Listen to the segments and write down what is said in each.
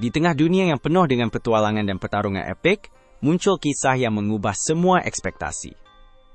Di tengah dunia yang penuh dengan petualangan dan pertarungan epik, muncul kisah yang mengubah semua ekspektasi.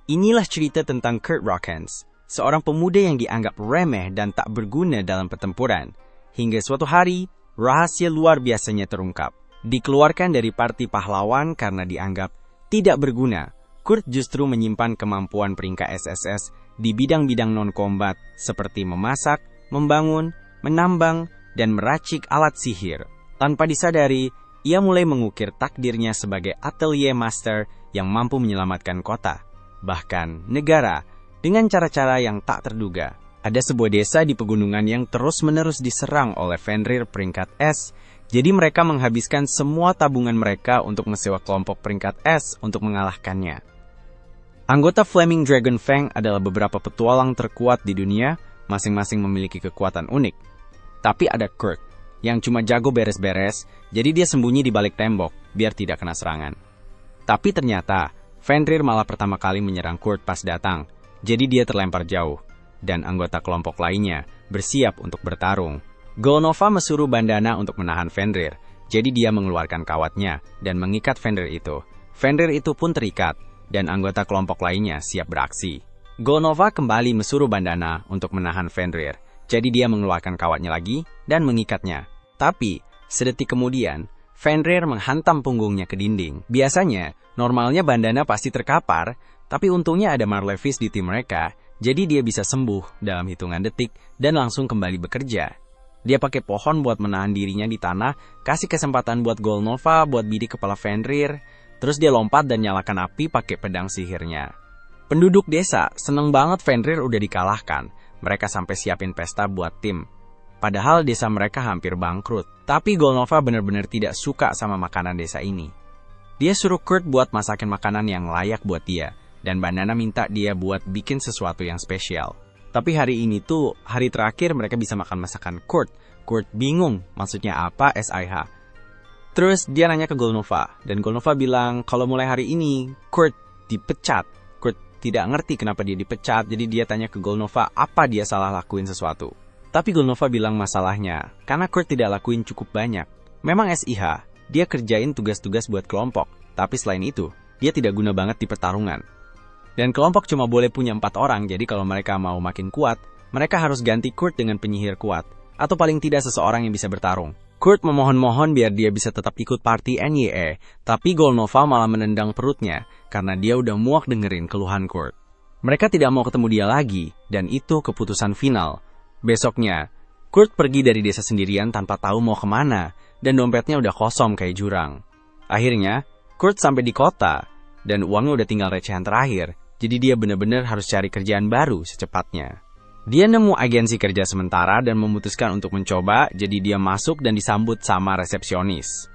Inilah cerita tentang Kurt Rockhands, seorang pemuda yang dianggap remeh dan tak berguna dalam pertempuran. Hingga suatu hari, rahasia luar biasanya terungkap. Dikeluarkan dari parti pahlawan karena dianggap tidak berguna, Kurt justru menyimpan kemampuan peringkat SSS di bidang-bidang non-kombat seperti memasak, membangun, menambang, dan meracik alat sihir. Tanpa disadari, ia mulai mengukir takdirnya sebagai atelier master yang mampu menyelamatkan kota, bahkan negara, dengan cara-cara yang tak terduga. Ada sebuah desa di pegunungan yang terus-menerus diserang oleh Fenrir peringkat S, jadi mereka menghabiskan semua tabungan mereka untuk menyewa kelompok peringkat S untuk mengalahkannya. Anggota Flaming Dragon Fang adalah beberapa petualang terkuat di dunia, masing-masing memiliki kekuatan unik. Tapi ada Kurt, yang cuma jago beres-beres, jadi dia sembunyi di balik tembok, biar tidak kena serangan. Tapi ternyata, Fenrir malah pertama kali menyerang Kurt pas datang, jadi dia terlempar jauh, dan anggota kelompok lainnya bersiap untuk bertarung. Golnova mesuruh Bandana untuk menahan Fenrir, jadi dia mengeluarkan kawatnya dan mengikat Fenrir itu. Fenrir itu pun terikat, dan anggota kelompok lainnya siap beraksi. Golnova kembali mesuruh Bandana untuk menahan Fenrir, jadi dia mengeluarkan kawatnya lagi dan mengikatnya. Tapi, sedetik kemudian, Fenrir menghantam punggungnya ke dinding. Biasanya, normalnya Bandana pasti terkapar, tapi untungnya ada Marlevis di tim mereka, jadi dia bisa sembuh dalam hitungan detik dan langsung kembali bekerja. Dia pakai pohon buat menahan dirinya di tanah, kasih kesempatan buat Golnova buat bidik kepala Fenrir, terus dia lompat dan nyalakan api pakai pedang sihirnya. Penduduk desa seneng banget Fenrir udah dikalahkan. Mereka sampai siapin pesta buat tim. Padahal desa mereka hampir bangkrut. Tapi Golnova benar-benar tidak suka sama makanan desa ini. Dia suruh Kurt buat masakin makanan yang layak buat dia. Dan Bandana minta dia buat bikin sesuatu yang spesial. Tapi hari ini tuh hari terakhir mereka bisa makan masakan Kurt. Kurt bingung maksudnya apa SIH. Terus dia nanya ke Golnova, dan Golnova bilang kalau mulai hari ini, Kurt dipecat. Kurt tidak ngerti kenapa dia dipecat, jadi dia tanya ke Golnova apa dia salah lakuin sesuatu. Tapi Golnova bilang masalahnya, karena Kurt tidak lakuin cukup banyak. Memang SIH, dia kerjain tugas-tugas buat kelompok, tapi selain itu, dia tidak guna banget di pertarungan. Dan kelompok cuma boleh punya 4 orang, jadi kalau mereka mau makin kuat, mereka harus ganti Kurt dengan penyihir kuat, atau paling tidak seseorang yang bisa bertarung. Kurt memohon-mohon biar dia bisa tetap ikut party NYE, tapi Golnova malah menendang perutnya karena dia udah muak dengerin keluhan Kurt. Mereka tidak mau ketemu dia lagi, dan itu keputusan final. Besoknya, Kurt pergi dari desa sendirian tanpa tahu mau kemana, dan dompetnya udah kosong kayak jurang. Akhirnya, Kurt sampai di kota, dan uangnya udah tinggal recehan terakhir, jadi dia benar-benar harus cari kerjaan baru secepatnya. Dia nemu agensi kerja sementara dan memutuskan untuk mencoba, jadi dia masuk dan disambut sama resepsionis.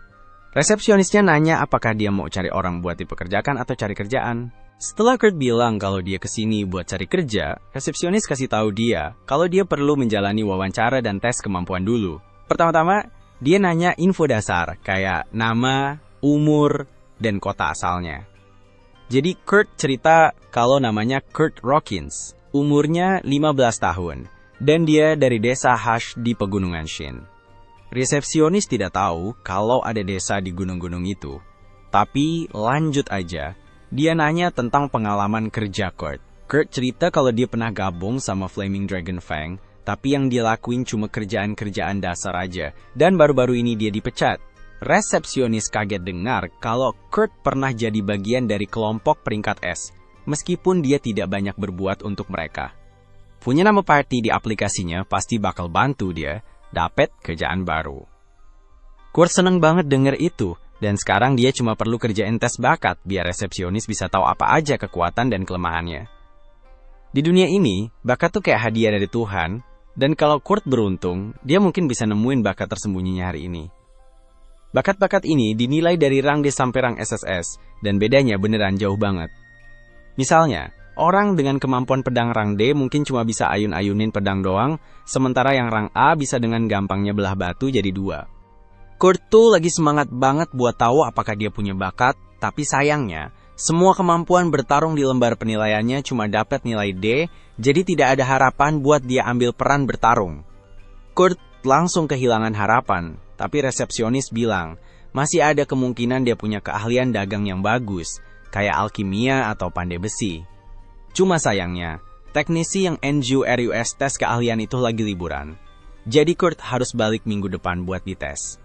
Resepsionisnya nanya apakah dia mau cari orang buat dipekerjakan atau cari kerjaan. Setelah Kurt bilang kalau dia kesini buat cari kerja, resepsionis kasih tahu dia kalau dia perlu menjalani wawancara dan tes kemampuan dulu. Pertama-tama, dia nanya info dasar kayak nama, umur, dan kota asalnya. Jadi Kurt cerita kalau namanya Kurt Rockhands. Umurnya 15 tahun, dan dia dari desa Hush di pegunungan Shin. Resepsionis tidak tahu kalau ada desa di gunung-gunung itu. Tapi lanjut aja, dia nanya tentang pengalaman kerja Kurt. Kurt cerita kalau dia pernah gabung sama Flaming Dragon Fang, tapi yang dia lakuin cuma kerjaan-kerjaan dasar aja, dan baru-baru ini dia dipecat. Resepsionis kaget dengar kalau Kurt pernah jadi bagian dari kelompok peringkat S, meskipun dia tidak banyak berbuat untuk mereka. Punya nama party di aplikasinya pasti bakal bantu dia dapat kerjaan baru. Kurt seneng banget denger itu, dan sekarang dia cuma perlu kerjain tes bakat biar resepsionis bisa tahu apa aja kekuatan dan kelemahannya. Di dunia ini, bakat tuh kayak hadiah dari Tuhan, dan kalau Kurt beruntung, dia mungkin bisa nemuin bakat tersembunyinya hari ini. Bakat-bakat ini dinilai dari rang D sampai rang SSS, dan bedanya beneran jauh banget. Misalnya, orang dengan kemampuan pedang rang D mungkin cuma bisa ayun-ayunin pedang doang, sementara yang rang A bisa dengan gampangnya belah batu jadi 2. Kurt tuh lagi semangat banget buat tahu apakah dia punya bakat, tapi sayangnya, semua kemampuan bertarung di lembar penilaiannya cuma dapat nilai D, jadi tidak ada harapan buat dia ambil peran bertarung. Kurt langsung kehilangan harapan, Tapi resepsionis bilang, masih ada kemungkinan dia punya keahlian dagang yang bagus, kayak alkimia atau pandai besi. Cuma sayangnya, teknisi yang NGU RUS tes keahlian itu lagi liburan. Jadi Kurt harus balik minggu depan buat dites.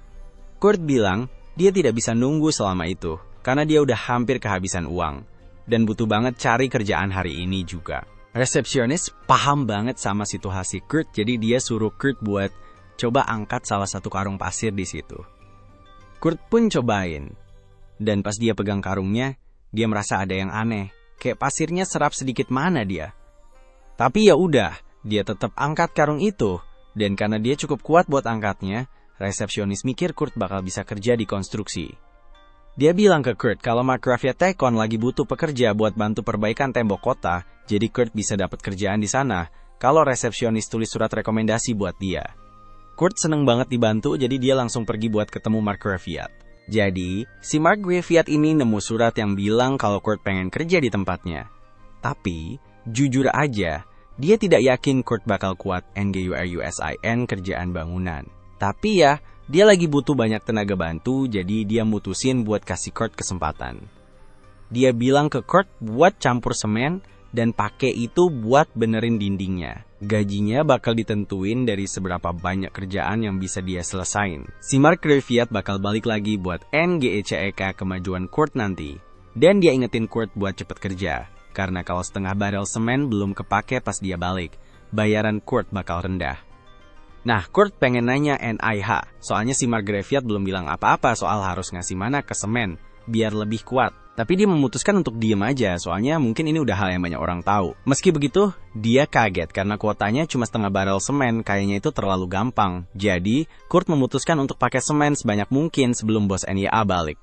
Kurt bilang, dia tidak bisa nunggu selama itu, karena dia udah hampir kehabisan uang, dan butuh banget cari kerjaan hari ini juga. Resepsionis paham banget sama situasi Kurt, jadi dia suruh Kurt buat coba angkat salah satu karung pasir di situ. Kurt pun cobain, dan pas dia pegang karungnya, dia merasa ada yang aneh, kayak pasirnya serap sedikit mana dia. Tapi ya udah, dia tetap angkat karung itu, dan karena dia cukup kuat buat angkatnya, resepsionis mikir Kurt bakal bisa kerja di konstruksi. Dia bilang ke Kurt kalau Markgrafia Tekon lagi butuh pekerja buat bantu perbaikan tembok kota, jadi Kurt bisa dapat kerjaan di sana kalau resepsionis tulis surat rekomendasi buat dia. Kurt seneng banget dibantu, jadi dia langsung pergi buat ketemu Markgrafia. Jadi, si Markgrafia ini nemu surat yang bilang kalau Kurt pengen kerja di tempatnya. Tapi, jujur aja, dia tidak yakin Kurt bakal kuat NGURUSIN kerjaan bangunan. Tapi ya, dia lagi butuh banyak tenaga bantu, jadi dia mutusin buat kasih Kurt kesempatan. Dia bilang ke Kurt buat campur semen dan pakai itu buat benerin dindingnya. Gajinya bakal ditentuin dari seberapa banyak kerjaan yang bisa dia selesain. Si Markgrafia bakal balik lagi buat NGECEK kemajuan Kurt nanti. Dan dia ingetin Kurt buat cepet kerja, karena kalau setengah barel semen belum kepake pas dia balik, bayaran Kurt bakal rendah. Nah, Kurt pengen nanya NIH, soalnya si Markgrafia belum bilang apa-apa soal harus ngasih mana ke semen, biar lebih kuat. Tapi dia memutuskan untuk diem aja, soalnya mungkin ini udah hal yang banyak orang tahu. Meski begitu, dia kaget karena kuotanya cuma setengah barel semen, kayaknya itu terlalu gampang. Jadi, Kurt memutuskan untuk pakai semen sebanyak mungkin sebelum bos NIA balik.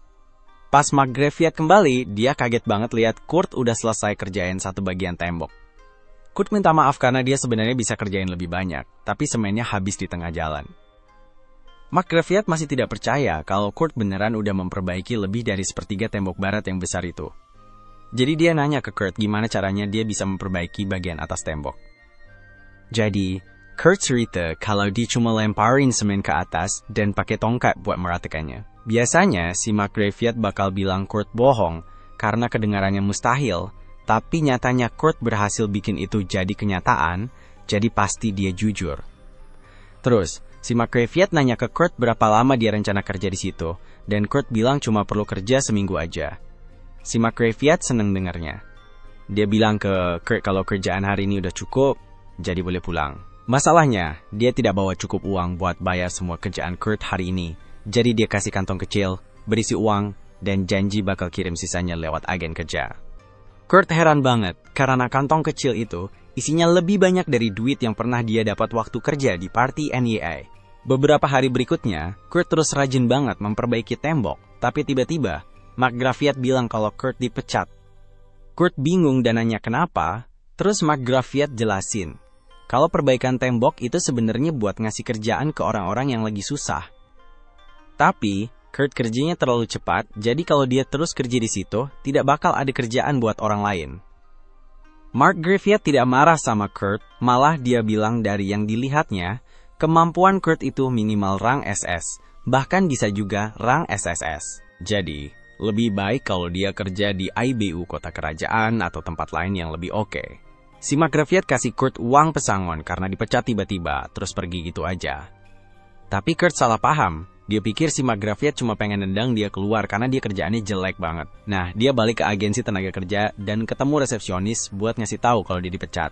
Pas Markgrafia kembali, dia kaget banget lihat Kurt udah selesai kerjain satu bagian tembok. Kurt minta maaf karena dia sebenarnya bisa kerjain lebih banyak, tapi semennya habis di tengah jalan. Markgrafia masih tidak percaya kalau Kurt beneran udah memperbaiki lebih dari sepertiga tembok barat yang besar itu. Jadi dia nanya ke Kurt gimana caranya dia bisa memperbaiki bagian atas tembok. Jadi, Kurt cerita kalau dia cuma lemparin semen ke atas dan pakai tongkat buat meratakannya. Biasanya si Markgrafia bakal bilang Kurt bohong karena kedengarannya mustahil. Tapi nyatanya Kurt berhasil bikin itu jadi kenyataan, jadi pasti dia jujur. Terus, si Markgrafia nanya ke Kurt berapa lama dia rencana kerja di situ, dan Kurt bilang cuma perlu kerja seminggu aja. Si Markgrafia seneng dengarnya. Dia bilang ke Kurt kalau kerjaan hari ini udah cukup, jadi boleh pulang. Masalahnya, dia tidak bawa cukup uang buat bayar semua kerjaan Kurt hari ini, jadi dia kasih kantong kecil, berisi uang, dan janji bakal kirim sisanya lewat agen kerja. Kurt heran banget, karena kantong kecil itu isinya lebih banyak dari duit yang pernah dia dapat waktu kerja di party NIA. Beberapa hari berikutnya, Kurt terus rajin banget memperbaiki tembok, tapi tiba-tiba, Markgrafia bilang kalau Kurt dipecat. Kurt bingung dan nanya kenapa, terus Markgrafia jelasin, kalau perbaikan tembok itu sebenarnya buat ngasih kerjaan ke orang-orang yang lagi susah. Tapi, Kurt kerjanya terlalu cepat, jadi kalau dia terus kerja di situ, tidak bakal ada kerjaan buat orang lain. Markgrafia tidak marah sama Kurt, malah dia bilang dari yang dilihatnya, kemampuan Kurt itu minimal rang SS, bahkan bisa juga rang SSS. Jadi, lebih baik kalau dia kerja di IBU kota kerajaan atau tempat lain yang lebih oke. Si Markgrafia kasih Kurt uang pesangon karena dipecat tiba-tiba, terus pergi gitu aja. Tapi Kurt salah paham. Dia pikir si Markgrafia cuma pengen nendang dia keluar karena dia kerjaannya jelek banget. Nah, dia balik ke agensi tenaga kerja dan ketemu resepsionis buat ngasih tahu kalau dia dipecat.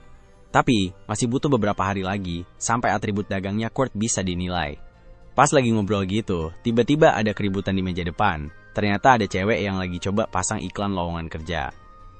Tapi, masih butuh beberapa hari lagi sampai atribut dagangnya Kurt bisa dinilai. Pas lagi ngobrol gitu, tiba-tiba ada keributan di meja depan. Ternyata ada cewek yang lagi coba pasang iklan lowongan kerja.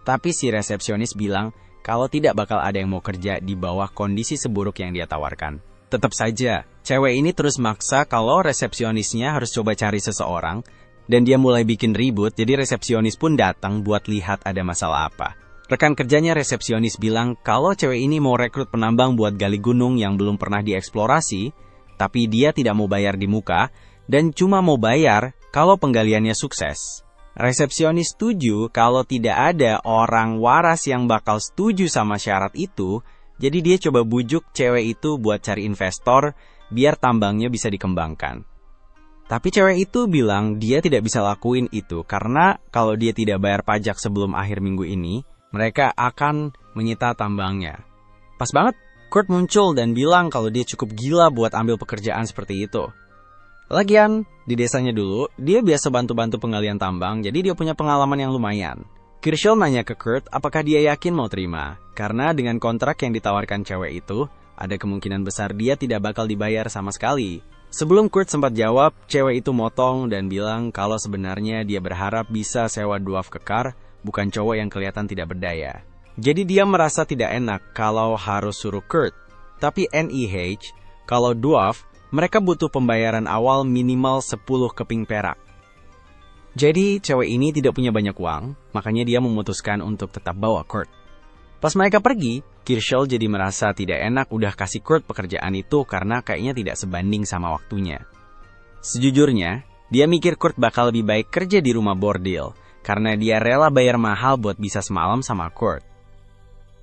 Tapi si resepsionis bilang kalau tidak bakal ada yang mau kerja di bawah kondisi seburuk yang dia tawarkan. Tetap saja, cewek ini terus maksa kalau resepsionisnya harus coba cari seseorang, dan dia mulai bikin ribut, jadi resepsionis pun datang buat lihat ada masalah apa. Rekan kerjanya resepsionis bilang kalau cewek ini mau rekrut penambang buat gali gunung yang belum pernah dieksplorasi, tapi dia tidak mau bayar di muka, dan cuma mau bayar kalau penggaliannya sukses. Resepsionis setuju kalau tidak ada orang waras yang bakal setuju sama syarat itu, jadi dia coba bujuk cewek itu buat cari investor biar tambangnya bisa dikembangkan. Tapi cewek itu bilang dia tidak bisa lakuin itu karena kalau dia tidak bayar pajak sebelum akhir minggu ini, mereka akan menyita tambangnya. Pas banget, Kurt muncul dan bilang kalau dia cukup gila buat ambil pekerjaan seperti itu. Lagian, di desanya dulu, dia biasa bantu-bantu penggalian tambang, jadi dia punya pengalaman yang lumayan. Kershaw nanya ke Kurt apakah dia yakin mau terima, karena dengan kontrak yang ditawarkan cewek itu, ada kemungkinan besar dia tidak bakal dibayar sama sekali. Sebelum Kurt sempat jawab, cewek itu motong dan bilang kalau sebenarnya dia berharap bisa sewa dwarf kekar, bukan cowok yang kelihatan tidak berdaya. Jadi dia merasa tidak enak kalau harus suruh Kurt. Tapi NEH, kalau dwarf, mereka butuh pembayaran awal minimal 10 keping perak. Jadi cewek ini tidak punya banyak uang, makanya dia memutuskan untuk tetap bawa Kurt. Pas mereka pergi, Kershaw jadi merasa tidak enak udah kasih Kurt pekerjaan itu karena kayaknya tidak sebanding sama waktunya. Sejujurnya, dia mikir Kurt bakal lebih baik kerja di rumah bordil, karena dia rela bayar mahal buat bisa semalam sama Kurt.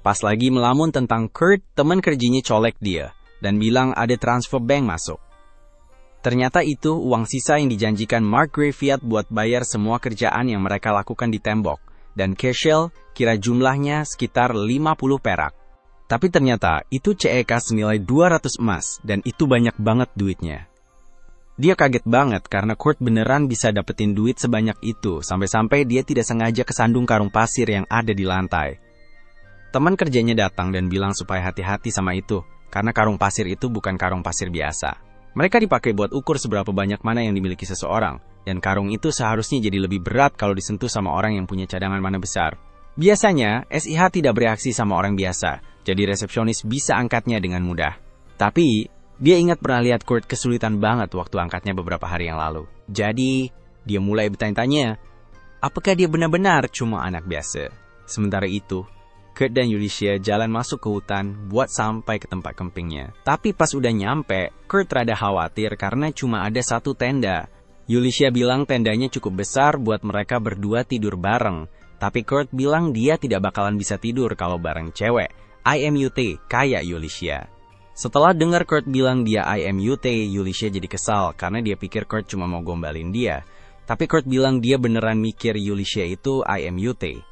Pas lagi melamun tentang Kurt, teman kerjanya colek dia, dan bilang ada transfer bank masuk. Ternyata itu uang sisa yang dijanjikan Mark Greyfield buat bayar semua kerjaan yang mereka lakukan di tembok, dan Kershaw kira jumlahnya sekitar 50 perak. Tapi ternyata itu CEK senilai 200 emas, dan itu banyak banget duitnya. Dia kaget banget karena Kurt beneran bisa dapetin duit sebanyak itu, sampai-sampai dia tidak sengaja kesandung karung pasir yang ada di lantai. Teman kerjanya datang dan bilang supaya hati-hati sama itu, karena karung pasir itu bukan karung pasir biasa. Mereka dipakai buat ukur seberapa banyak mana yang dimiliki seseorang, dan karung itu seharusnya jadi lebih berat kalau disentuh sama orang yang punya cadangan mana besar. Biasanya, SIH tidak bereaksi sama orang biasa, jadi resepsionis bisa angkatnya dengan mudah. Tapi, dia ingat pernah lihat Kurt kesulitan banget waktu angkatnya beberapa hari yang lalu. Jadi, dia mulai bertanya-tanya, apakah dia benar-benar cuma anak biasa? Sementara itu, Kurt dan Yulicia jalan masuk ke hutan buat sampai ke tempat campingnya. Tapi pas udah nyampe, Kurt rada khawatir karena cuma ada satu tenda. Yulicia bilang tendanya cukup besar buat mereka berdua tidur bareng. Tapi Kurt bilang dia tidak bakalan bisa tidur kalau bareng cewek. IMUT, kayak Yulicia. Setelah dengar Kurt bilang dia IMUT, Yulicia jadi kesal karena dia pikir Kurt cuma mau gombalin dia. Tapi Kurt bilang dia beneran mikir Yulicia itu IMUT.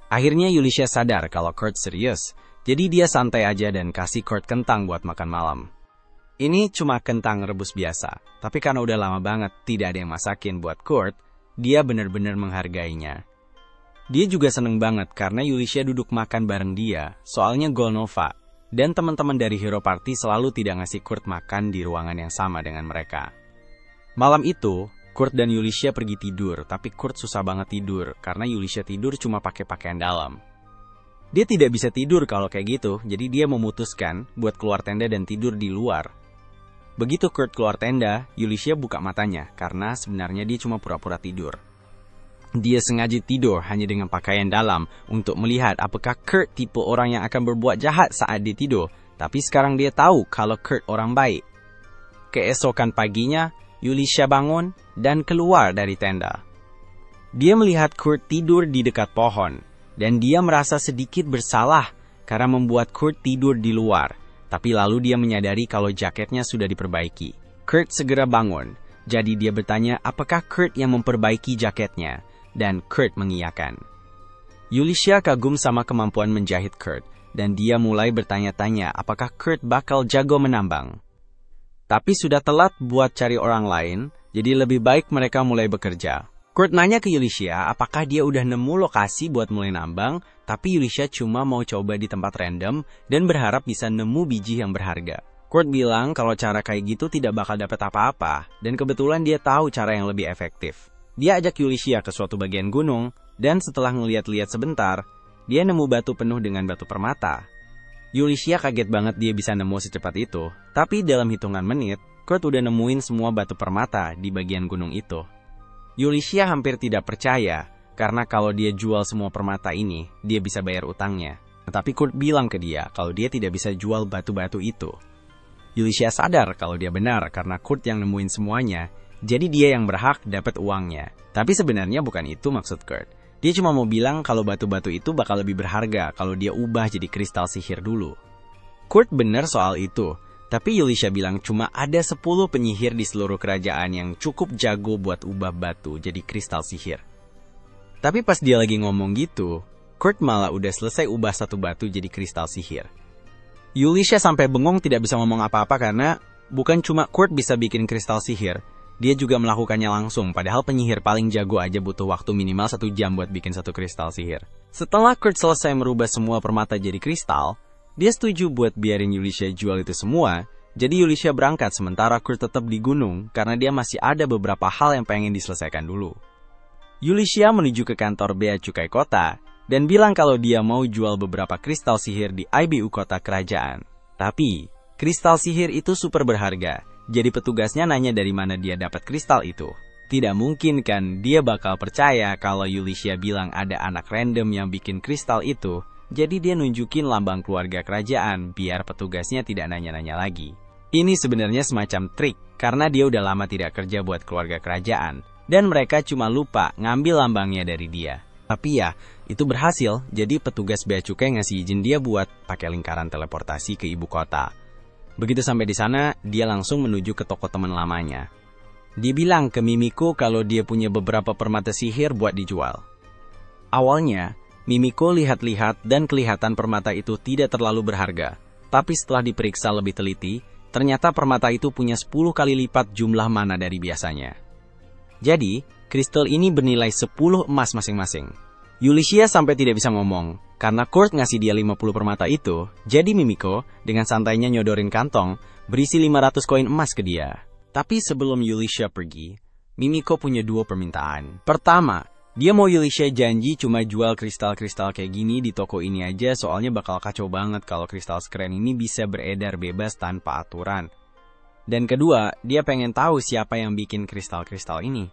Akhirnya Yulicia sadar kalau Kurt serius, jadi dia santai aja dan kasih Kurt kentang buat makan malam. Ini cuma kentang rebus biasa, tapi karena udah lama banget tidak ada yang masakin buat Kurt, dia bener-bener menghargainya. Dia juga seneng banget karena Yulicia duduk makan bareng dia, soalnya Golnova, dan teman-teman dari Hero Party selalu tidak ngasih Kurt makan di ruangan yang sama dengan mereka. Malam itu, Kurt dan Yulicia pergi tidur, tapi Kurt susah banget tidur karena Yulicia tidur cuma pakai pakaian dalam. Dia tidak bisa tidur kalau kayak gitu, jadi dia memutuskan buat keluar tenda dan tidur di luar. Begitu Kurt keluar tenda, Yulicia buka matanya karena sebenarnya dia cuma pura-pura tidur. Dia sengaja tidur hanya dengan pakaian dalam untuk melihat apakah Kurt tipe orang yang akan berbuat jahat saat dia tidur, tapi sekarang dia tahu kalau Kurt orang baik. Keesokan paginya, Yulicia bangun dan keluar dari tenda. Dia melihat Kurt tidur di dekat pohon, dan dia merasa sedikit bersalah karena membuat Kurt tidur di luar. Tapi lalu dia menyadari kalau jaketnya sudah diperbaiki. Kurt segera bangun, jadi dia bertanya apakah Kurt yang memperbaiki jaketnya, dan Kurt mengiyakan. Yulicia kagum sama kemampuan menjahit Kurt, dan dia mulai bertanya-tanya apakah Kurt bakal jago menambang. Tapi sudah telat buat cari orang lain, jadi lebih baik mereka mulai bekerja. Kurt nanya ke Yulicia apakah dia udah nemu lokasi buat mulai nambang, tapi Yulicia cuma mau coba di tempat random dan berharap bisa nemu biji yang berharga. Kurt bilang kalau cara kayak gitu tidak bakal dapat apa-apa, dan kebetulan dia tahu cara yang lebih efektif. Dia ajak Yulicia ke suatu bagian gunung, dan setelah ngeliat-liat sebentar, dia nemu batu penuh dengan batu permata. Yulicia kaget banget dia bisa nemu secepat itu, tapi dalam hitungan menit, Kurt udah nemuin semua batu permata di bagian gunung itu. Yulicia hampir tidak percaya, karena kalau dia jual semua permata ini, dia bisa bayar utangnya. Tetapi Kurt bilang ke dia kalau dia tidak bisa jual batu-batu itu. Yulicia sadar kalau dia benar karena Kurt yang nemuin semuanya, jadi dia yang berhak dapat uangnya. Tapi sebenarnya bukan itu maksud Kurt. Dia cuma mau bilang kalau batu-batu itu bakal lebih berharga kalau dia ubah jadi kristal sihir dulu. Kurt benar soal itu, Tapi Yulisha bilang cuma ada 10 penyihir di seluruh kerajaan yang cukup jago buat ubah batu jadi kristal sihir. Tapi pas dia lagi ngomong gitu, Kurt malah udah selesai ubah satu batu jadi kristal sihir. Yulisha sampai bengong tidak bisa ngomong apa-apa karena bukan cuma Kurt bisa bikin kristal sihir, dia juga melakukannya langsung, padahal penyihir paling jago aja butuh waktu minimal 1 jam buat bikin satu kristal sihir. Setelah Kurt selesai merubah semua permata jadi kristal, dia setuju buat biarin Yulisha jual itu semua, jadi Yulisha berangkat sementara Kurt tetap di gunung karena dia masih ada beberapa hal yang pengen diselesaikan dulu. Yulisha menuju ke kantor bea cukai kota dan bilang kalau dia mau jual beberapa kristal sihir di IBU kota kerajaan. Tapi, kristal sihir itu super berharga, jadi petugasnya nanya dari mana dia dapat kristal itu. Tidak mungkin kan dia bakal percaya kalau Yulisha bilang ada anak random yang bikin kristal itu. Jadi dia nunjukin lambang keluarga kerajaan biar petugasnya tidak nanya-nanya lagi. Ini sebenarnya semacam trik karena dia udah lama tidak kerja buat keluarga kerajaan dan mereka cuma lupa ngambil lambangnya dari dia. Tapi ya, itu berhasil. Jadi petugas bea cukai ngasih izin dia buat pakai lingkaran teleportasi ke ibu kota. Begitu sampai di sana, dia langsung menuju ke toko teman lamanya. Dia bilang ke Mimiko kalau dia punya beberapa permata sihir buat dijual. Awalnya, Mimiko lihat-lihat dan kelihatan permata itu tidak terlalu berharga. Tapi setelah diperiksa lebih teliti, ternyata permata itu punya 10 kali lipat jumlah mana dari biasanya. Jadi, kristal ini bernilai 10 emas masing-masing. Yulisha sampai tidak bisa ngomong, karena Kurt ngasih dia 50 permata itu, jadi Mimiko dengan santainya nyodorin kantong, berisi 500 koin emas ke dia. Tapi sebelum Yulisha pergi, Mimiko punya 2 permintaan. Pertama, dia mau Yulisha janji cuma jual kristal-kristal kayak gini di toko ini aja, soalnya bakal kacau banget kalau kristal sekeren ini bisa beredar bebas tanpa aturan. Dan kedua, dia pengen tahu siapa yang bikin kristal-kristal ini.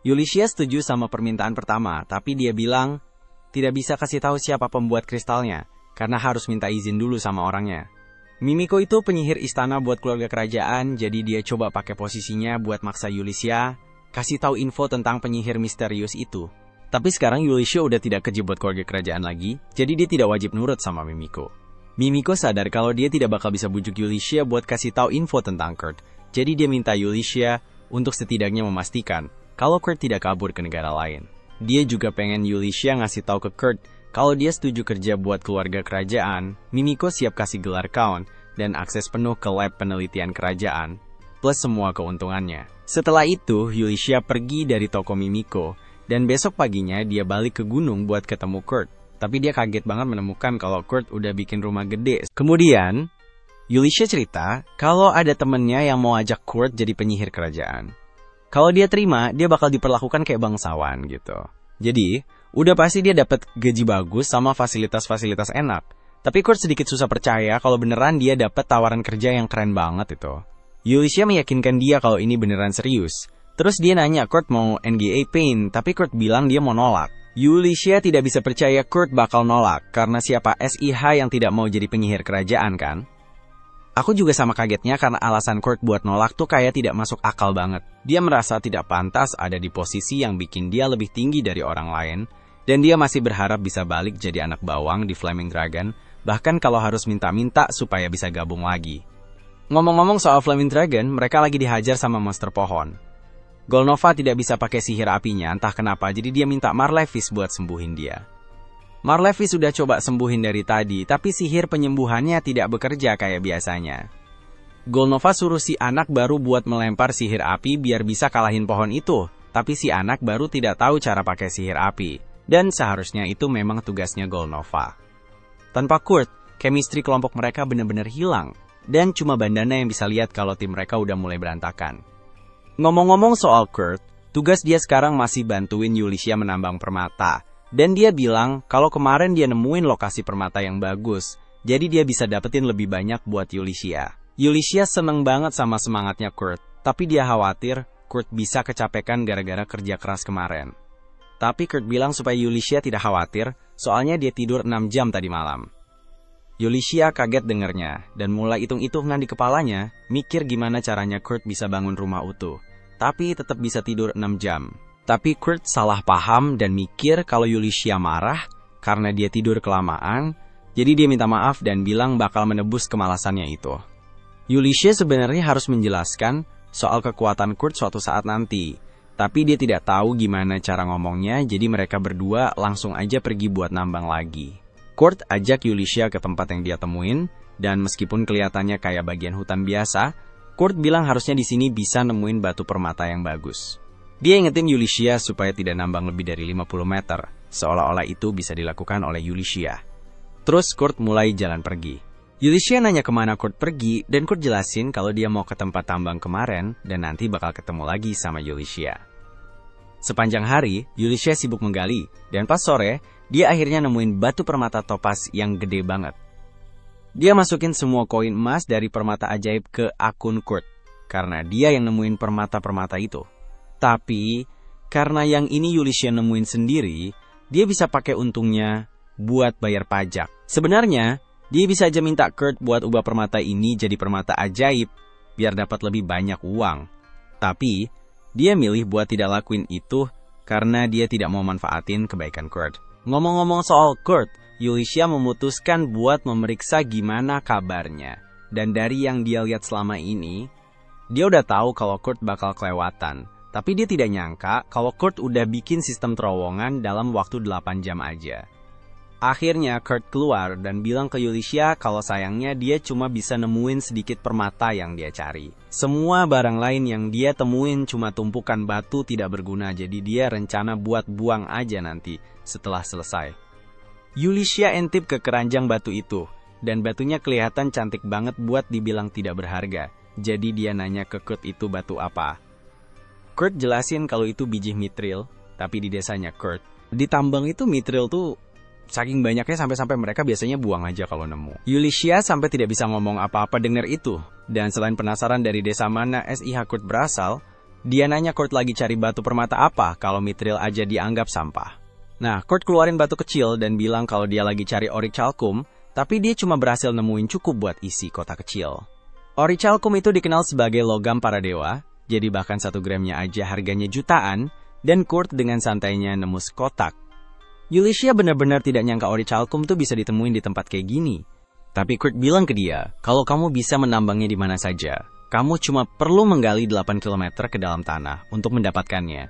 Yulisha setuju sama permintaan pertama, tapi dia bilang tidak bisa kasih tahu siapa pembuat kristalnya, karena harus minta izin dulu sama orangnya. Mimiko itu penyihir istana buat keluarga kerajaan, jadi dia coba pakai posisinya buat maksa Yulisha kasih tahu info tentang penyihir misterius itu. Tapi sekarang Yulisha udah tidak kerja buat keluarga kerajaan lagi, jadi dia tidak wajib nurut sama Mimiko. Mimiko sadar kalau dia tidak bakal bisa bujuk Yulisha buat kasih tahu info tentang Kurt, jadi dia minta Yulisha untuk setidaknya memastikan kalau Kurt tidak kabur ke negara lain. Dia juga pengen Yulisha ngasih tahu ke Kurt kalau dia setuju kerja buat keluarga kerajaan. Mimiko siap kasih gelar count dan akses penuh ke lab penelitian kerajaan, plus semua keuntungannya. Setelah itu, Yulisha pergi dari toko Mimiko. Dan besok paginya dia balik ke gunung buat ketemu Kurt. Tapi dia kaget banget menemukan kalau Kurt udah bikin rumah gede. Kemudian, Yulisha cerita kalau ada temennya yang mau ajak Kurt jadi penyihir kerajaan. Kalau dia terima, dia bakal diperlakukan kayak bangsawan gitu. Jadi, udah pasti dia dapat gaji bagus sama fasilitas-fasilitas enak. Tapi Kurt sedikit susah percaya kalau beneran dia dapat tawaran kerja yang keren banget itu. Yulisha meyakinkan dia kalau ini beneran serius. Terus dia nanya Kurt mau NGA Pain, tapi Kurt bilang dia mau nolak. Yulisha tidak bisa percaya Kurt bakal nolak, karena siapa SIH yang tidak mau jadi penyihir kerajaan kan? Aku juga sama kagetnya karena alasan Kurt buat nolak tuh kayak tidak masuk akal banget. Dia merasa tidak pantas ada di posisi yang bikin dia lebih tinggi dari orang lain, dan dia masih berharap bisa balik jadi anak bawang di Flaming Dragon, bahkan kalau harus minta-minta supaya bisa gabung lagi. Ngomong-ngomong soal Flaming Dragon, mereka lagi dihajar sama monster pohon. Golnova tidak bisa pakai sihir apinya, entah kenapa, jadi dia minta Marlevis buat sembuhin dia. Marlevis sudah coba sembuhin dari tadi, tapi sihir penyembuhannya tidak bekerja kayak biasanya. Golnova suruh si anak baru buat melempar sihir api biar bisa kalahin pohon itu, tapi si anak baru tidak tahu cara pakai sihir api, dan seharusnya itu memang tugasnya Golnova. Tanpa Kurt, chemistry kelompok mereka benar-benar hilang, dan cuma Bandana yang bisa lihat kalau tim mereka udah mulai berantakan. Ngomong-ngomong soal Kurt, tugas dia sekarang masih bantuin Yulisha menambang permata. Dan dia bilang kalau kemarin dia nemuin lokasi permata yang bagus, jadi dia bisa dapetin lebih banyak buat Yulisha. Yulisha seneng banget sama semangatnya Kurt, tapi dia khawatir Kurt bisa kecapekan gara-gara kerja keras kemarin. Tapi Kurt bilang supaya Yulisha tidak khawatir, soalnya dia tidur 6 jam tadi malam. Yulisha kaget dengernya, dan mulai hitung-hitungan di kepalanya, mikir gimana caranya Kurt bisa bangun rumah utuh. Tapi tetap bisa tidur 6 jam. Tapi Kurt salah paham dan mikir kalau Yulisha marah karena dia tidur kelamaan, jadi dia minta maaf dan bilang bakal menebus kemalasannya itu. Yulicia sebenarnya harus menjelaskan soal kekuatan Kurt suatu saat nanti. Tapi dia tidak tahu gimana cara ngomongnya, jadi mereka berdua langsung aja pergi buat nambang lagi. Kurt ajak Yulicia ke tempat yang dia temuin, dan meskipun kelihatannya kayak bagian hutan biasa, Kurt bilang harusnya di sini bisa nemuin batu permata yang bagus. Dia ingetin Yulicia supaya tidak nambang lebih dari 50 meter, seolah-olah itu bisa dilakukan oleh Yulicia. Terus Kurt mulai jalan pergi. Yulicia nanya kemana Kurt pergi, dan Kurt jelasin kalau dia mau ke tempat tambang kemarin, dan nanti bakal ketemu lagi sama Yulicia. Sepanjang hari, Yulicia sibuk menggali, dan pas sore, dia akhirnya nemuin batu permata topas yang gede banget. Dia masukin semua koin emas dari permata ajaib ke akun Kurt, karena dia yang nemuin permata-permata itu. Tapi, karena yang ini Yulicia nemuin sendiri, dia bisa pakai untungnya buat bayar pajak. Sebenarnya, dia bisa aja minta Kurt buat ubah permata ini jadi permata ajaib, biar dapat lebih banyak uang. Tapi, dia milih buat tidak lakuin itu karena dia tidak mau manfaatin kebaikan Kurt. Ngomong-ngomong soal Kurt, Yulicia memutuskan buat memeriksa gimana kabarnya. Dan dari yang dia lihat selama ini, dia udah tahu kalau Kurt bakal kelewatan. Tapi dia tidak nyangka kalau Kurt udah bikin sistem terowongan dalam waktu 8 jam aja. Akhirnya Kurt keluar dan bilang ke Yulicia kalau sayangnya dia cuma bisa nemuin sedikit permata yang dia cari. Semua barang lain yang dia temuin cuma tumpukan batu tidak berguna, jadi dia rencana buat buang aja nanti setelah selesai. Yulicia intip ke keranjang batu itu, dan batunya kelihatan cantik banget buat dibilang tidak berharga. Jadi dia nanya ke Kurt itu batu apa. Kurt jelasin kalau itu biji mithril, tapi di desanya Kurt, di tambang itu mithril tuh saking banyaknya sampai-sampai mereka biasanya buang aja kalau nemu. Yulicia sampai tidak bisa ngomong apa-apa dengar itu. Dan selain penasaran dari desa mana SIH Kurt berasal, dia nanya Kurt lagi cari batu permata apa kalau mithril aja dianggap sampah. Nah, Kurt keluarin batu kecil dan bilang kalau dia lagi cari orichalcum, tapi dia cuma berhasil nemuin cukup buat isi kotak kecil. Orichalcum itu dikenal sebagai logam para dewa, jadi bahkan 1 gramnya aja harganya jutaan, dan Kurt dengan santainya nemu sekotak. Yulicia benar-benar tidak nyangka orichalcum tuh bisa ditemuin di tempat kayak gini. Tapi Kurt bilang ke dia, kalau kamu bisa menambangnya di mana saja, kamu cuma perlu menggali 8 km ke dalam tanah untuk mendapatkannya.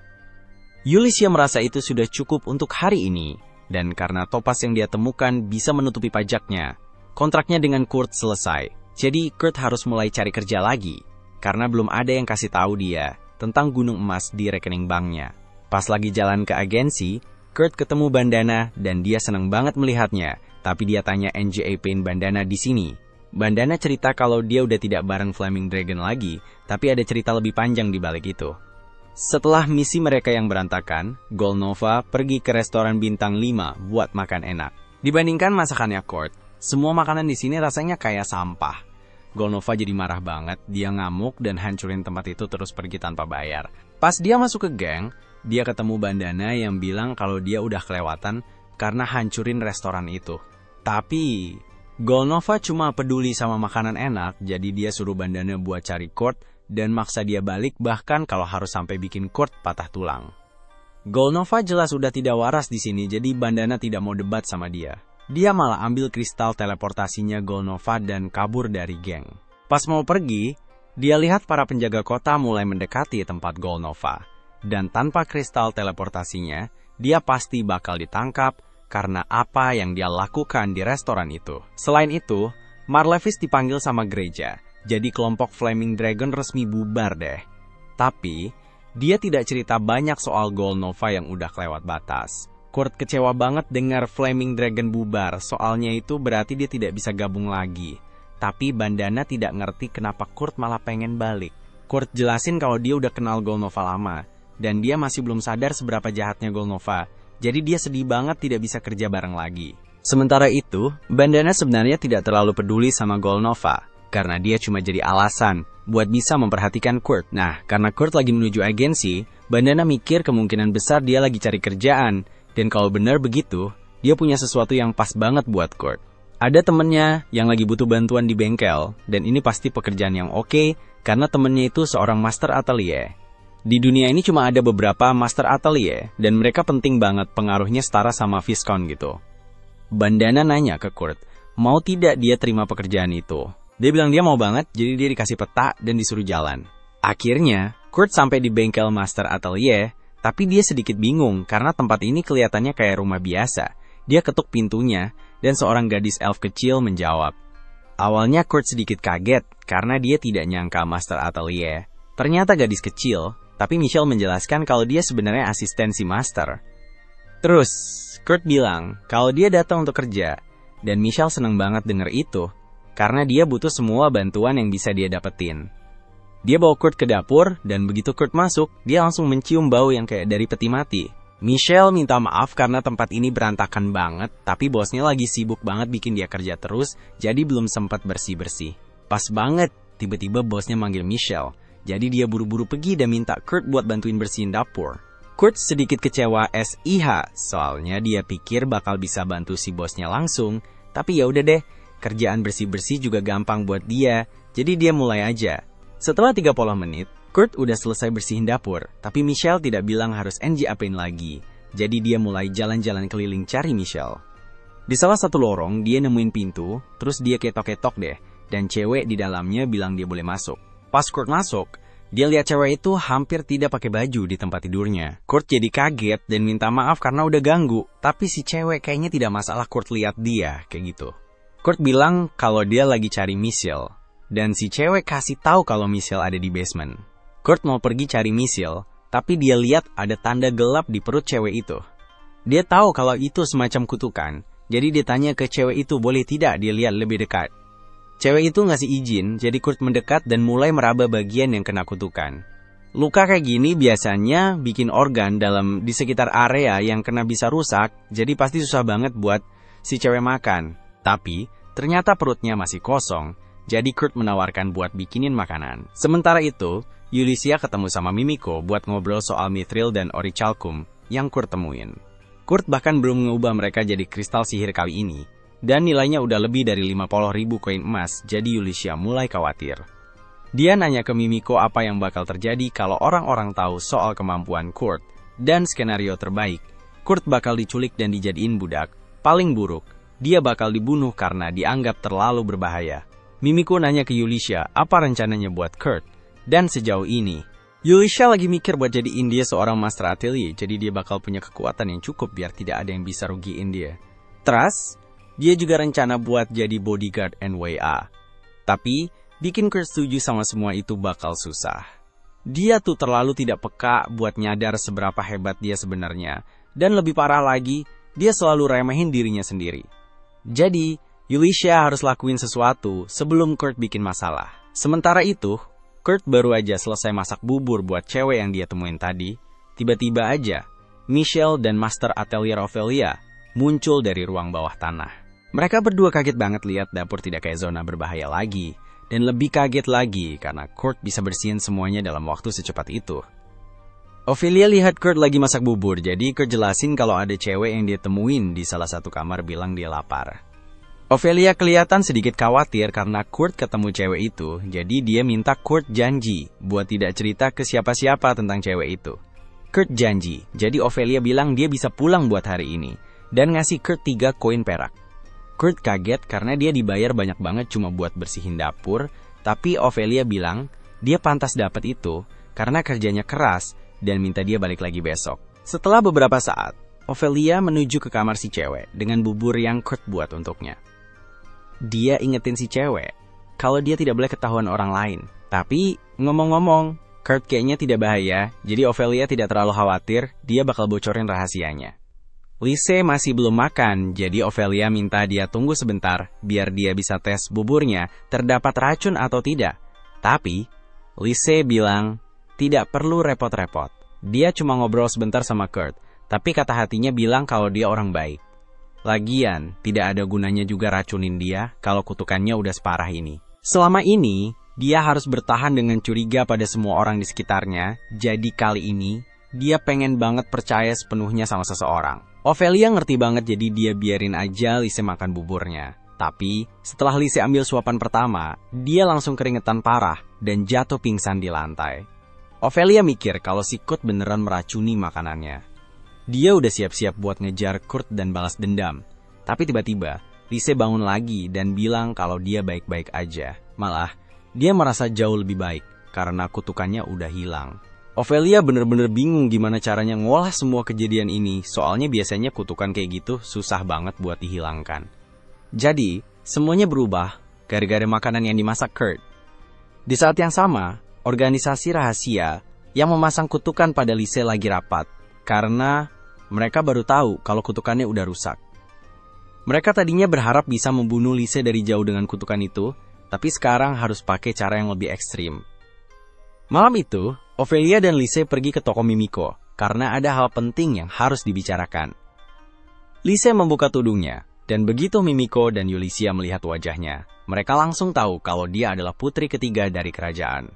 Yulicia merasa itu sudah cukup untuk hari ini, dan karena topas yang dia temukan bisa menutupi pajaknya, kontraknya dengan Kurt selesai. Jadi Kurt harus mulai cari kerja lagi, karena belum ada yang kasih tahu dia tentang gunung emas di rekening banknya. Pas lagi jalan ke agensi, Kurt ketemu Bandana dan dia senang banget melihatnya, tapi dia tanya NJ apain Bandana di sini. Bandana cerita kalau dia udah tidak bareng Flaming Dragon lagi, tapi ada cerita lebih panjang di balik itu. Setelah misi mereka yang berantakan, Golnova pergi ke restoran bintang 5 buat makan enak. Dibandingkan masakannya Kurt, semua makanan di sini rasanya kayak sampah. Golnova jadi marah banget, dia ngamuk dan hancurin tempat itu terus pergi tanpa bayar. Pas dia masuk ke geng, dia ketemu Bandana yang bilang kalau dia udah kelewatan karena hancurin restoran itu. Tapi, Golnova cuma peduli sama makanan enak, jadi dia suruh Bandana buat cari Kurt dan maksa dia balik bahkan kalau harus sampai bikin Kurt patah tulang. Golnova jelas udah tidak waras di sini, jadi Bandana tidak mau debat sama dia. Dia malah ambil kristal teleportasinya Golnova dan kabur dari geng. Pas mau pergi, dia lihat para penjaga kota mulai mendekati tempat Golnova. Dan tanpa kristal teleportasinya, dia pasti bakal ditangkap karena apa yang dia lakukan di restoran itu. Selain itu, Marlevis dipanggil sama gereja, jadi kelompok Flaming Dragon resmi bubar deh. Tapi, dia tidak cerita banyak soal Golnova yang udah kelewat batas. Kurt kecewa banget dengar Flaming Dragon bubar, soalnya itu berarti dia tidak bisa gabung lagi. Tapi Bandana tidak ngerti kenapa Kurt malah pengen balik. Kurt jelasin kalau dia udah kenal Golnova lama, dan dia masih belum sadar seberapa jahatnya Golnova, jadi dia sedih banget tidak bisa kerja bareng lagi. Sementara itu, Bandana sebenarnya tidak terlalu peduli sama Golnova, karena dia cuma jadi alasan buat bisa memperhatikan Kurt. Nah, karena Kurt lagi menuju agensi, Bandana mikir kemungkinan besar dia lagi cari kerjaan, dan kalau benar begitu, dia punya sesuatu yang pas banget buat Kurt. Ada temennya yang lagi butuh bantuan di bengkel, dan ini pasti pekerjaan yang oke, karena temennya itu seorang master atelier. Di dunia ini cuma ada beberapa master atelier, dan mereka penting banget, pengaruhnya setara sama Viscount gitu. Bandana nanya ke Kurt, mau tidak dia terima pekerjaan itu. Dia bilang dia mau banget, jadi dia dikasih peta dan disuruh jalan. Akhirnya, Kurt sampai di bengkel Master Atelier, tapi dia sedikit bingung karena tempat ini kelihatannya kayak rumah biasa. Dia ketuk pintunya, dan seorang gadis elf kecil menjawab. Awalnya Kurt sedikit kaget karena dia tidak nyangka Master Atelier ternyata gadis kecil, tapi Michelle menjelaskan kalau dia sebenarnya asisten si Master. Terus, Kurt bilang kalau dia datang untuk kerja, dan Michelle senang banget denger itu, karena dia butuh semua bantuan yang bisa dia dapetin. Dia bawa Kurt ke dapur, dan begitu Kurt masuk, dia langsung mencium bau yang kayak dari peti mati. Michelle minta maaf karena tempat ini berantakan banget, tapi bosnya lagi sibuk banget bikin dia kerja terus, jadi belum sempat bersih-bersih. Pas banget, tiba-tiba bosnya manggil Michelle, jadi dia buru-buru pergi dan minta Kurt buat bantuin bersihin dapur. Kurt sedikit kecewa SIH, soalnya dia pikir bakal bisa bantu si bosnya langsung, tapi ya udah deh, kerjaan bersih-bersih juga gampang buat dia, jadi dia mulai aja. Setelah 30 menit, Kurt udah selesai bersihin dapur, tapi Michelle tidak bilang harus apain lagi. Jadi dia mulai jalan-jalan keliling cari Michelle. Di salah satu lorong, dia nemuin pintu, terus dia ketok-ketok deh, dan cewek di dalamnya bilang dia boleh masuk. Pas Kurt masuk, dia lihat cewek itu hampir tidak pakai baju di tempat tidurnya. Kurt jadi kaget dan minta maaf karena udah ganggu, tapi si cewek kayaknya tidak masalah Kurt lihat dia, kayak gitu. Kurt bilang kalau dia lagi cari Michelle, dan si cewek kasih tahu kalau Michelle ada di basement. Kurt mau pergi cari Michelle, tapi dia lihat ada tanda gelap di perut cewek itu. Dia tahu kalau itu semacam kutukan, jadi dia tanya ke cewek itu boleh tidak dia lihat lebih dekat. Cewek itu ngasih izin, jadi Kurt mendekat dan mulai meraba bagian yang kena kutukan. Luka kayak gini biasanya bikin organ di sekitar area yang kena bisa rusak, jadi pasti susah banget buat si cewek makan. Tapi, ternyata perutnya masih kosong, jadi Kurt menawarkan buat bikinin makanan. Sementara itu, Yulicia ketemu sama Mimiko buat ngobrol soal mithril dan orichalcum yang Kurt temuin. Kurt bahkan belum mengubah mereka jadi kristal sihir kali ini, dan nilainya udah lebih dari 50.000 koin emas, jadi Yulicia mulai khawatir. Dia nanya ke Mimiko apa yang bakal terjadi kalau orang-orang tahu soal kemampuan Kurt, dan skenario terbaik, Kurt bakal diculik dan dijadiin budak. Paling buruk, dia bakal dibunuh karena dianggap terlalu berbahaya. Mimiko nanya ke Yulicia apa rencananya buat Kurt. Dan sejauh ini, Yulicia lagi mikir buat jadiin dia seorang Master Atelier, jadi dia bakal punya kekuatan yang cukup biar tidak ada yang bisa rugiin dia. Terus, dia juga rencana buat jadi bodyguard NWA. Tapi, bikin Kurt setuju sama semua itu bakal susah. Dia tuh terlalu tidak peka buat nyadar seberapa hebat dia sebenarnya. Dan lebih parah lagi, dia selalu remehin dirinya sendiri. Jadi, Yulicia harus lakuin sesuatu sebelum Kurt bikin masalah. Sementara itu, Kurt baru aja selesai masak bubur buat cewek yang dia temuin tadi. Tiba-tiba aja, Michelle dan Master Atelier Ophelia muncul dari ruang bawah tanah. Mereka berdua kaget banget lihat dapur tidak kayak zona berbahaya lagi. Dan lebih kaget lagi karena Kurt bisa bersihin semuanya dalam waktu secepat itu. Ophelia lihat Kurt lagi masak bubur, jadi Kurt jelasin kalau ada cewek yang dia temuin di salah satu kamar bilang dia lapar. Ophelia kelihatan sedikit khawatir karena Kurt ketemu cewek itu, jadi dia minta Kurt janji buat tidak cerita ke siapa-siapa tentang cewek itu. Kurt janji, jadi Ophelia bilang dia bisa pulang buat hari ini, dan ngasih Kurt 3 koin perak. Kurt kaget karena dia dibayar banyak banget cuma buat bersihin dapur, tapi Ophelia bilang dia pantas dapat itu karena kerjanya keras dan minta dia balik lagi besok. Setelah beberapa saat, Ophelia menuju ke kamar si cewek dengan bubur yang Kurt buat untuknya. Dia ingetin si cewek kalau dia tidak boleh ketahuan orang lain. Tapi, ngomong-ngomong, Kurt kayaknya tidak bahaya, jadi Ophelia tidak terlalu khawatir, dia bakal bocorin rahasianya. Lise masih belum makan, jadi Ophelia minta dia tunggu sebentar, biar dia bisa tes buburnya terdapat racun atau tidak. Tapi, Lise bilang, tidak perlu repot-repot. Dia cuma ngobrol sebentar sama Kurt, tapi kata hatinya bilang kalau dia orang baik. Lagian, tidak ada gunanya juga racunin dia kalau kutukannya udah separah ini. Selama ini, dia harus bertahan dengan curiga pada semua orang di sekitarnya, jadi kali ini, dia pengen banget percaya sepenuhnya sama seseorang. Ophelia ngerti banget jadi dia biarin aja Lise makan buburnya. Tapi, setelah Lise ambil suapan pertama, dia langsung keringetan parah dan jatuh pingsan di lantai. Ophelia mikir kalau si Kurt beneran meracuni makanannya. Dia udah siap-siap buat ngejar Kurt dan balas dendam. Tapi tiba-tiba, Lise bangun lagi dan bilang kalau dia baik-baik aja. Malah, dia merasa jauh lebih baik karena kutukannya udah hilang. Ophelia bener-bener bingung gimana caranya ngolah semua kejadian ini, soalnya biasanya kutukan kayak gitu susah banget buat dihilangkan. Jadi, semuanya berubah gara-gara makanan yang dimasak Kurt. Di saat yang sama, organisasi rahasia yang memasang kutukan pada Lise lagi rapat, karena mereka baru tahu kalau kutukannya udah rusak. Mereka tadinya berharap bisa membunuh Lise dari jauh dengan kutukan itu, tapi sekarang harus pakai cara yang lebih ekstrim. Malam itu, Ophelia dan Lise pergi ke toko Mimiko, karena ada hal penting yang harus dibicarakan. Lise membuka tudungnya, dan begitu Mimiko dan Ulyssia melihat wajahnya, mereka langsung tahu kalau dia adalah putri ketiga dari kerajaan.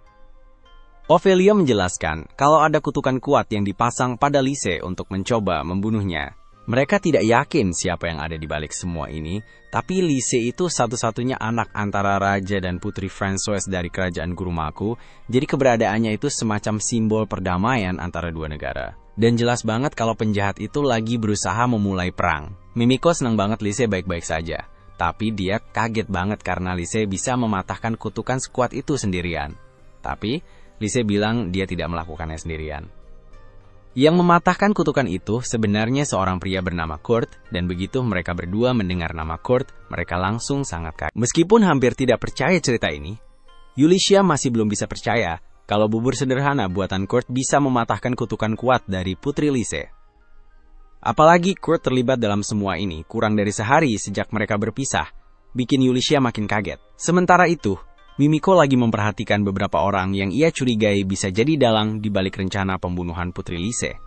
Ophelia menjelaskan kalau ada kutukan kuat yang dipasang pada Lise untuk mencoba membunuhnya. Mereka tidak yakin siapa yang ada di balik semua ini, tapi Lise itu satu-satunya anak antara raja dan putri Françoise dari kerajaan Gurumaku, jadi keberadaannya itu semacam simbol perdamaian antara dua negara. Dan jelas banget kalau penjahat itu lagi berusaha memulai perang. Mimiko senang banget Lise baik-baik saja, tapi dia kaget banget karena Lise bisa mematahkan kutukan sekuat itu sendirian. Tapi Lise bilang dia tidak melakukannya sendirian. Yang mematahkan kutukan itu sebenarnya seorang pria bernama Kurt, dan begitu mereka berdua mendengar nama Kurt, mereka langsung sangat kaget. Meskipun hampir tidak percaya cerita ini, Ulyssia masih belum bisa percaya kalau bubur sederhana buatan Kurt bisa mematahkan kutukan kuat dari putri Lise. Apalagi Kurt terlibat dalam semua ini kurang dari sehari sejak mereka berpisah, bikin Ulyssia makin kaget. Sementara itu, Mimiko lagi memperhatikan beberapa orang yang ia curigai bisa jadi dalang di balik rencana pembunuhan putri Lise.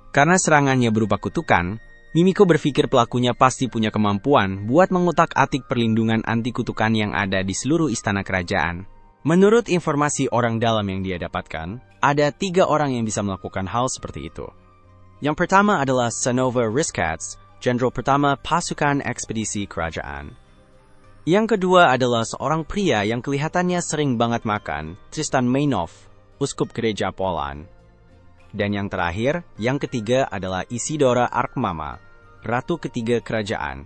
Karena serangannya berupa kutukan, Mimiko berpikir pelakunya pasti punya kemampuan buat mengutak-atik perlindungan anti kutukan yang ada di seluruh istana kerajaan. Menurut informasi orang dalam yang dia dapatkan, ada 3 orang yang bisa melakukan hal seperti itu. Yang pertama adalah Sanova Riskats, jenderal pertama pasukan ekspedisi kerajaan. Yang kedua adalah seorang pria yang kelihatannya sering banget makan, Tristan Mainov, uskup gereja Poland. Dan yang terakhir, yang ketiga adalah Isidora Arkmama, ratu ketiga kerajaan.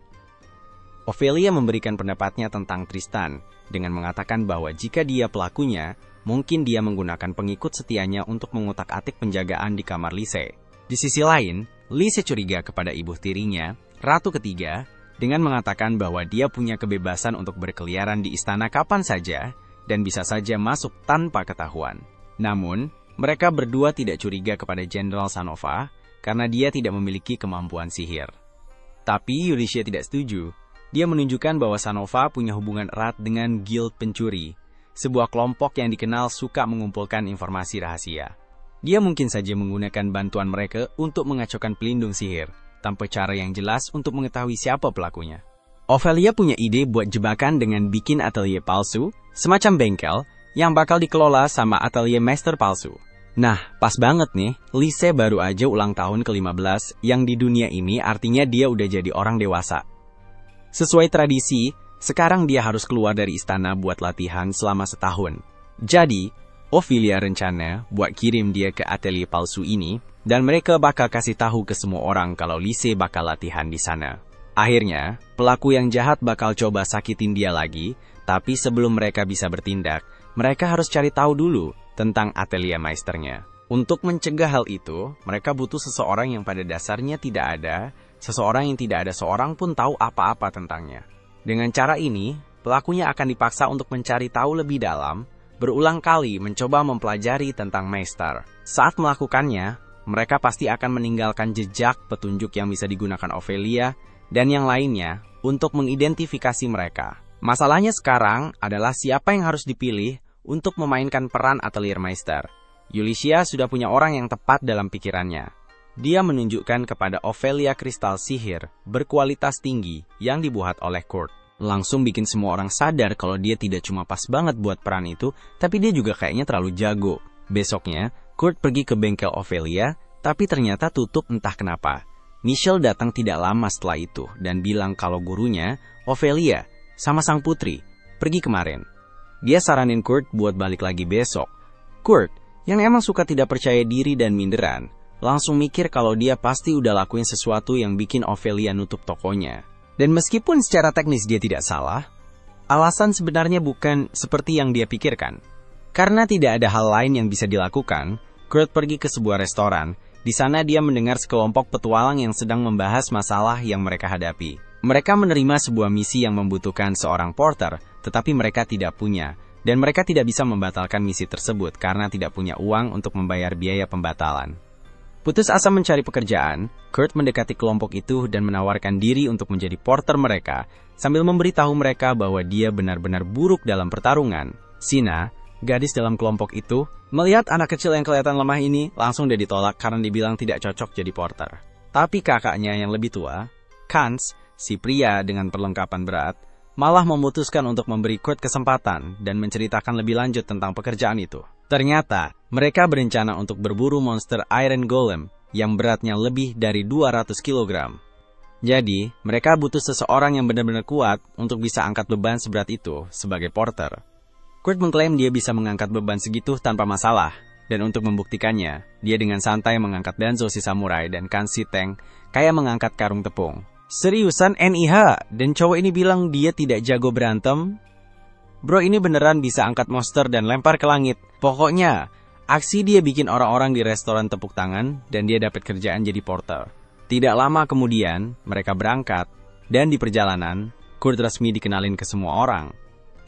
Ophelia memberikan pendapatnya tentang Tristan, dengan mengatakan bahwa jika dia pelakunya, mungkin dia menggunakan pengikut setianya untuk mengutak-atik penjagaan di kamar Lise. Di sisi lain, Lise curiga kepada ibu tirinya, ratu ketiga, dengan mengatakan bahwa dia punya kebebasan untuk berkeliaran di istana kapan saja, dan bisa saja masuk tanpa ketahuan. Namun, mereka berdua tidak curiga kepada Jenderal Sanova, karena dia tidak memiliki kemampuan sihir. Tapi Ulyssia tidak setuju. Dia menunjukkan bahwa Sanova punya hubungan erat dengan Guild Pencuri, sebuah kelompok yang dikenal suka mengumpulkan informasi rahasia. Dia mungkin saja menggunakan bantuan mereka untuk mengacaukan pelindung sihir, tanpa cara yang jelas untuk mengetahui siapa pelakunya. Ophelia punya ide buat jebakan dengan bikin atelier palsu, semacam bengkel, yang bakal dikelola sama atelier master palsu. Nah, pas banget nih, Lise baru aja ulang tahun ke-15, yang di dunia ini artinya dia udah jadi orang dewasa. Sesuai tradisi, sekarang dia harus keluar dari istana buat latihan selama setahun. Jadi, Ophelia rencana buat kirim dia ke atelier palsu ini, dan mereka bakal kasih tahu ke semua orang kalau Lise bakal latihan di sana. Akhirnya, pelaku yang jahat bakal coba sakitin dia lagi, tapi sebelum mereka bisa bertindak, mereka harus cari tahu dulu tentang atelier meisternya. Untuk mencegah hal itu, mereka butuh seseorang yang pada dasarnya tidak ada, seseorang yang tidak ada seorang pun tahu apa-apa tentangnya. Dengan cara ini, pelakunya akan dipaksa untuk mencari tahu lebih dalam, berulang kali mencoba mempelajari tentang meister. Saat melakukannya, mereka pasti akan meninggalkan jejak petunjuk yang bisa digunakan Ophelia dan yang lainnya untuk mengidentifikasi mereka. Masalahnya sekarang adalah siapa yang harus dipilih untuk memainkan peran atelier meister. Ulyssia sudah punya orang yang tepat dalam pikirannya. Dia menunjukkan kepada Ophelia kristal sihir berkualitas tinggi yang dibuat oleh Kurt. Langsung bikin semua orang sadar kalau dia tidak cuma pas banget buat peran itu, tapi dia juga kayaknya terlalu jago. Besoknya, Kurt pergi ke bengkel Ophelia, tapi ternyata tutup entah kenapa. Michelle datang tidak lama setelah itu dan bilang kalau gurunya, Ophelia, sama sang putri, pergi kemarin. Dia saranin Kurt buat balik lagi besok. Kurt, yang emang suka tidak percaya diri dan minderan, langsung mikir kalau dia pasti udah lakuin sesuatu yang bikin Ophelia nutup tokonya. Dan meskipun secara teknis dia tidak salah, Alasan sebenarnya bukan seperti yang dia pikirkan. Karena tidak ada hal lain yang bisa dilakukan, Kurt pergi ke sebuah restoran. Di sana dia mendengar sekelompok petualang yang sedang membahas masalah yang mereka hadapi. Mereka menerima sebuah misi yang membutuhkan seorang porter, tetapi mereka tidak punya. Dan mereka tidak bisa membatalkan misi tersebut karena tidak punya uang untuk membayar biaya pembatalan. Putus asa mencari pekerjaan, Kurt mendekati kelompok itu dan menawarkan diri untuk menjadi porter mereka, sambil memberitahu mereka bahwa dia benar-benar buruk dalam pertarungan. Sina, gadis dalam kelompok itu, melihat anak kecil yang kelihatan lemah ini, langsung dia ditolak karena dibilang tidak cocok jadi porter. Tapi kakaknya yang lebih tua, Kans, si pria dengan perlengkapan berat, malah memutuskan untuk memberi Kurt kesempatan dan menceritakan lebih lanjut tentang pekerjaan itu. Ternyata, mereka berencana untuk berburu monster Iron Golem yang beratnya lebih dari 200 kg. Jadi, mereka butuh seseorang yang benar-benar kuat untuk bisa angkat beban seberat itu sebagai porter. Kurt mengklaim dia bisa mengangkat beban segitu tanpa masalah. Dan untuk membuktikannya, dia dengan santai mengangkat Danzo si samurai dan Kan si tank kayak mengangkat karung tepung. Seriusan NIH? Dan cowok ini bilang dia tidak jago berantem? Bro ini beneran bisa angkat monster dan lempar ke langit. Pokoknya, aksi dia bikin orang-orang di restoran tepuk tangan dan dia dapat kerjaan jadi porter. Tidak lama kemudian, mereka berangkat. Dan di perjalanan, Kurt resmi dikenalin ke semua orang.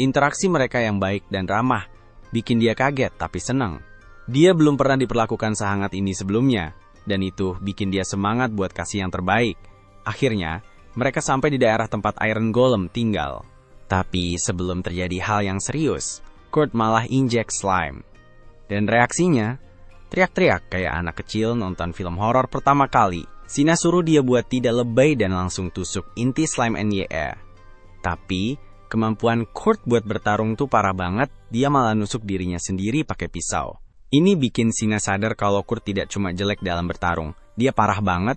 Interaksi mereka yang baik dan ramah bikin dia kaget tapi senang. Dia belum pernah diperlakukan sehangat ini sebelumnya. Dan itu bikin dia semangat buat kasih yang terbaik. Akhirnya, mereka sampai di daerah tempat Iron Golem tinggal. Tapi sebelum terjadi hal yang serius, Kurt malah injek slime. Dan reaksinya, teriak-teriak kayak anak kecil nonton film horor pertama kali. Sina suruh dia buat tidak lebay dan langsung tusuk inti slime NYE. Tapi, kemampuan Kurt buat bertarung tuh parah banget, dia malah nusuk dirinya sendiri pakai pisau. Ini bikin Sina sadar kalau Kurt tidak cuma jelek dalam bertarung, dia parah banget.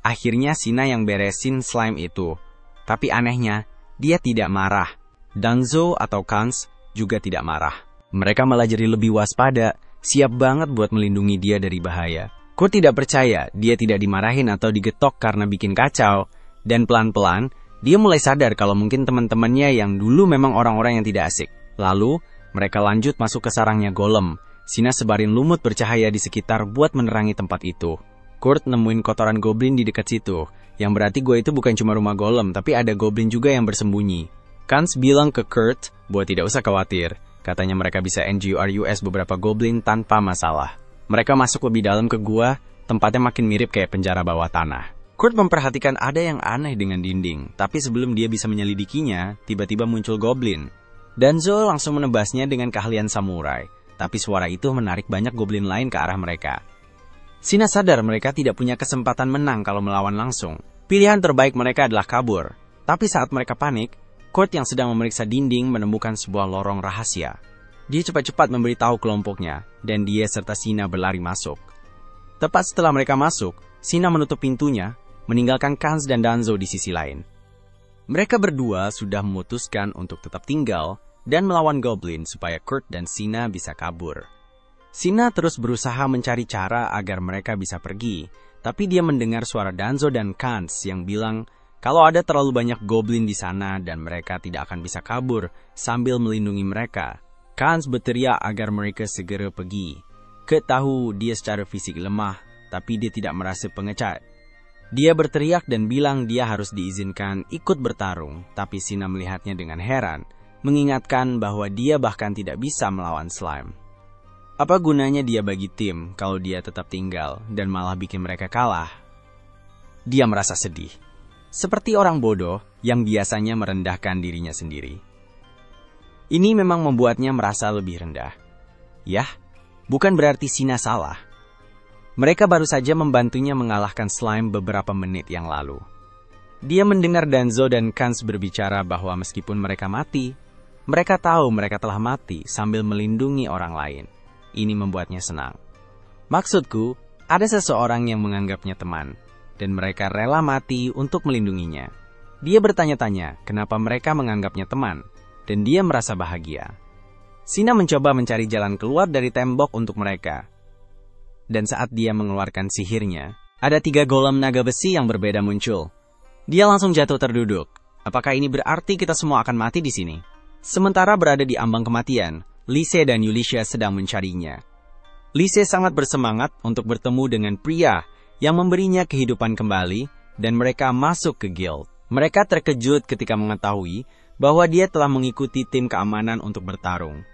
Akhirnya Sina yang beresin slime itu. Tapi anehnya, dia tidak marah. Danzo atau Kans juga tidak marah. Mereka malah jadi lebih waspada, siap banget buat melindungi dia dari bahaya. Kurt tidak percaya dia tidak dimarahin atau digetok karena bikin kacau. Dan pelan-pelan, dia mulai sadar kalau mungkin teman-temannya yang dulu memang orang-orang yang tidak asik. Lalu, mereka lanjut masuk ke sarangnya golem. Sina sebarin lumut bercahaya di sekitar buat menerangi tempat itu. Kurt nemuin kotoran goblin di dekat situ. Yang berarti gue itu bukan cuma rumah golem, tapi ada goblin juga yang bersembunyi. Kans bilang ke Kurt buat tidak usah khawatir. Katanya mereka bisa NGRUS beberapa goblin tanpa masalah. Mereka masuk lebih dalam ke gua, tempatnya makin mirip kayak penjara bawah tanah. Kurt memperhatikan ada yang aneh dengan dinding, tapi sebelum dia bisa menyelidikinya, tiba-tiba muncul goblin. Danzo langsung menebasnya dengan keahlian samurai, tapi suara itu menarik banyak goblin lain ke arah mereka. Sina sadar mereka tidak punya kesempatan menang kalau melawan langsung. Pilihan terbaik mereka adalah kabur. Tapi saat mereka panik, Kurt yang sedang memeriksa dinding menemukan sebuah lorong rahasia. Dia cepat-cepat memberitahu kelompoknya, dan dia serta Sina berlari masuk. Tepat setelah mereka masuk, Sina menutup pintunya, meninggalkan Kans dan Danzo di sisi lain. Mereka berdua sudah memutuskan untuk tetap tinggal dan melawan goblin supaya Kurt dan Sina bisa kabur. Sina terus berusaha mencari cara agar mereka bisa pergi, tapi dia mendengar suara Danzo dan Kans yang bilang kalau ada terlalu banyak goblin di sana dan mereka tidak akan bisa kabur sambil melindungi mereka. Kans berteriak agar mereka segera pergi. Kurt tahu dia secara fisik lemah, tapi dia tidak merasa pengecat. Dia berteriak dan bilang dia harus diizinkan ikut bertarung, tapi Sina melihatnya dengan heran, mengingatkan bahwa dia bahkan tidak bisa melawan slime. Apa gunanya dia bagi tim kalau dia tetap tinggal dan malah bikin mereka kalah? Dia merasa sedih. Seperti orang bodoh yang biasanya merendahkan dirinya sendiri. Ini memang membuatnya merasa lebih rendah. Yah, bukan berarti Sina salah. Mereka baru saja membantunya mengalahkan slime beberapa menit yang lalu. Dia mendengar Danzo dan Kans berbicara bahwa meskipun mereka mati, mereka tahu mereka telah mati sambil melindungi orang lain. Ini membuatnya senang. Maksudku, ada seseorang yang menganggapnya teman, dan mereka rela mati untuk melindunginya. Dia bertanya-tanya kenapa mereka menganggapnya teman, dan dia merasa bahagia. Sina mencoba mencari jalan keluar dari tembok untuk mereka. Dan saat dia mengeluarkan sihirnya, ada 3 golem naga besi yang berbeda muncul. Dia langsung jatuh terduduk. Apakah ini berarti kita semua akan mati di sini? Sementara berada di ambang kematian, Lise dan Yulisha sedang mencarinya. Lise sangat bersemangat untuk bertemu dengan pria yang memberinya kehidupan kembali dan mereka masuk ke guild. Mereka terkejut ketika mengetahui bahwa dia telah mengikuti tim keamanan untuk bertarung.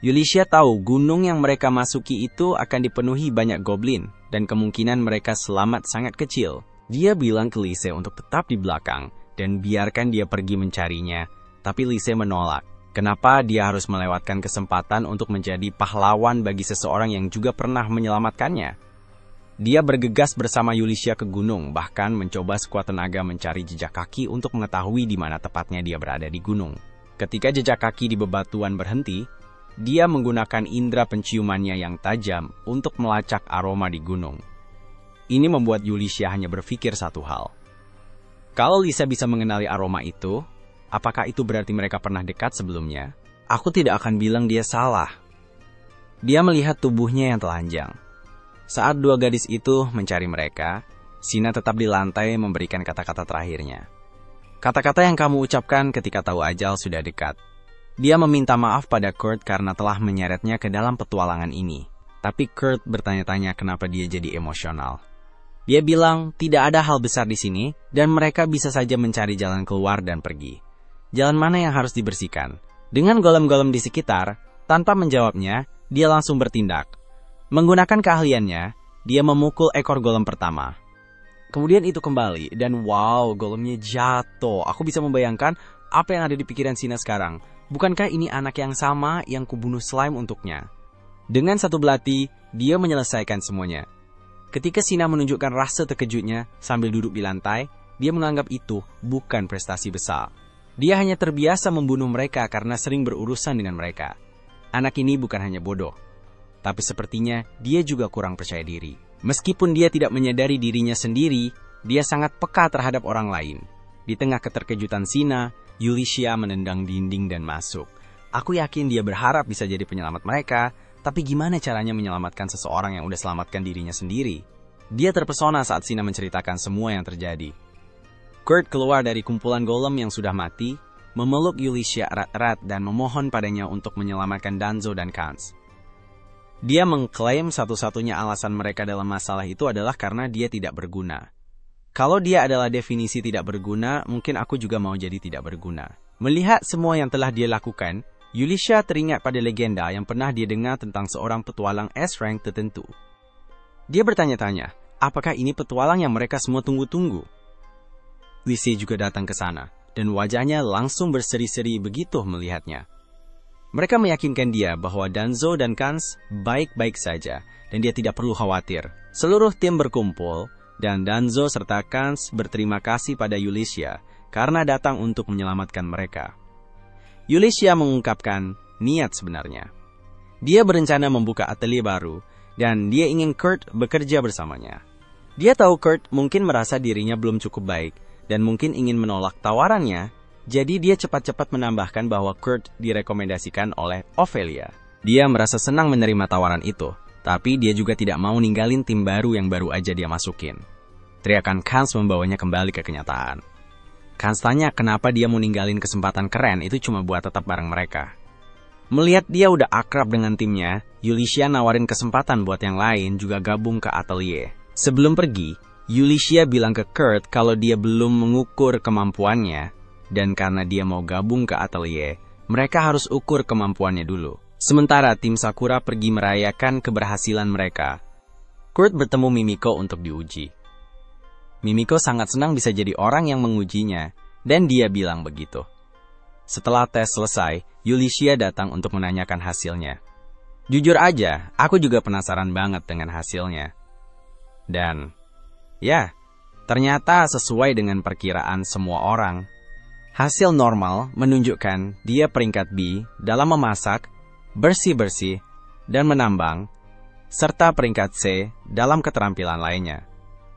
Yulisha tahu gunung yang mereka masuki itu akan dipenuhi banyak goblin dan kemungkinan mereka selamat sangat kecil. Dia bilang ke Lise untuk tetap di belakang dan biarkan dia pergi mencarinya, tapi Lise menolak. Kenapa dia harus melewatkan kesempatan untuk menjadi pahlawan bagi seseorang yang juga pernah menyelamatkannya? Dia bergegas bersama Yulisha ke gunung, bahkan mencoba sekuat tenaga mencari jejak kaki untuk mengetahui di mana tepatnya dia berada di gunung. Ketika jejak kaki di bebatuan berhenti, dia menggunakan indera penciumannya yang tajam untuk melacak aroma di gunung. Ini membuat Yulisha hanya berpikir satu hal. Kalau Lisa bisa mengenali aroma itu, apakah itu berarti mereka pernah dekat sebelumnya? Aku tidak akan bilang dia salah. Dia melihat tubuhnya yang telanjang. Saat dua gadis itu mencari mereka, Sina tetap di lantai memberikan kata-kata terakhirnya. Kata-kata yang kamu ucapkan ketika tahu ajal sudah dekat. Dia meminta maaf pada Kurt karena telah menyeretnya ke dalam petualangan ini. Tapi Kurt bertanya-tanya kenapa dia jadi emosional. Dia bilang tidak ada hal besar di sini dan mereka bisa saja mencari jalan keluar dan pergi. Jalan mana yang harus dibersihkan? Dengan golem-golem di sekitar, tanpa menjawabnya, dia langsung bertindak. Menggunakan keahliannya, dia memukul ekor golem pertama. Kemudian itu kembali dan wow, golemnya jatuh. Aku bisa membayangkan apa yang ada di pikiran Sina sekarang. Bukankah ini anak yang sama yang kubunuh slime untuknya? Dengan satu belati, dia menyelesaikan semuanya. Ketika Sina menunjukkan rasa terkejutnya sambil duduk di lantai, dia menganggap itu bukan prestasi besar. Dia hanya terbiasa membunuh mereka karena sering berurusan dengan mereka. Anak ini bukan hanya bodoh, tapi sepertinya dia juga kurang percaya diri. Meskipun dia tidak menyadari dirinya sendiri, dia sangat peka terhadap orang lain. Di tengah keterkejutan Sina, Yulisha menendang dinding dan masuk. Aku yakin dia berharap bisa jadi penyelamat mereka, tapi gimana caranya menyelamatkan seseorang yang udah selamatkan dirinya sendiri? Dia terpesona saat Sina menceritakan semua yang terjadi. Kurt keluar dari kumpulan golem yang sudah mati, memeluk Yulisha erat-erat dan memohon padanya untuk menyelamatkan Danzo dan Kans. Dia mengklaim satu-satunya alasan mereka dalam masalah itu adalah karena dia tidak berguna. Kalau dia adalah definisi tidak berguna, mungkin aku juga mau jadi tidak berguna. Melihat semua yang telah dia lakukan, Yulisha teringat pada legenda yang pernah dia dengar tentang seorang petualang S-rank tertentu. Dia bertanya-tanya, apakah ini petualang yang mereka semua tunggu-tunggu? Lise juga datang ke sana, dan wajahnya langsung berseri-seri begitu melihatnya. Mereka meyakinkan dia bahwa Danzo dan Kans baik-baik saja, dan dia tidak perlu khawatir. Seluruh tim berkumpul, dan Danzo serta Kans berterima kasih pada Yulisha karena datang untuk menyelamatkan mereka. Yulisha mengungkapkan niat sebenarnya. Dia berencana membuka atelier baru, dan dia ingin Kurt bekerja bersamanya. Dia tahu Kurt mungkin merasa dirinya belum cukup baik, dan mungkin ingin menolak tawarannya, jadi dia cepat-cepat menambahkan bahwa Kurt direkomendasikan oleh Ophelia. Dia merasa senang menerima tawaran itu, tapi dia juga tidak mau ninggalin tim baru yang baru aja dia masukin. Teriakan Kans membawanya kembali ke kenyataan. Kans tanya kenapa dia mau ninggalin kesempatan keren itu cuma buat tetap bareng mereka. Melihat dia udah akrab dengan timnya, Yulisha nawarin kesempatan buat yang lain juga gabung ke atelier. Sebelum pergi, Yulisha bilang ke Kurt kalau dia belum mengukur kemampuannya, dan karena dia mau gabung ke atelier, mereka harus ukur kemampuannya dulu. Sementara tim Sakura pergi merayakan keberhasilan mereka, Kurt bertemu Mimiko untuk diuji. Mimiko sangat senang bisa jadi orang yang mengujinya, dan dia bilang begitu. Setelah tes selesai, Yulisha datang untuk menanyakan hasilnya. Jujur aja, aku juga penasaran banget dengan hasilnya. Dan, ya, ternyata sesuai dengan perkiraan semua orang. Hasil normal menunjukkan dia peringkat B dalam memasak, bersih-bersih, dan menambang, serta peringkat C dalam keterampilan lainnya.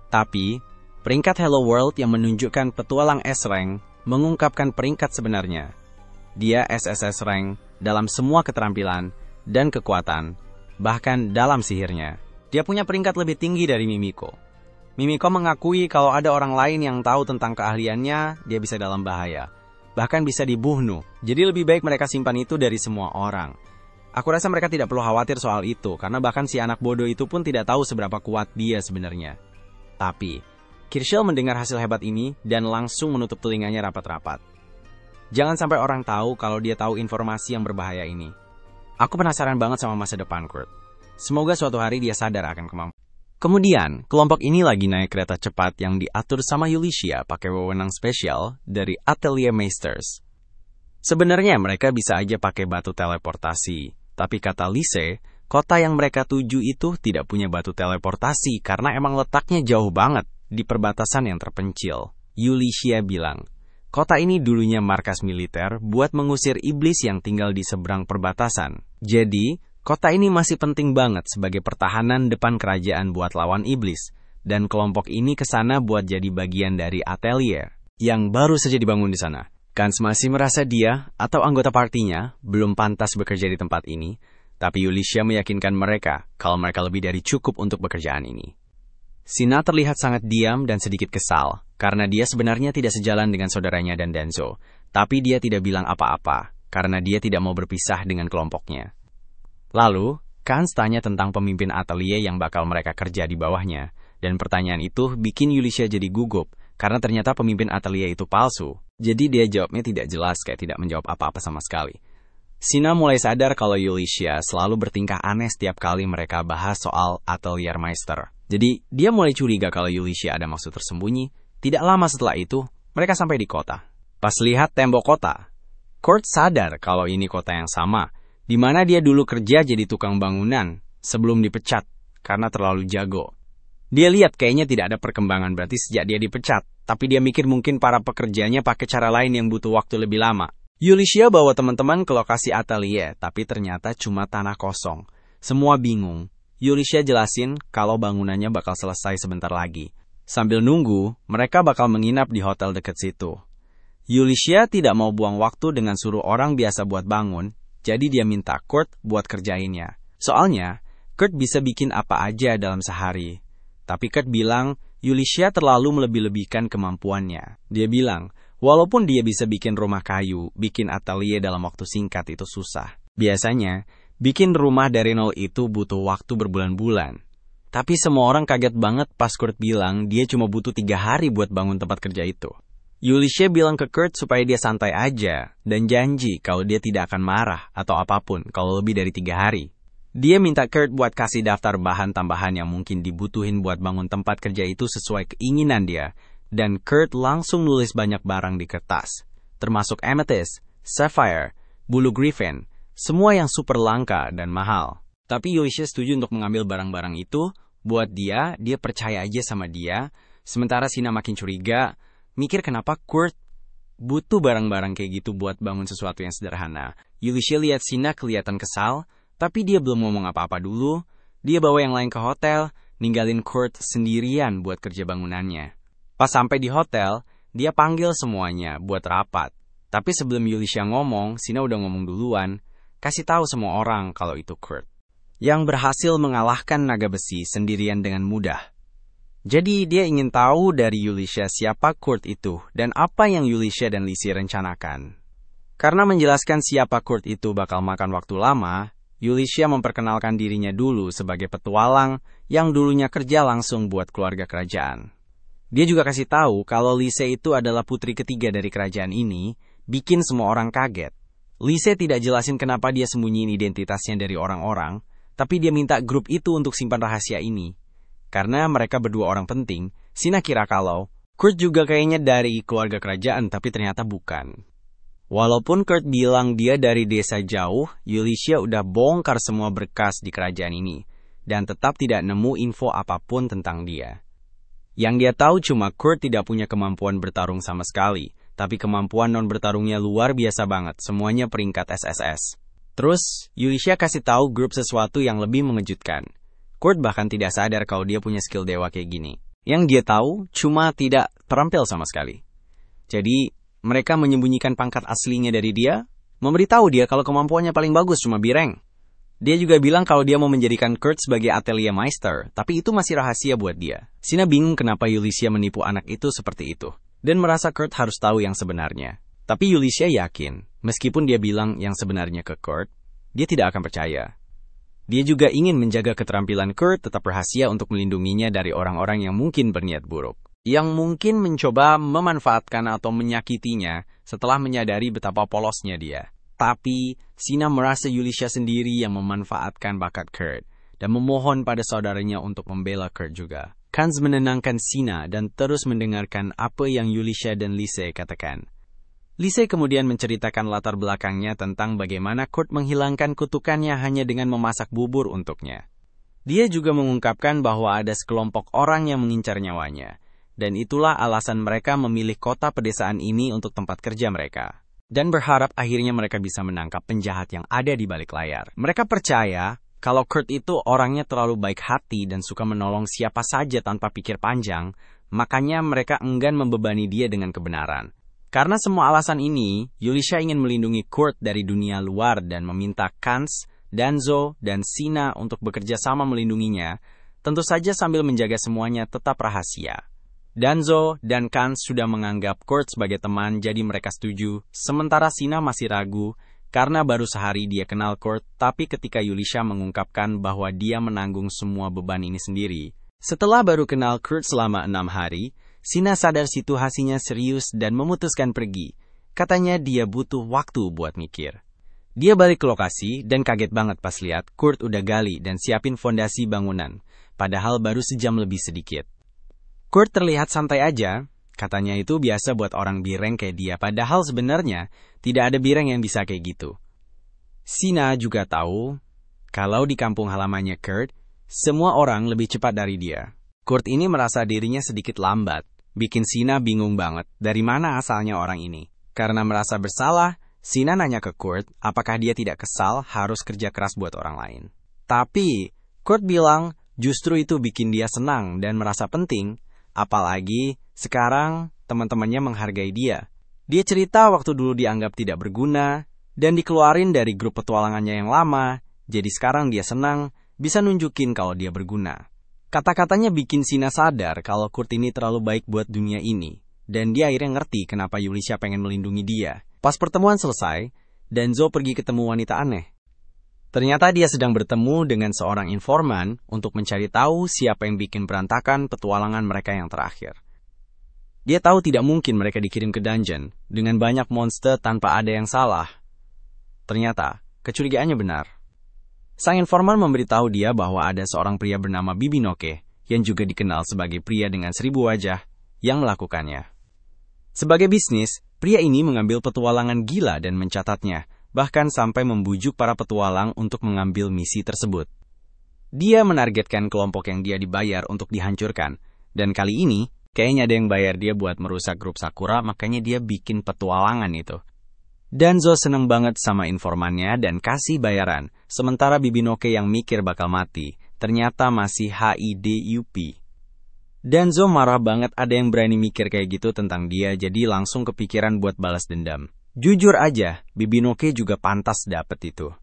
Tapi, peringkat Hello World yang menunjukkan petualang S-Rank mengungkapkan peringkat sebenarnya. Dia SSS Rank dalam semua keterampilan dan kekuatan, bahkan dalam sihirnya. Dia punya peringkat lebih tinggi dari Mimiko. Mimiko mengakui kalau ada orang lain yang tahu tentang keahliannya, dia bisa dalam bahaya. bahkan bisa dibunuh. Jadi lebih baik mereka simpan itu dari semua orang. Aku rasa mereka tidak perlu khawatir soal itu, karena bahkan si anak bodoh itu pun tidak tahu seberapa kuat dia sebenarnya. Tapi, Kirschel mendengar hasil hebat ini dan langsung menutup telinganya rapat-rapat. Jangan sampai orang tahu kalau dia tahu informasi yang berbahaya ini. Aku penasaran banget sama masa depan Kurt. Semoga suatu hari dia sadar akan kemampuan. Kemudian, kelompok ini lagi naik kereta cepat yang diatur sama Yulicia pakai wewenang spesial dari Atelier Meisters. Sebenarnya mereka bisa aja pakai batu teleportasi, tapi kata Lise, kota yang mereka tuju itu tidak punya batu teleportasi karena emang letaknya jauh banget di perbatasan yang terpencil. Yulicia bilang, kota ini dulunya markas militer buat mengusir iblis yang tinggal di seberang perbatasan. Jadi, kota ini masih penting banget sebagai pertahanan depan kerajaan buat lawan iblis. Dan kelompok ini kesana buat jadi bagian dari Atelier yang baru saja dibangun di sana. Kans masih merasa dia atau anggota partinya belum pantas bekerja di tempat ini, tapi Yulicia meyakinkan mereka kalau mereka lebih dari cukup untuk pekerjaan ini. Sina terlihat sangat diam dan sedikit kesal, karena dia sebenarnya tidak sejalan dengan saudaranya dan Denzo, tapi dia tidak bilang apa-apa, karena dia tidak mau berpisah dengan kelompoknya. Lalu, Kans tanya tentang pemimpin atelier yang bakal mereka kerja di bawahnya, dan pertanyaan itu bikin Yulicia jadi gugup, karena ternyata pemimpin atelier itu palsu. Jadi dia jawabnya tidak jelas, kayak tidak menjawab apa-apa sama sekali. Sina mulai sadar kalau Yulicia selalu bertingkah aneh setiap kali mereka bahas soal Atelier Meister. Jadi, dia mulai curiga kalau Yulicia ada maksud tersembunyi. Tidak lama setelah itu, mereka sampai di kota. Pas lihat tembok kota, Kurt sadar kalau ini kota yang sama, di mana dia dulu kerja jadi tukang bangunan sebelum dipecat karena terlalu jago. Dia lihat kayaknya tidak ada perkembangan berarti sejak dia dipecat, tapi dia mikir mungkin para pekerjanya pakai cara lain yang butuh waktu lebih lama. Yulicia bawa teman-teman ke lokasi atelier, tapi ternyata cuma tanah kosong. Semua bingung. Yulicia jelasin kalau bangunannya bakal selesai sebentar lagi. Sambil nunggu, mereka bakal menginap di hotel dekat situ. Yulicia tidak mau buang waktu dengan suruh orang biasa buat bangun, jadi dia minta Kurt buat kerjainnya. Soalnya, Kurt bisa bikin apa aja dalam sehari. Tapi Kurt bilang, Yulicia terlalu melebih-lebihkan kemampuannya. Dia bilang, walaupun dia bisa bikin rumah kayu, bikin atelier dalam waktu singkat itu susah. Biasanya, bikin rumah dari nol itu butuh waktu berbulan-bulan. Tapi semua orang kaget banget pas Kurt bilang dia cuma butuh 3 hari buat bangun tempat kerja itu. Yulicia bilang ke Kurt supaya dia santai aja, dan janji kalau dia tidak akan marah atau apapun kalau lebih dari 3 hari. Dia minta Kurt buat kasih daftar bahan tambahan yang mungkin dibutuhin buat bangun tempat kerja itu sesuai keinginan dia, dan Kurt langsung nulis banyak barang di kertas, termasuk amethyst, sapphire, bulu griffin, semua yang super langka dan mahal. Tapi Yulicia setuju untuk mengambil barang-barang itu. Buat dia percaya aja sama dia. Sementara Sina makin curiga, mikir kenapa Kurt butuh barang-barang kayak gitu buat bangun sesuatu yang sederhana. Yulicia lihat Sina kelihatan kesal, tapi dia belum ngomong apa-apa dulu. Dia bawa yang lain ke hotel, ninggalin Kurt sendirian buat kerja bangunannya. Pas sampai di hotel, dia panggil semuanya buat rapat. Tapi sebelum Yulicia ngomong, Sina udah ngomong duluan. Kasih tahu semua orang kalau itu Kurt yang berhasil mengalahkan naga besi sendirian dengan mudah. Jadi dia ingin tahu dari Yulicia siapa Kurt itu dan apa yang Yulicia dan Lise rencanakan. Karena menjelaskan siapa Kurt itu bakal makan waktu lama, Yulicia memperkenalkan dirinya dulu sebagai petualang yang dulunya kerja langsung buat keluarga kerajaan. Dia juga kasih tahu kalau Lise itu adalah putri ketiga dari kerajaan ini, bikin semua orang kaget. Lise tidak jelasin kenapa dia sembunyiin identitasnya dari orang-orang, tapi dia minta grup itu untuk simpan rahasia ini. Karena mereka berdua orang penting, Sina kira kalau Kurt juga kayaknya dari keluarga kerajaan, tapi ternyata bukan. Walaupun Kurt bilang dia dari desa jauh, Yulicia udah bongkar semua berkas di kerajaan ini, dan tetap tidak nemu info apapun tentang dia. Yang dia tahu cuma Kurt tidak punya kemampuan bertarung sama sekali, tapi kemampuan non-bertarungnya luar biasa banget, semuanya peringkat SSS. Terus, Yulicia kasih tahu grup sesuatu yang lebih mengejutkan. Kurt bahkan tidak sadar kalau dia punya skill dewa kayak gini. Yang dia tahu cuma tidak terampil sama sekali. Jadi, mereka menyembunyikan pangkat aslinya dari dia, memberitahu dia kalau kemampuannya paling bagus cuma bireng. Dia juga bilang kalau dia mau menjadikan Kurt sebagai Atelier Meister, tapi itu masih rahasia buat dia. Sina bingung kenapa Yulicia menipu anak itu seperti itu, dan merasa Kurt harus tahu yang sebenarnya. Tapi Yulisha yakin, meskipun dia bilang yang sebenarnya ke Kurt, dia tidak akan percaya. Dia juga ingin menjaga keterampilan Kurt tetap rahasia untuk melindunginya dari orang-orang yang mungkin berniat buruk, yang mungkin mencoba memanfaatkan atau menyakitinya setelah menyadari betapa polosnya dia. Tapi, Sina merasa Yulisha sendiri yang memanfaatkan bakat Kurt, dan memohon pada saudaranya untuk membela Kurt juga. Kans menenangkan Sina dan terus mendengarkan apa yang Yulisha dan Lise katakan. Lise kemudian menceritakan latar belakangnya tentang bagaimana Kurt menghilangkan kutukannya hanya dengan memasak bubur untuknya. Dia juga mengungkapkan bahwa ada sekelompok orang yang mengincar nyawanya, dan itulah alasan mereka memilih kota pedesaan ini untuk tempat kerja mereka. Dan berharap akhirnya mereka bisa menangkap penjahat yang ada di balik layar. Mereka percaya kalau Kurt itu orangnya terlalu baik hati dan suka menolong siapa saja tanpa pikir panjang, makanya mereka enggan membebani dia dengan kebenaran. Karena semua alasan ini, Yulisha ingin melindungi Kurt dari dunia luar dan meminta Kans, Danzo, dan Sina untuk bekerja sama melindunginya, tentu saja sambil menjaga semuanya tetap rahasia. Danzo dan Kans sudah menganggap Kurt sebagai teman, jadi mereka setuju, sementara Sina masih ragu, karena baru sehari dia kenal Kurt, tapi ketika Yulisha mengungkapkan bahwa dia menanggung semua beban ini sendiri, setelah baru kenal Kurt selama 6 hari, Sina sadar situasinya serius dan memutuskan pergi. Katanya dia butuh waktu buat mikir. Dia balik ke lokasi dan kaget banget pas lihat Kurt udah gali dan siapin fondasi bangunan, padahal baru sejam lebih sedikit. Kurt terlihat santai aja, katanya itu biasa buat orang bireng kayak dia, padahal sebenarnya tidak ada bireng yang bisa kayak gitu. Sina juga tahu kalau di kampung halamannya Kurt, semua orang lebih cepat dari dia. Kurt ini merasa dirinya sedikit lambat, bikin Sina bingung banget dari mana asalnya orang ini. Karena merasa bersalah, Sina nanya ke Kurt apakah dia tidak kesal harus kerja keras buat orang lain. Tapi, Kurt bilang justru itu bikin dia senang dan merasa penting, apalagi sekarang teman-temannya menghargai dia. Dia cerita waktu dulu dianggap tidak berguna, dan dikeluarin dari grup petualangannya yang lama, jadi sekarang dia senang bisa nunjukin kalau dia berguna. Kata-katanya bikin Sina sadar kalau Kurt ini terlalu baik buat dunia ini, dan dia akhirnya ngerti kenapa Yulisha pengen melindungi dia. Pas pertemuan selesai, Danzo pergi ketemu wanita aneh. Ternyata dia sedang bertemu dengan seorang informan untuk mencari tahu siapa yang bikin berantakan petualangan mereka yang terakhir. Dia tahu tidak mungkin mereka dikirim ke dungeon dengan banyak monster tanpa ada yang salah. Ternyata, kecurigaannya benar. Sang informan memberitahu dia bahwa ada seorang pria bernama Bibinoke, yang juga dikenal sebagai pria dengan 1000 wajah, yang melakukannya. Sebagai bisnis, pria ini mengambil petualangan gila dan mencatatnya, bahkan sampai membujuk para petualang untuk mengambil misi tersebut. Dia menargetkan kelompok yang dia dibayar untuk dihancurkan, dan kali ini, kayaknya ada yang bayar dia buat merusak grup Sakura, makanya dia bikin petualangan itu. Danzo seneng banget sama informannya dan kasih bayaran, sementara Bibinoke yang mikir bakal mati, ternyata masih HIDUP. Danzo marah banget ada yang berani mikir kayak gitu tentang dia, jadi langsung kepikiran buat balas dendam. Jujur aja, Bibinoke juga pantas dapet itu.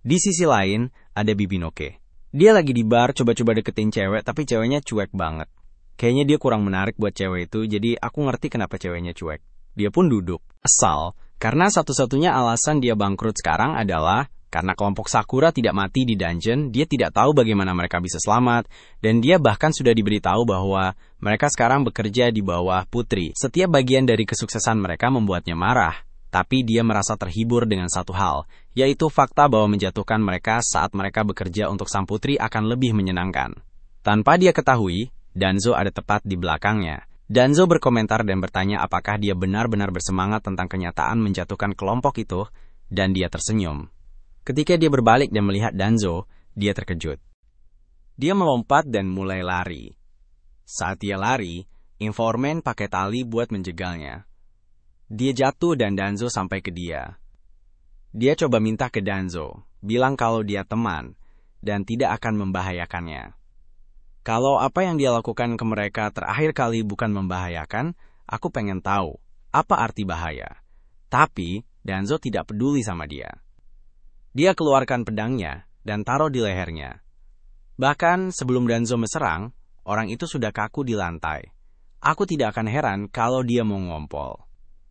Di sisi lain, ada Bibinoke. Dia lagi di bar coba-coba deketin cewek, tapi ceweknya cuek banget. Kayaknya dia kurang menarik buat cewek itu, jadi aku ngerti kenapa ceweknya cuek. Dia pun duduk. Asal, karena satu-satunya alasan dia bangkrut sekarang adalah karena kelompok Sakura tidak mati di dungeon, dia tidak tahu bagaimana mereka bisa selamat, dan dia bahkan sudah diberitahu bahwa mereka sekarang bekerja di bawah Putri. Setiap bagian dari kesuksesan mereka membuatnya marah, tapi dia merasa terhibur dengan satu hal, yaitu fakta bahwa menjatuhkan mereka saat mereka bekerja untuk Sang Putri akan lebih menyenangkan. Tanpa dia ketahui, Danzo ada tepat di belakangnya. Danzo berkomentar dan bertanya apakah dia benar-benar bersemangat tentang kenyataan menjatuhkan kelompok itu, dan dia tersenyum. Ketika dia berbalik dan melihat Danzo, dia terkejut. Dia melompat dan mulai lari. Saat dia lari, informan pakai tali buat menjegalnya. Dia jatuh dan Danzo sampai ke dia. Dia coba minta ke Danzo, bilang kalau dia teman, dan tidak akan membahayakannya. Kalau apa yang dia lakukan ke mereka terakhir kali bukan membahayakan, aku pengen tahu apa arti bahaya. Tapi Danzo tidak peduli sama dia. Dia keluarkan pedangnya dan taruh di lehernya. Bahkan sebelum Danzo menyerang, orang itu sudah kaku di lantai. Aku tidak akan heran kalau dia mau ngompol.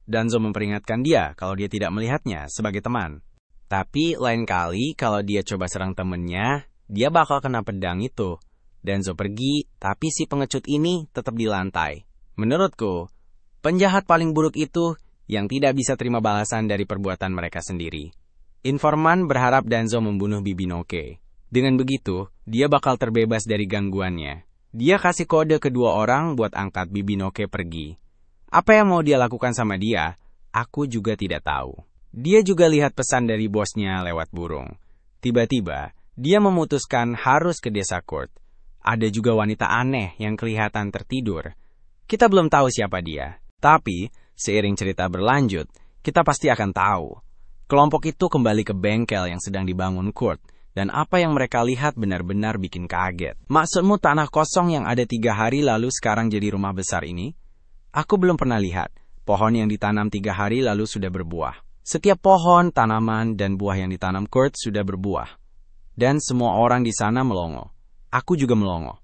Danzo memperingatkan dia kalau dia tidak melihatnya sebagai teman. Tapi lain kali kalau dia coba serang temennya, dia bakal kena pedang itu. Danzo pergi, tapi si pengecut ini tetap di lantai. Menurutku, penjahat paling buruk itu yang tidak bisa terima balasan dari perbuatan mereka sendiri. Informan berharap Danzo membunuh Bibinoke. Dengan begitu, dia bakal terbebas dari gangguannya. Dia kasih kode kedua orang buat angkat Bibinoke pergi. Apa yang mau dia lakukan sama dia, aku juga tidak tahu. Dia juga lihat pesan dari bosnya lewat burung. Tiba-tiba, dia memutuskan harus ke desa Kurt. Ada juga wanita aneh yang kelihatan tertidur. Kita belum tahu siapa dia. Tapi, seiring cerita berlanjut, kita pasti akan tahu. Kelompok itu kembali ke bengkel yang sedang dibangun Kurt. Dan apa yang mereka lihat benar-benar bikin kaget. Maksudmu tanah kosong yang ada 3 hari lalu sekarang jadi rumah besar ini? Aku belum pernah lihat. Pohon yang ditanam 3 hari lalu sudah berbuah. Setiap pohon, tanaman, dan buah yang ditanam Kurt sudah berbuah. Dan semua orang di sana melongo. Aku juga melongo.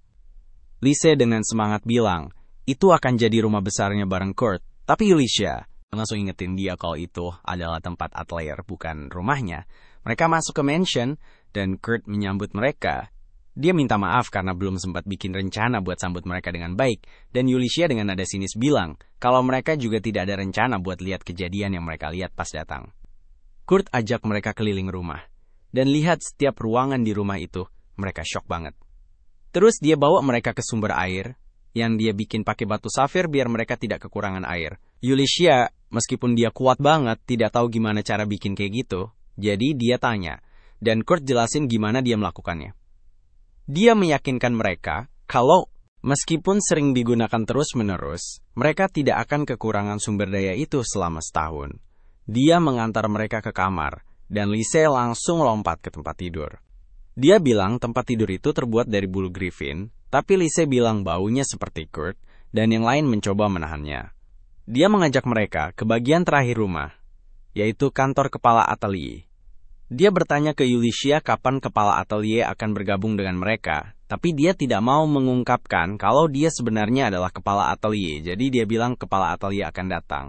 Lise dengan semangat bilang, itu akan jadi rumah besarnya bareng Kurt. Tapi Yulisha langsung ingetin dia kalau itu adalah tempat atelier, bukan rumahnya. Mereka masuk ke mansion, dan Kurt menyambut mereka. Dia minta maaf karena belum sempat bikin rencana buat sambut mereka dengan baik. Dan Yulisha dengan nada sinis bilang, kalau mereka juga tidak ada rencana buat lihat kejadian yang mereka lihat pas datang. Kurt ajak mereka keliling rumah. Dan lihat setiap ruangan di rumah itu, mereka shock banget. Terus dia bawa mereka ke sumber air, yang dia bikin pakai batu safir biar mereka tidak kekurangan air. Yulisha, meskipun dia kuat banget, tidak tahu gimana cara bikin kayak gitu. Jadi dia tanya, dan Kurt jelasin gimana dia melakukannya. Dia meyakinkan mereka kalau meskipun sering digunakan terus-menerus, mereka tidak akan kekurangan sumber daya itu selama setahun. Dia mengantar mereka ke kamar, dan Lise langsung lompat ke tempat tidur. Dia bilang tempat tidur itu terbuat dari bulu griffin, tapi Lise bilang baunya seperti Kurt, dan yang lain mencoba menahannya. Dia mengajak mereka ke bagian terakhir rumah, yaitu kantor kepala atelier. Dia bertanya ke Yulisha kapan kepala atelier akan bergabung dengan mereka, tapi dia tidak mau mengungkapkan kalau dia sebenarnya adalah kepala atelier, jadi dia bilang kepala atelier akan datang.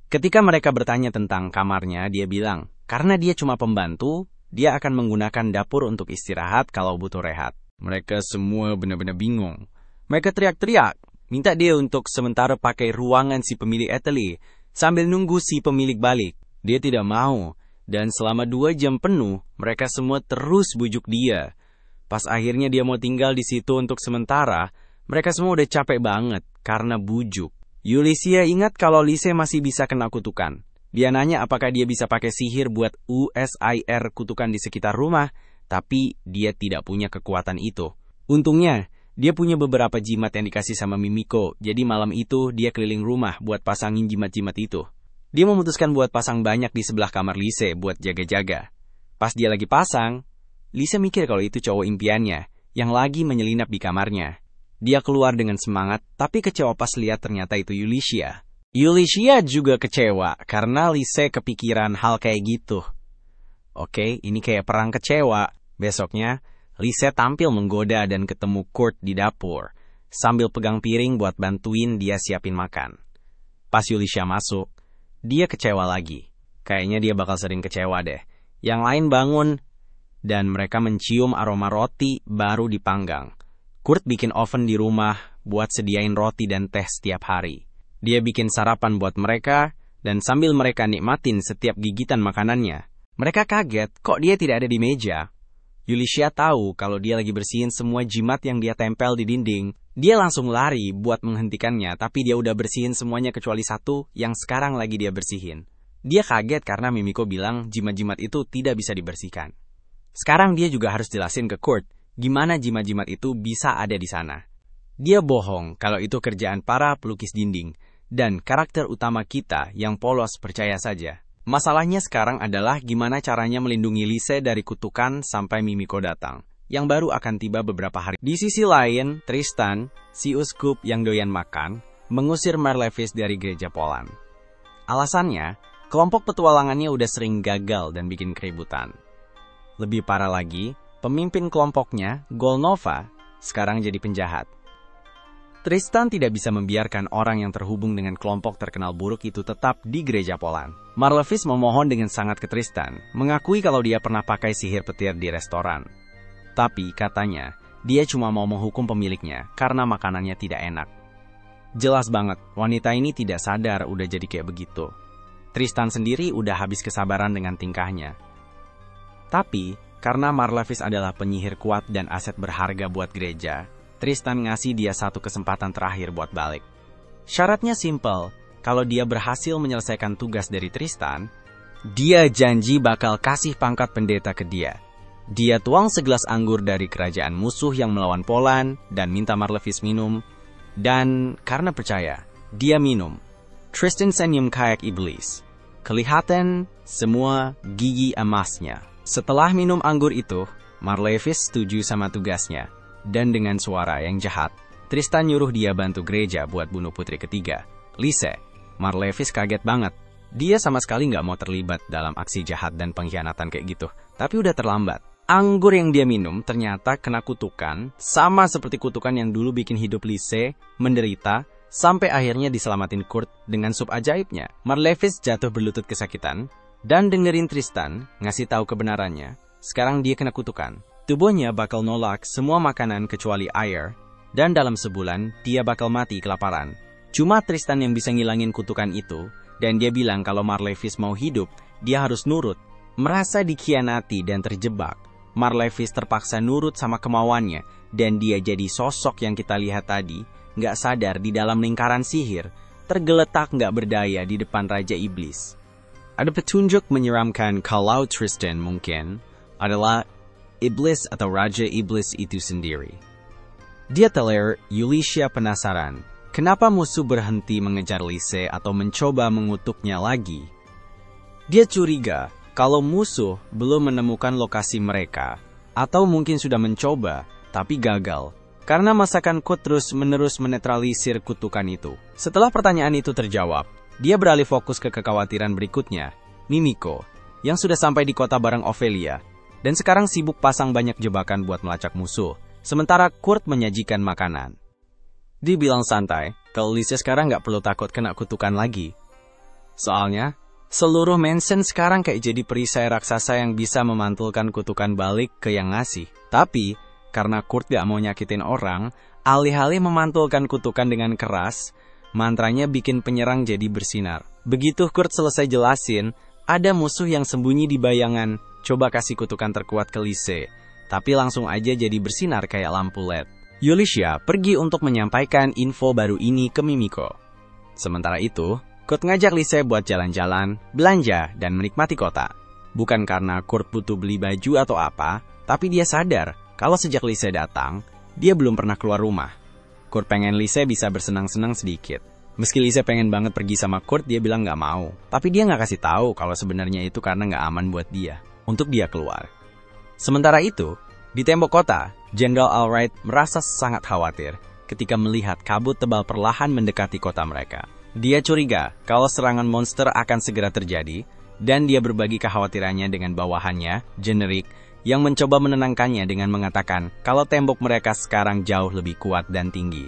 Ketika mereka bertanya tentang kamarnya, dia bilang, karena dia cuma pembantu, dia akan menggunakan dapur untuk istirahat kalau butuh rehat. Mereka semua benar-benar bingung. Mereka teriak-teriak, minta dia untuk sementara pakai ruangan si pemilik atelier, sambil nunggu si pemilik balik. Dia tidak mau. Dan selama 2 jam penuh, mereka semua terus bujuk dia. Pas akhirnya dia mau tinggal di situ untuk sementara, mereka semua udah capek banget karena bujuk. Yulisha ingat kalau Lise masih bisa kena kutukan. Dia nanya apakah dia bisa pakai sihir buat usir kutukan di sekitar rumah, tapi dia tidak punya kekuatan itu. Untungnya, dia punya beberapa jimat yang dikasih sama Mimiko, jadi malam itu dia keliling rumah buat pasangin jimat-jimat itu. Dia memutuskan buat pasang banyak di sebelah kamar Lise buat jaga-jaga. Pas dia lagi pasang, Lise mikir kalau itu cowok impiannya, yang lagi menyelinap di kamarnya. Dia keluar dengan semangat, tapi kecewa pas lihat ternyata itu Yulisha. Yulisha juga kecewa, karena Lise kepikiran hal kayak gitu. Oke, ini kayak perang kecewa. Besoknya, Lise tampil menggoda dan ketemu Kurt di dapur, sambil pegang piring buat bantuin dia siapin makan. Pas Yulisha masuk, dia kecewa lagi. Kayaknya dia bakal sering kecewa deh. Yang lain bangun, dan mereka mencium aroma roti baru dipanggang. Kurt bikin oven di rumah buat sediain roti dan teh setiap hari. Dia bikin sarapan buat mereka, dan sambil mereka nikmatin setiap gigitan makanannya, mereka kaget kok dia tidak ada di meja. Yulisha tahu kalau dia lagi bersihin semua jimat yang dia tempel di dinding. Dia langsung lari buat menghentikannya, tapi dia udah bersihin semuanya kecuali satu yang sekarang lagi dia bersihin. Dia kaget karena Mimiko bilang jimat-jimat itu tidak bisa dibersihkan. Sekarang dia juga harus jelasin ke Kurt gimana jimat-jimat itu bisa ada di sana. Dia bohong kalau itu kerjaan para pelukis dinding, dan karakter utama kita yang polos percaya saja. Masalahnya sekarang adalah gimana caranya melindungi Lise dari kutukan sampai Mimiko datang, yang baru akan tiba beberapa hari. Di sisi lain, Tristan, si uskup yang doyan makan, mengusir Marlevis dari gereja Poland. Alasannya, kelompok petualangannya udah sering gagal dan bikin keributan. Lebih parah lagi, pemimpin kelompoknya, Golnova, sekarang jadi penjahat. Tristan tidak bisa membiarkan orang yang terhubung dengan kelompok terkenal buruk itu tetap di gereja Polan. Marlevis memohon dengan sangat ke Tristan, mengakui kalau dia pernah pakai sihir petir di restoran. Tapi, katanya, dia cuma mau menghukum pemiliknya karena makanannya tidak enak. Jelas banget, wanita ini tidak sadar udah jadi kayak begitu. Tristan sendiri udah habis kesabaran dengan tingkahnya. Tapi, karena Marlevis adalah penyihir kuat dan aset berharga buat gereja, Tristan ngasih dia satu kesempatan terakhir buat balik. Syaratnya simpel, kalau dia berhasil menyelesaikan tugas dari Tristan, dia janji bakal kasih pangkat pendeta ke dia. Dia tuang segelas anggur dari kerajaan musuh yang melawan Poland dan minta Marlevis minum. Dan karena percaya, dia minum. Tristan senyum kayak iblis. Kelihatan semua gigi emasnya. Setelah minum anggur itu, Marlevis setuju sama tugasnya. Dan dengan suara yang jahat, Tristan nyuruh dia bantu gereja buat bunuh putri ketiga, Lise. Marlevis kaget banget. Dia sama sekali nggak mau terlibat dalam aksi jahat dan pengkhianatan kayak gitu. Tapi udah terlambat. Anggur yang dia minum ternyata kena kutukan, sama seperti kutukan yang dulu bikin hidup Lise menderita, sampai akhirnya diselamatin Kurt dengan sup ajaibnya. Marlevis jatuh berlutut kesakitan, dan dengerin Tristan ngasih tahu kebenarannya. Sekarang dia kena kutukan. Tubuhnya bakal nolak semua makanan kecuali air, dan dalam sebulan dia bakal mati kelaparan. Cuma Tristan yang bisa ngilangin kutukan itu, dan dia bilang kalau Marlevis mau hidup, dia harus nurut. Merasa dikhianati dan terjebak, Marlevis terpaksa nurut sama kemauannya, dan dia jadi sosok yang kita lihat tadi, nggak sadar di dalam lingkaran sihir, tergeletak nggak berdaya di depan Raja Iblis. Ada petunjuk menyeramkan kalau Tristan mungkin adalah Iblis atau Raja Iblis itu sendiri. Dia teler, Yulicia penasaran, kenapa musuh berhenti mengejar Lise atau mencoba mengutuknya lagi. Dia curiga kalau musuh belum menemukan lokasi mereka, atau mungkin sudah mencoba, tapi gagal, karena masakan Kurt terus-menerus menetralisir kutukan itu. Setelah pertanyaan itu terjawab, dia beralih fokus ke kekhawatiran berikutnya, Mimiko, yang sudah sampai di kota bareng Ophelia, dan sekarang sibuk pasang banyak jebakan buat melacak musuh, sementara Kurt menyajikan makanan. Dibilang santai, kalau Lise sekarang nggak perlu takut kena kutukan lagi. Soalnya, seluruh mansion sekarang kayak jadi perisai raksasa yang bisa memantulkan kutukan balik ke yang ngasih. Tapi, karena Kurt gak mau nyakitin orang, alih-alih memantulkan kutukan dengan keras, mantranya bikin penyerang jadi bersinar. Begitu Kurt selesai jelasin, ada musuh yang sembunyi di bayangan, coba kasih kutukan terkuat ke Lise, tapi langsung aja jadi bersinar kayak lampu LED. Yulicia pergi untuk menyampaikan info baru ini ke Mimiko. Sementara itu, Kurt ngajak Lise buat jalan-jalan, belanja, dan menikmati kota. Bukan karena Kurt butuh beli baju atau apa, tapi dia sadar kalau sejak Lise datang, dia belum pernah keluar rumah. Kurt pengen Lise bisa bersenang-senang sedikit. Meski Lise pengen banget pergi sama Kurt, dia bilang nggak mau. Tapi dia nggak kasih tahu kalau sebenarnya itu karena nggak aman buat dia, untuk dia keluar. Sementara itu, di tembok kota, Jenderal Allwright merasa sangat khawatir ketika melihat kabut tebal perlahan mendekati kota mereka. Dia curiga kalau serangan monster akan segera terjadi, dan dia berbagi kekhawatirannya dengan bawahannya, Generik, yang mencoba menenangkannya dengan mengatakan kalau tembok mereka sekarang jauh lebih kuat dan tinggi.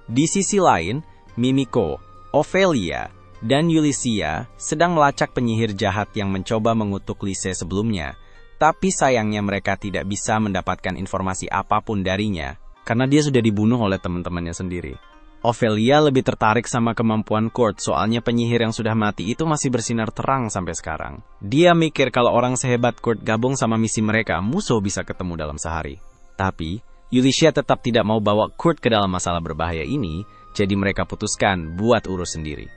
Di sisi lain, Mimiko, Ophelia, dan Yulicia sedang melacak penyihir jahat yang mencoba mengutuk Lise sebelumnya, tapi sayangnya mereka tidak bisa mendapatkan informasi apapun darinya, karena dia sudah dibunuh oleh teman-temannya sendiri. Ophelia lebih tertarik sama kemampuan Kurt, soalnya penyihir yang sudah mati itu masih bersinar terang sampai sekarang. Dia mikir kalau orang sehebat Kurt gabung sama misi mereka, musuh bisa ketemu dalam sehari. Tapi, Yulicia tetap tidak mau bawa Kurt ke dalam masalah berbahaya ini, jadi mereka putuskan buat urus sendiri.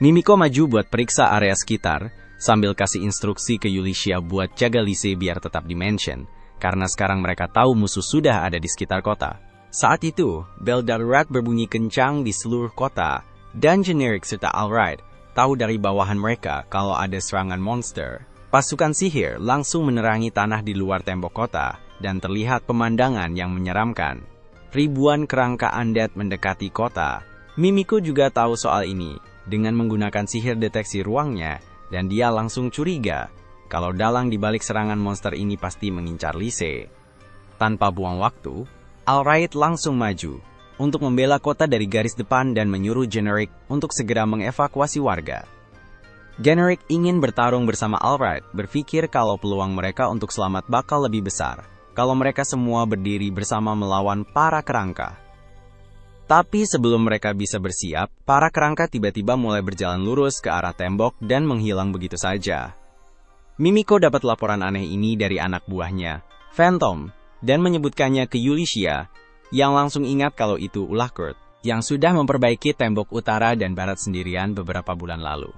Mimiko maju buat periksa area sekitar, sambil kasih instruksi ke Yulicia buat jaga Lise biar tetap di mansion, karena sekarang mereka tahu musuh sudah ada di sekitar kota. Saat itu, bel darurat berbunyi kencang di seluruh kota, dan Generik serta Allwright tahu dari bawahan mereka kalau ada serangan monster. Pasukan sihir langsung menerangi tanah di luar tembok kota, dan terlihat pemandangan yang menyeramkan. Ribuan kerangka undead mendekati kota. Mimiko juga tahu soal ini, dengan menggunakan sihir deteksi ruangnya, dan dia langsung curiga kalau dalang di balik serangan monster ini pasti mengincar Lise. Tanpa buang waktu, Allwright langsung maju. untuk membela kota dari garis depan dan menyuruh Generic untuk segera mengevakuasi warga. Generic ingin bertarung bersama All-Right, berpikir kalau peluang mereka untuk selamat bakal lebih besar kalau mereka semua berdiri bersama melawan para kerangka. Tapi sebelum mereka bisa bersiap, para kerangka tiba-tiba mulai berjalan lurus ke arah tembok dan menghilang begitu saja. Mimiko dapat laporan aneh ini dari anak buahnya, Phantom, dan menyebutkannya ke Ulysses, yang langsung ingat kalau itu ulah Kurt, yang sudah memperbaiki tembok utara dan barat sendirian beberapa bulan lalu.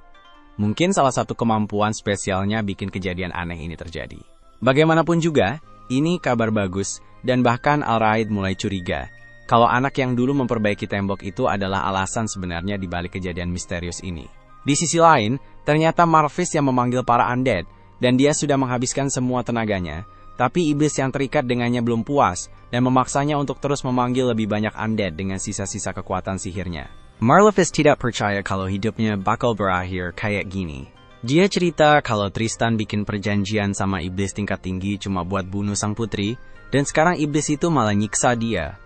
Mungkin salah satu kemampuan spesialnya bikin kejadian aneh ini terjadi. Bagaimanapun juga, ini kabar bagus, dan bahkan All-Right mulai curiga kalau anak yang dulu memperbaiki tembok itu adalah alasan sebenarnya di balik kejadian misterius ini. Di sisi lain, ternyata Marvis yang memanggil para undead, dan dia sudah menghabiskan semua tenaganya, tapi iblis yang terikat dengannya belum puas, dan memaksanya untuk terus memanggil lebih banyak undead dengan sisa-sisa kekuatan sihirnya. Marlevis tidak percaya kalau hidupnya bakal berakhir kayak gini. Dia cerita kalau Tristan bikin perjanjian sama iblis tingkat tinggi cuma buat bunuh sang putri, dan sekarang iblis itu malah nyiksa dia.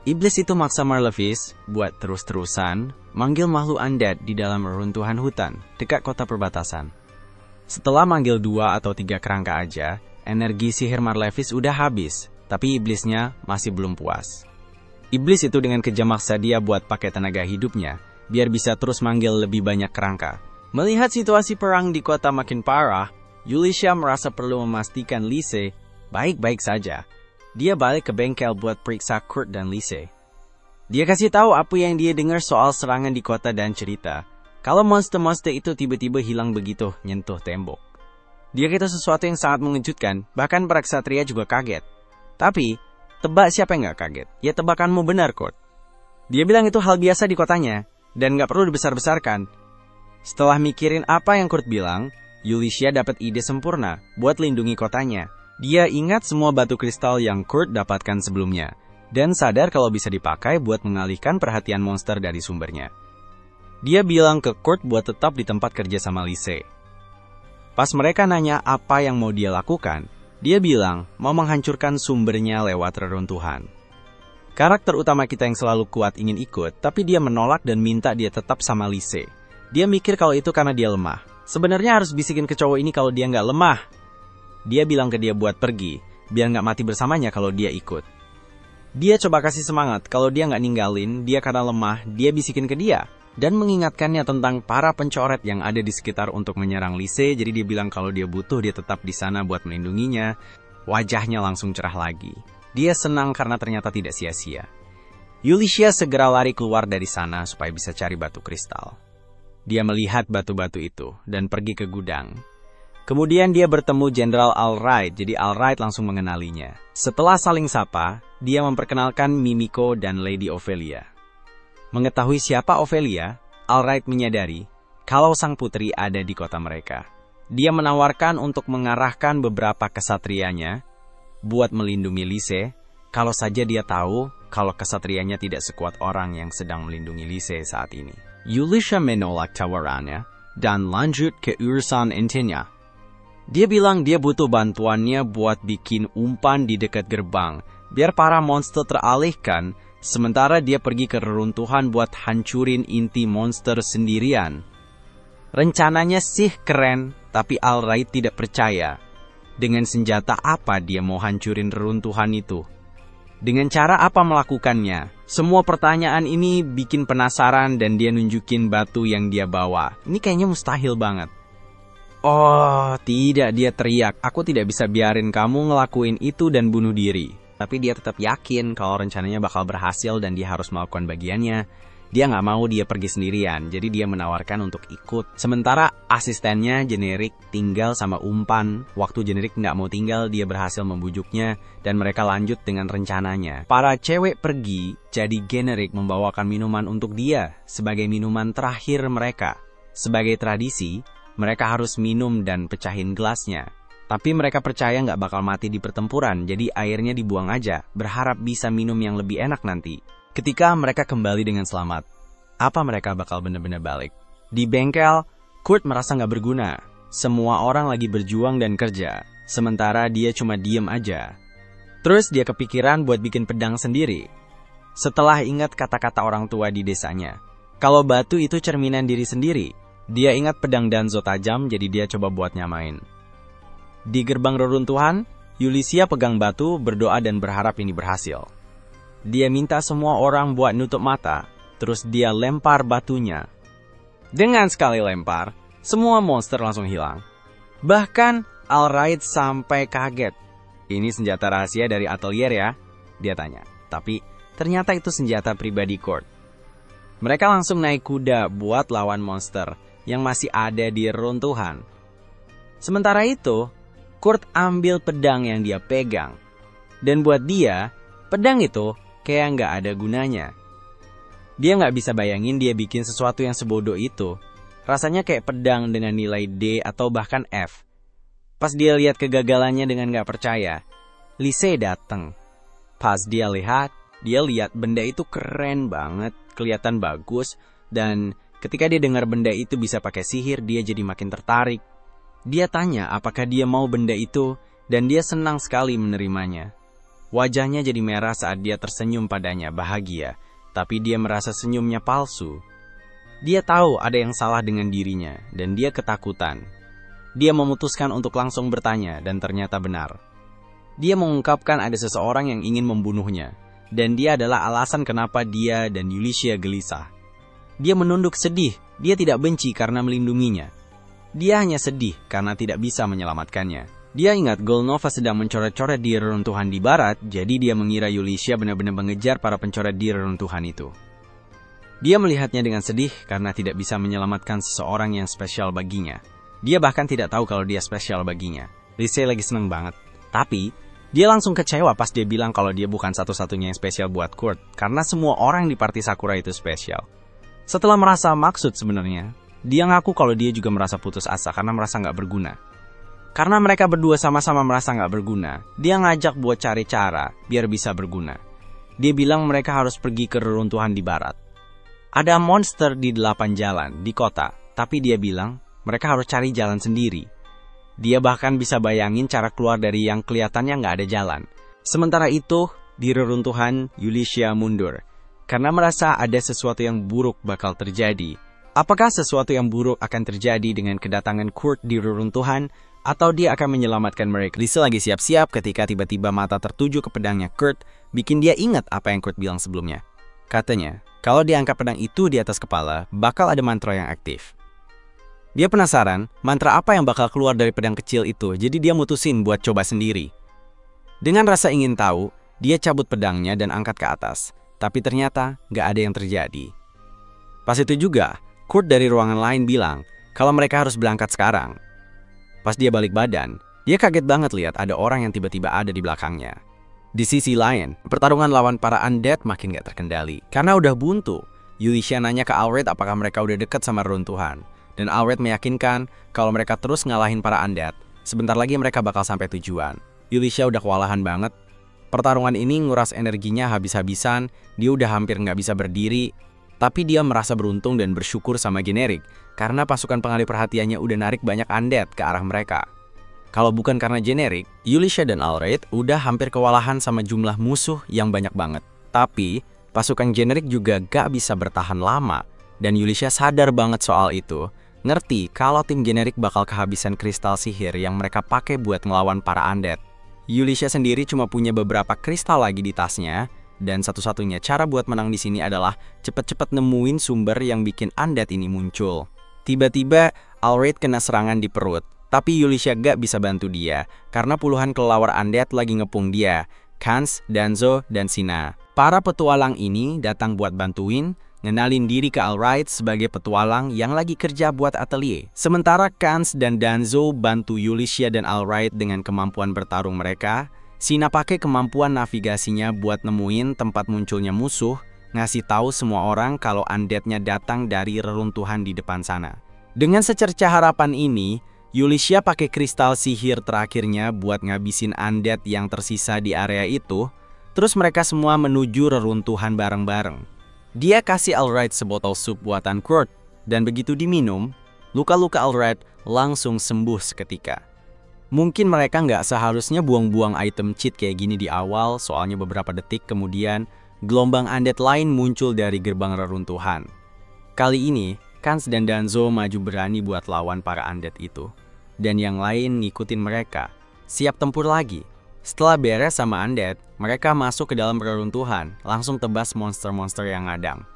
Iblis itu maksa Marlevis buat terus-terusan manggil makhluk undead di dalam reruntuhan hutan dekat kota perbatasan. Setelah manggil 2 atau 3 kerangka aja, energi sihir Marlevis udah habis, tapi iblisnya masih belum puas. Iblis itu dengan kejam maksa dia buat pakai tenaga hidupnya, biar bisa terus manggil lebih banyak kerangka. Melihat situasi perang di kota makin parah, Ulysses merasa perlu memastikan Lise baik-baik saja. Dia balik ke bengkel buat periksa Kurt dan Lise. Dia kasih tahu apa yang dia dengar soal serangan di kota dan cerita kalau monster-monster itu tiba-tiba hilang begitu nyentuh tembok. Dia kata sesuatu yang sangat mengejutkan, bahkan para ksatria juga kaget. Tapi tebak siapa yang gak kaget? Ya tebakanmu benar, Kurt. Dia bilang itu hal biasa di kotanya, dan gak perlu dibesar-besarkan. Setelah mikirin apa yang Kurt bilang, Ulysses dapat ide sempurna buat lindungi kotanya. Dia ingat semua batu kristal yang Kurt dapatkan sebelumnya, dan sadar kalau bisa dipakai buat mengalihkan perhatian monster dari sumbernya. Dia bilang ke Kurt buat tetap di tempat kerja sama Lise. Pas mereka nanya apa yang mau dia lakukan, dia bilang mau menghancurkan sumbernya lewat reruntuhan. Karakter utama kita yang selalu kuat ingin ikut, tapi dia menolak dan minta dia tetap sama Lise. Dia mikir kalau itu karena dia lemah. Sebenarnya harus bisikin ke cowok ini kalau dia nggak lemah. Dia bilang ke dia buat pergi, biar nggak mati bersamanya kalau dia ikut. Dia coba kasih semangat kalau dia nggak ninggalin, dia karena lemah, dia bisikin ke dia. Dan mengingatkannya tentang para pencoret yang ada di sekitar untuk menyerang Lise, jadi dia bilang kalau dia butuh dia tetap di sana buat melindunginya. Wajahnya langsung cerah lagi. Dia senang karena ternyata tidak sia-sia. Ulysses segera lari keluar dari sana supaya bisa cari batu kristal. Dia melihat batu-batu itu dan pergi ke gudang. Kemudian dia bertemu Jenderal All-Right, jadi All-Right langsung mengenalinya. Setelah saling sapa, dia memperkenalkan Mimiko dan Lady Ophelia. Mengetahui siapa Ophelia, All-Right menyadari kalau sang putri ada di kota mereka. Dia menawarkan untuk mengarahkan beberapa kesatrianya buat melindungi Lise, kalau saja dia tahu kalau kesatrianya tidak sekuat orang yang sedang melindungi Lise saat ini. Ulysses menolak tawarannya dan lanjut ke urusan intinya. Dia bilang dia butuh bantuannya buat bikin umpan di dekat gerbang, biar para monster teralihkan, sementara dia pergi ke reruntuhan buat hancurin inti monster sendirian. Rencananya sih keren, tapi All-Right tidak percaya. Dengan senjata apa dia mau hancurin reruntuhan itu? Dengan cara apa melakukannya? Semua pertanyaan ini bikin penasaran dan dia nunjukin batu yang dia bawa. Ini kayaknya mustahil banget. Oh, tidak, dia teriak. Aku tidak bisa biarin kamu ngelakuin itu dan bunuh diri. Tapi dia tetap yakin kalau rencananya bakal berhasil dan dia harus melakukan bagiannya. Dia nggak mau dia pergi sendirian, jadi dia menawarkan untuk ikut. Sementara asistennya Generic tinggal sama umpan. Waktu Generic nggak mau tinggal, dia berhasil membujuknya dan mereka lanjut dengan rencananya. Para cewek pergi, jadi Generic membawakan minuman untuk dia sebagai minuman terakhir mereka. Sebagai tradisi, mereka harus minum dan pecahin gelasnya. Tapi mereka percaya nggak bakal mati di pertempuran, jadi airnya dibuang aja, berharap bisa minum yang lebih enak nanti. Ketika mereka kembali dengan selamat, apa mereka bakal benar-benar balik? Di bengkel, Kurt merasa nggak berguna. Semua orang lagi berjuang dan kerja, sementara dia cuma diem aja. Terus dia kepikiran buat bikin pedang sendiri. Setelah ingat kata-kata orang tua di desanya, kalau batu itu cerminan diri sendiri, dia ingat pedang Danzo tajam, jadi dia coba buat nyamain. Di gerbang reruntuhan, Yulicia pegang batu, berdoa dan berharap ini berhasil. Dia minta semua orang buat nutup mata, terus dia lempar batunya. Dengan sekali lempar, semua monster langsung hilang. Bahkan Alright sampai kaget. Ini senjata rahasia dari atelier ya? Dia tanya. Tapi ternyata itu senjata pribadi Kurt. Mereka langsung naik kuda buat lawan monster yang masih ada di reruntuhan. Sementara itu, Kurt ambil pedang yang dia pegang. Dan buat dia, pedang itu kayak nggak ada gunanya. Dia nggak bisa bayangin dia bikin sesuatu yang sebodoh itu. Rasanya kayak pedang dengan nilai D atau bahkan F. Pas dia lihat kegagalannya dengan nggak percaya, Lise datang. Pas dia lihat benda itu keren banget, kelihatan bagus, dan ketika dia dengar benda itu bisa pakai sihir, dia jadi makin tertarik. Dia tanya apakah dia mau benda itu, dan dia senang sekali menerimanya. Wajahnya jadi merah saat dia tersenyum padanya, bahagia, tapi dia merasa senyumnya palsu. Dia tahu ada yang salah dengan dirinya, dan dia ketakutan. Dia memutuskan untuk langsung bertanya, dan ternyata benar. Dia mengungkapkan ada seseorang yang ingin membunuhnya, dan dia adalah alasan kenapa dia dan Yulicia gelisah. Dia menunduk sedih, dia tidak benci karena melindunginya. Dia hanya sedih karena tidak bisa menyelamatkannya. Dia ingat Golnova sedang mencoret-coret di reruntuhan di barat, jadi dia mengira Yulicia benar-benar mengejar para pencoret di reruntuhan itu. Dia melihatnya dengan sedih karena tidak bisa menyelamatkan seseorang yang spesial baginya. Dia bahkan tidak tahu kalau dia spesial baginya. Lise lagi seneng banget. Tapi, dia langsung kecewa pas dia bilang kalau dia bukan satu-satunya yang spesial buat Kurt, karena semua orang di party Sakura itu spesial. Setelah merasa maksud sebenarnya, dia ngaku kalau dia juga merasa putus asa karena merasa nggak berguna. Karena mereka berdua sama-sama merasa nggak berguna, dia ngajak buat cari cara biar bisa berguna. Dia bilang mereka harus pergi ke reruntuhan di barat. Ada monster di 8 jalan di kota, tapi dia bilang mereka harus cari jalan sendiri. Dia bahkan bisa bayangin cara keluar dari yang kelihatannya nggak ada jalan. Sementara itu, di reruntuhan, Yulicia mundur. Karena merasa ada sesuatu yang buruk bakal terjadi. Apakah sesuatu yang buruk akan terjadi dengan kedatangan Kurt di reruntuhan, atau dia akan menyelamatkan mereka? Lise lagi siap-siap ketika tiba-tiba mata tertuju ke pedangnya Kurt, bikin dia ingat apa yang Kurt bilang sebelumnya. Katanya, kalau dia angkat pedang itu di atas kepala, bakal ada mantra yang aktif. Dia penasaran, mantra apa yang bakal keluar dari pedang kecil itu, jadi dia mutusin buat coba sendiri. Dengan rasa ingin tahu, dia cabut pedangnya dan angkat ke atas. Tapi ternyata, nggak ada yang terjadi. Pas itu juga, Kurt dari ruangan lain bilang, kalau mereka harus berangkat sekarang. Pas dia balik badan, dia kaget banget lihat ada orang yang tiba-tiba ada di belakangnya. Di sisi lain, pertarungan lawan para undead makin nggak terkendali. Karena udah buntu, Yulicia nanya ke Alred apakah mereka udah deket sama reruntuhan. Dan Alred meyakinkan kalau mereka terus ngalahin para undead, sebentar lagi mereka bakal sampai tujuan. Yulicia udah kewalahan banget. Pertarungan ini nguras energinya habis-habisan, dia udah hampir nggak bisa berdiri. Tapi dia merasa beruntung dan bersyukur sama Generik, karena pasukan pengalih perhatiannya udah narik banyak undead ke arah mereka. Kalau bukan karena Generik, Yulicia dan Alred udah hampir kewalahan sama jumlah musuh yang banyak banget. Tapi, pasukan Generik juga gak bisa bertahan lama, dan Yulicia sadar banget soal itu. Ngerti kalau tim Generik bakal kehabisan kristal sihir yang mereka pakai buat ngelawan para undead. Yulicia sendiri cuma punya beberapa kristal lagi di tasnya, dan satu-satunya cara buat menang di sini adalah cepet-cepet nemuin sumber yang bikin undead ini muncul. Tiba-tiba, Alred kena serangan di perut, tapi Yulicia gak bisa bantu dia, karena puluhan kelelawar undead lagi ngepung dia, Kans, Danzo, dan Sina. Para petualang ini datang buat bantuin, ngenalin diri ke Alright sebagai petualang yang lagi kerja buat atelier. Sementara Kans dan Danzo bantu Yulicia dan Alright dengan kemampuan bertarung mereka, Sina pakai kemampuan navigasinya buat nemuin tempat munculnya musuh, ngasih tahu semua orang kalau undeadnya datang dari reruntuhan di depan sana. Dengan secercah harapan ini, Yulicia pakai kristal sihir terakhirnya buat ngabisin undead yang tersisa di area itu, terus mereka semua menuju reruntuhan bareng-bareng. Dia kasih Alright sebotol sup buatan Kurt, dan begitu diminum, luka-luka Alright langsung sembuh seketika. Mungkin mereka nggak seharusnya buang-buang item cheat kayak gini di awal, soalnya beberapa detik kemudian gelombang undead lain muncul dari gerbang reruntuhan. Kali ini, Kans dan Danzo maju berani buat lawan para undead itu. Dan yang lain ngikutin mereka, siap tempur lagi. Setelah beres sama undead, mereka masuk ke dalam reruntuhan, langsung tebas monster-monster yang ngadang.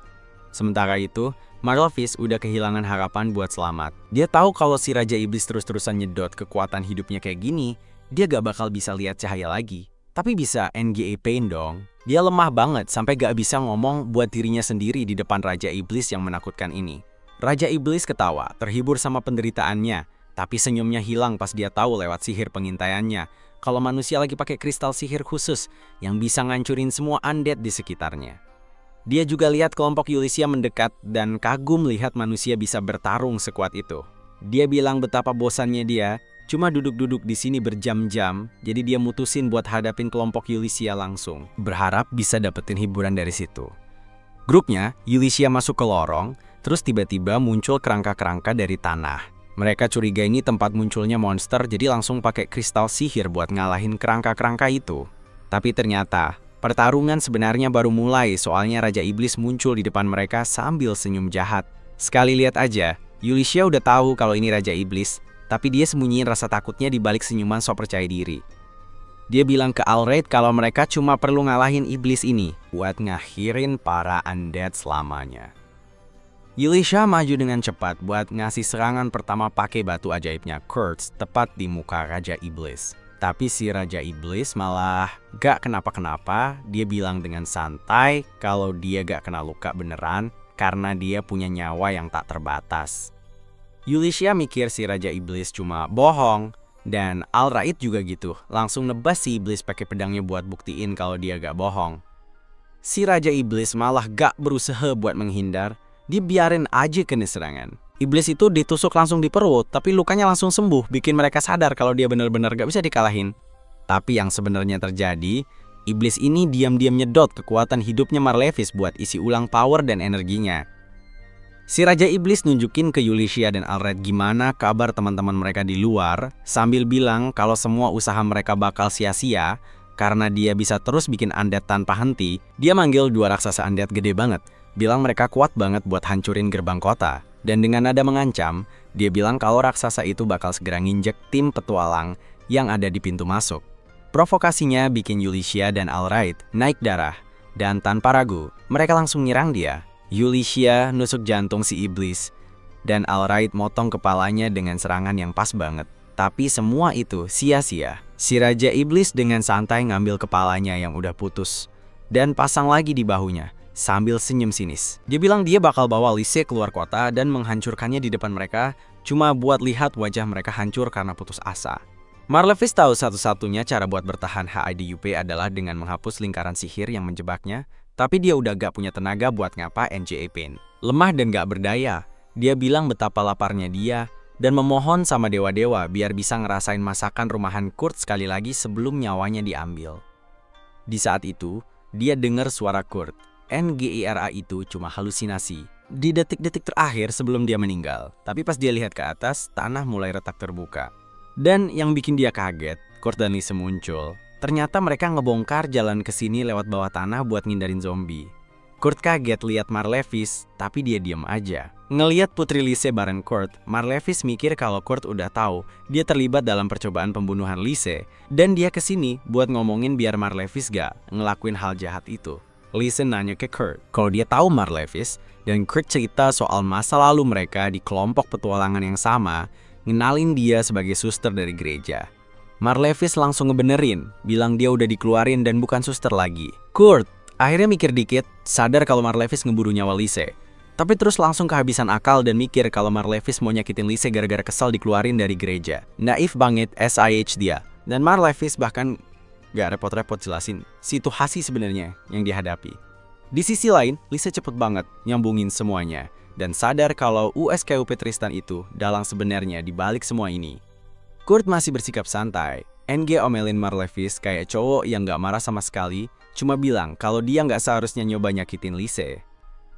Sementara itu, Marlevis udah kehilangan harapan buat selamat. Dia tahu kalau si Raja Iblis terus-terusan nyedot kekuatan hidupnya kayak gini, dia gak bakal bisa lihat cahaya lagi. Tapi bisa NGA Pain dong. Dia lemah banget sampai gak bisa ngomong buat dirinya sendiri di depan Raja Iblis yang menakutkan ini. Raja Iblis ketawa, terhibur sama penderitaannya, tapi senyumnya hilang pas dia tahu lewat sihir pengintaiannya kalau manusia lagi pakai kristal sihir khusus yang bisa ngancurin semua undead di sekitarnya. Dia juga lihat kelompok Yulissia mendekat dan kagum lihat manusia bisa bertarung sekuat itu. Dia bilang betapa bosannya dia cuma duduk-duduk di sini berjam-jam, jadi dia mutusin buat hadapin kelompok Yulissia langsung, berharap bisa dapetin hiburan dari situ. Grupnya, Yulissia masuk ke lorong, terus tiba-tiba muncul kerangka-kerangka dari tanah. Mereka curiga ini tempat munculnya monster, jadi langsung pakai kristal sihir buat ngalahin kerangka-kerangka itu. Tapi ternyata, pertarungan sebenarnya baru mulai soalnya Raja Iblis muncul di depan mereka sambil senyum jahat. Sekali lihat aja, Yulissia udah tahu kalau ini Raja Iblis, tapi dia sembunyiin rasa takutnya di balik senyuman sok percaya diri. Dia bilang ke Alraid kalau mereka cuma perlu ngalahin iblis ini buat ngakhirin para undead selamanya. Yulissia maju dengan cepat buat ngasih serangan pertama pakai batu ajaibnya Kurtz tepat di muka Raja Iblis. Tapi si Raja Iblis malah gak kenapa-kenapa. Dia bilang dengan santai kalau dia gak kena luka beneran karena dia punya nyawa yang tak terbatas. Yulissia mikir si Raja Iblis cuma bohong, dan Alraid juga gitu, langsung nebas si Iblis pakai pedangnya buat buktiin kalau dia gak bohong. Si Raja Iblis malah gak berusaha buat menghindar, dia biarin aja kena serangan. Iblis itu ditusuk langsung di perut, tapi lukanya langsung sembuh, bikin mereka sadar kalau dia benar-benar gak bisa dikalahin. Tapi yang sebenarnya terjadi, Iblis ini diam-diam nyedot kekuatan hidupnya Marlevis buat isi ulang power dan energinya. Si Raja Iblis nunjukin ke Yulissia dan Alraid gimana kabar teman-teman mereka di luar, sambil bilang kalau semua usaha mereka bakal sia-sia karena dia bisa terus bikin undead tanpa henti. Dia manggil 2 raksasa undead gede banget, bilang mereka kuat banget buat hancurin gerbang kota. Dan dengan nada mengancam, dia bilang kalau raksasa itu bakal segera nginjek tim petualang yang ada di pintu masuk. Provokasinya bikin Yulissia dan Alraid naik darah, dan tanpa ragu, mereka langsung nyerang dia. Yulissia nusuk jantung si Iblis, dan Alraid motong kepalanya dengan serangan yang pas banget. Tapi semua itu sia-sia. Si Raja Iblis dengan santai ngambil kepalanya yang udah putus, dan pasang lagi di bahunya, sambil senyum sinis. Dia bilang dia bakal bawa Lysse keluar kota dan menghancurkannya di depan mereka, cuma buat lihat wajah mereka hancur karena putus asa. Marlevis tahu satu-satunya cara buat bertahan HIDUP adalah dengan menghapus lingkaran sihir yang menjebaknya, tapi dia udah gak punya tenaga buat ngapa NGA Pain. Lemah dan gak berdaya, dia bilang betapa laparnya dia dan memohon sama dewa-dewa biar bisa ngerasain masakan rumahan Kurt sekali lagi sebelum nyawanya diambil. Di saat itu, dia dengar suara Kurt. NGERA itu cuma halusinasi di detik-detik terakhir sebelum dia meninggal. Tapi pas dia lihat ke atas, tanah mulai retak terbuka. Dan yang bikin dia kaget, Kurt dan Lysse muncul. Ternyata mereka ngebongkar jalan ke sini lewat bawah tanah buat ngindarin zombie. Kurt kaget lihat Marlevis, tapi dia diam aja. Ngeliat Putri Lysse bareng Kurt, Marlevis mikir kalau Kurt udah tahu dia terlibat dalam percobaan pembunuhan Lysse, dan dia kesini buat ngomongin biar Marlevis gak ngelakuin hal jahat itu. Lysse nanya ke Kurt kalau dia tahu Marlevis, dan Kurt cerita soal masa lalu mereka di kelompok petualangan yang sama, ngenalin dia sebagai suster dari gereja. Marlevis langsung ngebenerin, bilang dia udah dikeluarin dan bukan suster lagi. Kurt akhirnya mikir dikit, sadar kalau Marlevis ngeburu nyawa Lysse. Tapi terus langsung kehabisan akal dan mikir kalau Marlevis mau nyakitin Lysse gara-gara kesal dikeluarin dari gereja. Naif banget SIH dia. Dan Marlevis bahkan gak repot-repot jelasin situasi sebenarnya yang dihadapi. Di sisi lain, Lysse cepet banget nyambungin semuanya dan sadar kalau USKUP Tristan itu dalang sebenarnya di balik semua ini. Kurt masih bersikap santai. NG omelin Marlevis kayak cowok yang gak marah sama sekali, cuma bilang kalau dia gak seharusnya nyoba nyakitin Lysse.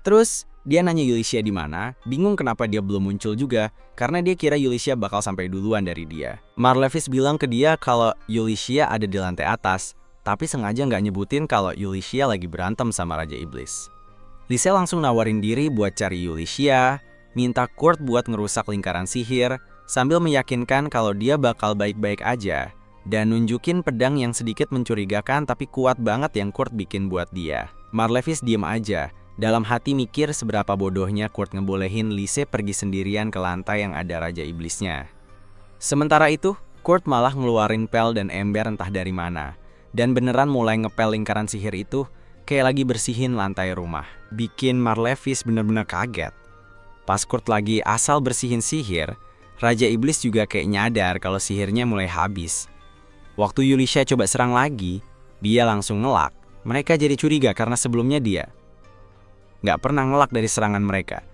Terus dia nanya Yulissia di mana, bingung kenapa dia belum muncul juga, karena dia kira Yulissia bakal sampai duluan dari dia. Marlevis bilang ke dia kalau Yulissia ada di lantai atas, tapi sengaja nggak nyebutin kalau Yulicia lagi berantem sama Raja Iblis. Lise langsung nawarin diri buat cari Yulicia, minta Kurt buat ngerusak lingkaran sihir, sambil meyakinkan kalau dia bakal baik-baik aja, dan nunjukin pedang yang sedikit mencurigakan tapi kuat banget yang Kurt bikin buat dia. Marlevis diem aja, dalam hati mikir seberapa bodohnya Kurt ngebolehin Lise pergi sendirian ke lantai yang ada Raja Iblisnya. Sementara itu, Kurt malah ngeluarin pel dan ember entah dari mana, dan beneran mulai ngepel lingkaran sihir itu kayak lagi bersihin lantai rumah. Bikin Marlevis bener-bener kaget. Pas Kurt lagi asal bersihin sihir, Raja Iblis juga kayak nyadar kalau sihirnya mulai habis. Waktu Yulicia coba serang lagi, dia langsung ngelak. Mereka jadi curiga karena sebelumnya dia nggak pernah ngelak dari serangan mereka.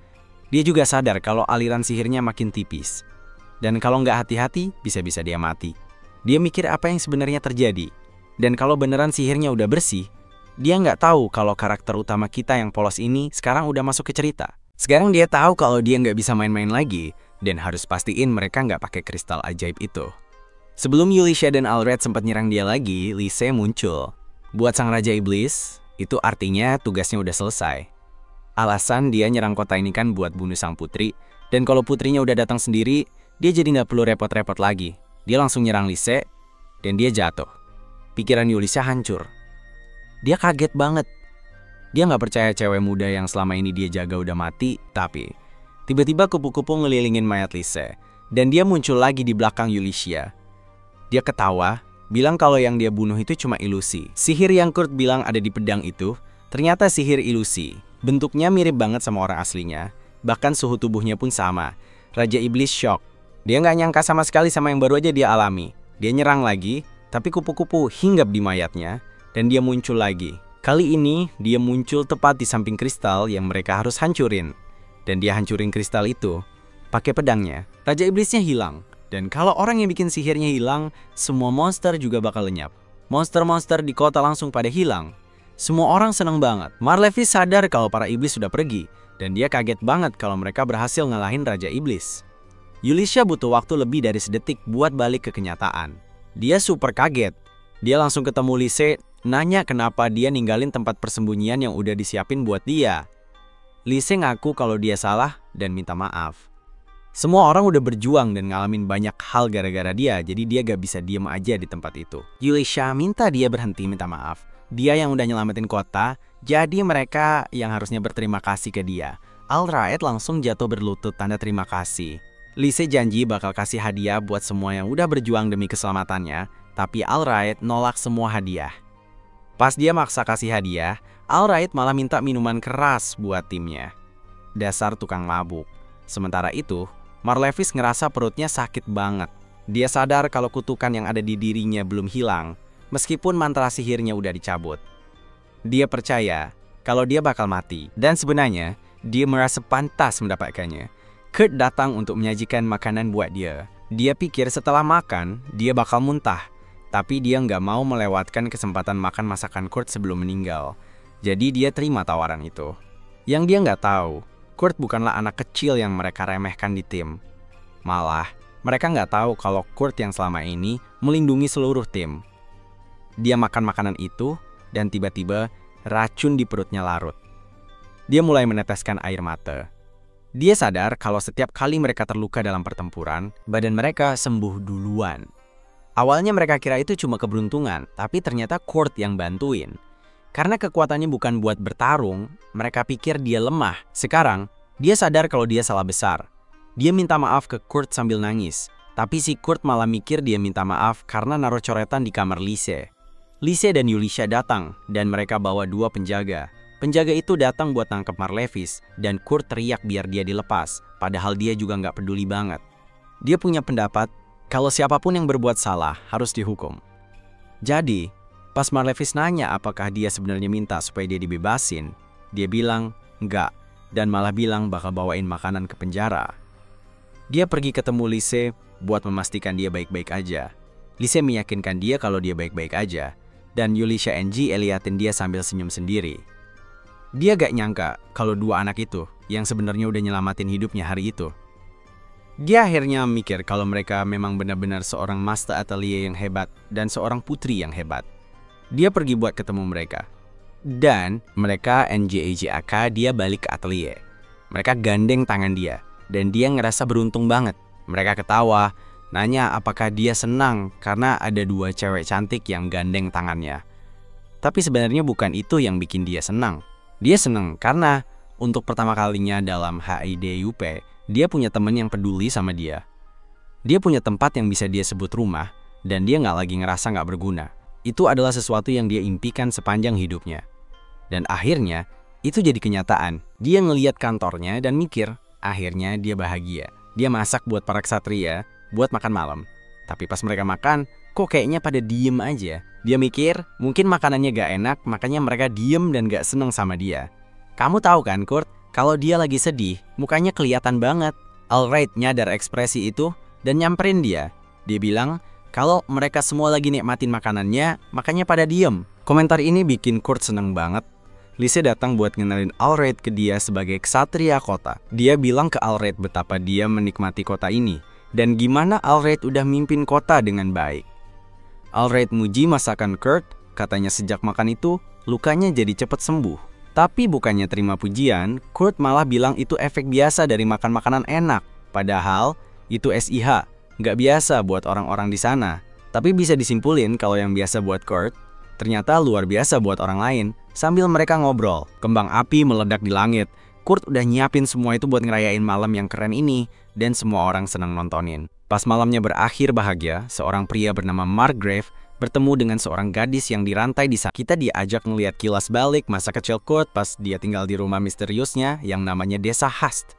Dia juga sadar kalau aliran sihirnya makin tipis. Dan kalau nggak hati-hati, bisa-bisa dia mati. Dia mikir apa yang sebenarnya terjadi. Dan kalau beneran sihirnya udah bersih, dia nggak tahu kalau karakter utama kita yang polos ini sekarang udah masuk ke cerita. Sekarang dia tahu kalau dia nggak bisa main-main lagi, dan harus pastiin mereka nggak pakai kristal ajaib itu. Sebelum Yulicia dan Alred sempat nyerang dia lagi, Lise muncul. Buat sang Raja Iblis, itu artinya tugasnya udah selesai. Alasan dia nyerang kota ini kan buat bunuh sang putri, dan kalau putrinya udah datang sendiri, dia jadi nggak perlu repot-repot lagi. Dia langsung nyerang Lise, dan dia jatuh. Pikiran Yulicia hancur. Dia kaget banget. Dia nggak percaya cewek muda yang selama ini dia jaga udah mati, tapi tiba-tiba kupu-kupu ngelilingin mayat Lise, dan dia muncul lagi di belakang Yulicia. Dia ketawa, bilang kalau yang dia bunuh itu cuma ilusi. Sihir yang Kurt bilang ada di pedang itu, ternyata sihir ilusi. Bentuknya mirip banget sama orang aslinya, bahkan suhu tubuhnya pun sama. Raja Iblis shock. Dia nggak nyangka sama sekali sama yang baru aja dia alami. Dia nyerang lagi, tapi kupu-kupu hinggap di mayatnya, dan dia muncul lagi. Kali ini, dia muncul tepat di samping kristal yang mereka harus hancurin. Dan dia hancurin kristal itu pakai pedangnya. Raja Iblisnya hilang. Dan kalau orang yang bikin sihirnya hilang, semua monster juga bakal lenyap. Monster-monster di kota langsung pada hilang. Semua orang seneng banget. Marlevis sadar kalau para iblis sudah pergi, dan dia kaget banget kalau mereka berhasil ngalahin Raja Iblis. Yulicia butuh waktu lebih dari sedetik buat balik ke kenyataan. Dia super kaget. Dia langsung ketemu Lise, nanya kenapa dia ninggalin tempat persembunyian yang udah disiapin buat dia. Lise ngaku kalau dia salah dan minta maaf. Semua orang udah berjuang dan ngalamin banyak hal gara-gara dia, jadi dia gak bisa diem aja di tempat itu. Yulicia minta dia berhenti minta maaf. Dia yang udah nyelamatin kota, jadi mereka yang harusnya berterima kasih ke dia. Alred langsung jatuh berlutut tanda terima kasih. Lise janji bakal kasih hadiah buat semua yang udah berjuang demi keselamatannya, tapi Alred nolak semua hadiah. Pas dia maksa kasih hadiah, Alred malah minta minuman keras buat timnya. Dasar tukang mabuk. Sementara itu, Marlevis ngerasa perutnya sakit banget. Dia sadar kalau kutukan yang ada di dirinya belum hilang, meskipun mantra sihirnya udah dicabut. Dia percaya kalau dia bakal mati, dan sebenarnya dia merasa pantas mendapatkannya. Kurt datang untuk menyajikan makanan buat dia. Dia pikir setelah makan, dia bakal muntah. Tapi dia nggak mau melewatkan kesempatan makan masakan Kurt sebelum meninggal. Jadi dia terima tawaran itu. Yang dia nggak tahu, Kurt bukanlah anak kecil yang mereka remehkan di tim. Malah, mereka nggak tahu kalau Kurt yang selama ini melindungi seluruh tim. Dia makan makanan itu, dan tiba-tiba racun di perutnya larut. Dia mulai meneteskan air mata. Dia sadar kalau setiap kali mereka terluka dalam pertempuran, badan mereka sembuh duluan. Awalnya mereka kira itu cuma keberuntungan, tapi ternyata Kurt yang bantuin. Karena kekuatannya bukan buat bertarung, mereka pikir dia lemah. Sekarang, dia sadar kalau dia salah besar. Dia minta maaf ke Kurt sambil nangis, tapi si Kurt malah mikir dia minta maaf karena naruh coretan di kamar Lise. Lise dan Yulicia datang, dan mereka bawa 2 penjaga. Penjaga itu datang buat nangkep Marlevis, dan Kurt teriak biar dia dilepas, padahal dia juga nggak peduli banget. Dia punya pendapat kalau siapapun yang berbuat salah harus dihukum. Jadi, pas Marlevis nanya apakah dia sebenarnya minta supaya dia dibebasin, dia bilang enggak, dan malah bilang bakal bawain makanan ke penjara. Dia pergi ketemu Lise buat memastikan dia baik-baik aja. Lise meyakinkan dia kalau dia baik-baik aja, dan Yulicia NG liatin dia sambil senyum sendiri. Dia gak nyangka kalau 2 anak itu yang sebenarnya udah nyelamatin hidupnya hari itu. Dia akhirnya mikir kalau mereka memang benar-benar seorang master atelier yang hebat dan seorang putri yang hebat. Dia pergi buat ketemu mereka. Dan mereka NJAJAK dia balik ke atelier. Mereka gandeng tangan dia. Dan dia ngerasa beruntung banget. Mereka ketawa, nanya apakah dia senang karena ada 2 cewek cantik yang gandeng tangannya. Tapi sebenarnya bukan itu yang bikin dia senang. Dia senang karena untuk pertama kalinya dalam HIDUP, dia punya teman yang peduli sama dia. Dia punya tempat yang bisa dia sebut rumah, dan dia nggak lagi ngerasa nggak berguna. Itu adalah sesuatu yang dia impikan sepanjang hidupnya. Dan akhirnya, itu jadi kenyataan. Dia ngelihat kantornya dan mikir, akhirnya dia bahagia. Dia masak buat para ksatria, buat makan malam. Tapi pas mereka makan, kok kayaknya pada diem aja. Dia mikir, mungkin makanannya gak enak, makanya mereka diem dan gak seneng sama dia. Kamu tahu kan, Kurt, kalau dia lagi sedih, mukanya kelihatan banget. Allred nyadar ekspresi itu dan nyamperin dia. Dia bilang, kalau mereka semua lagi nikmatin makanannya, makanya pada diem. Komentar ini bikin Kurt seneng banget. Lise datang buat ngenalin Allred ke dia sebagai ksatria kota. Dia bilang ke Allred betapa dia menikmati kota ini, dan gimana Allred udah mimpin kota dengan baik. Allred muji masakan Kurt, katanya sejak makan itu, lukanya jadi cepat sembuh. Tapi bukannya terima pujian, Kurt malah bilang itu efek biasa dari makan makanan enak. Padahal, itu SIH. Nggak biasa buat orang-orang di sana. Tapi bisa disimpulin kalau yang biasa buat Kurt, ternyata luar biasa buat orang lain. Sambil mereka ngobrol, kembang api meledak di langit. Kurt udah nyiapin semua itu buat ngerayain malam yang keren ini, dan semua orang senang nontonin. Pas malamnya berakhir bahagia, seorang pria bernama Margrave bertemu dengan seorang gadis yang dirantai di sana. Kita diajak ngeliat kilas balik masa kecil Kurt pas dia tinggal di rumah misteriusnya yang namanya Desa Hast.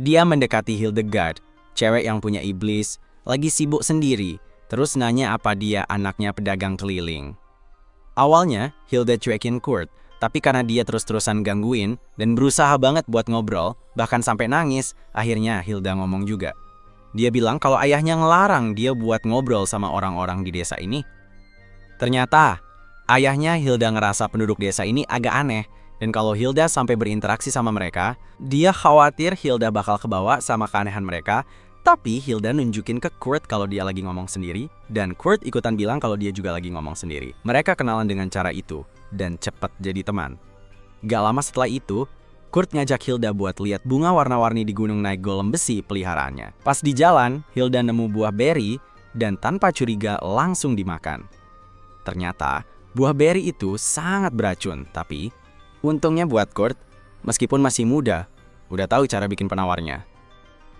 Dia mendekati Hildegard, cewek yang punya iblis, lagi sibuk sendiri, terus nanya apa dia anaknya pedagang keliling. Awalnya, Hilda cuekin Kurt, tapi karena dia terus-terusan gangguin dan berusaha banget buat ngobrol, bahkan sampai nangis, akhirnya Hilda ngomong juga. Dia bilang kalau ayahnya ngelarang dia buat ngobrol sama orang-orang di desa ini. Ternyata, ayahnya Hilda ngerasa penduduk desa ini agak aneh, dan kalau Hilda sampai berinteraksi sama mereka, dia khawatir Hilda bakal kebawa sama keanehan mereka. Tapi Hilda nunjukin ke Kurt kalau dia lagi ngomong sendiri, dan Kurt ikutan bilang kalau dia juga lagi ngomong sendiri. Mereka kenalan dengan cara itu, dan cepat jadi teman. Gak lama setelah itu, Kurt ngajak Hilda buat lihat bunga warna-warni di gunung naik golem besi peliharaannya. Pas di jalan, Hilda nemu buah beri, dan tanpa curiga langsung dimakan. Ternyata, buah beri itu sangat beracun, tapi untungnya buat Kurt, meskipun masih muda, udah tahu cara bikin penawarnya.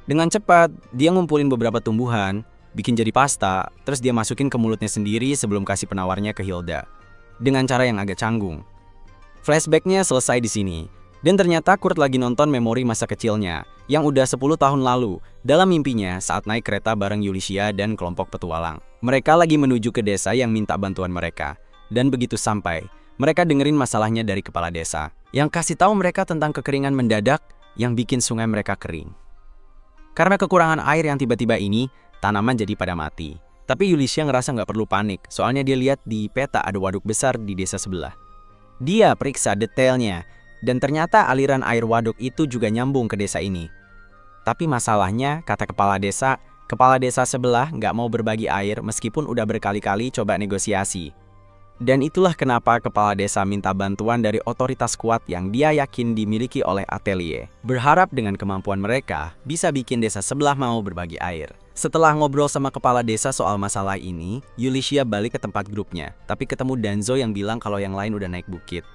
Dengan cepat, dia ngumpulin beberapa tumbuhan, bikin jadi pasta, terus dia masukin ke mulutnya sendiri sebelum kasih penawarnya ke Hilda. Dengan cara yang agak canggung. Flashbacknya selesai di sini. Dan ternyata Kurt lagi nonton memori masa kecilnya, yang udah 10 tahun lalu, dalam mimpinya saat naik kereta bareng Yulicia dan kelompok petualang. Mereka lagi menuju ke desa yang minta bantuan mereka. Dan begitu sampai, mereka dengerin masalahnya dari kepala desa, yang kasih tahu mereka tentang kekeringan mendadak yang bikin sungai mereka kering. Karena kekurangan air yang tiba-tiba ini, tanaman jadi pada mati. Tapi Yulicia ngerasa nggak perlu panik, soalnya dia lihat di peta ada waduk besar di desa sebelah. Dia periksa detailnya, dan ternyata aliran air waduk itu juga nyambung ke desa ini. Tapi masalahnya, kata kepala desa sebelah nggak mau berbagi air meskipun udah berkali-kali coba negosiasi. Dan itulah kenapa kepala desa minta bantuan dari otoritas kuat yang dia yakin dimiliki oleh Atelier. Berharap dengan kemampuan mereka bisa bikin desa sebelah mau berbagi air. Setelah ngobrol sama kepala desa soal masalah ini, Yulicia balik ke tempat grupnya. Tapi ketemu Danzo yang bilang kalau yang lain udah naik bukit.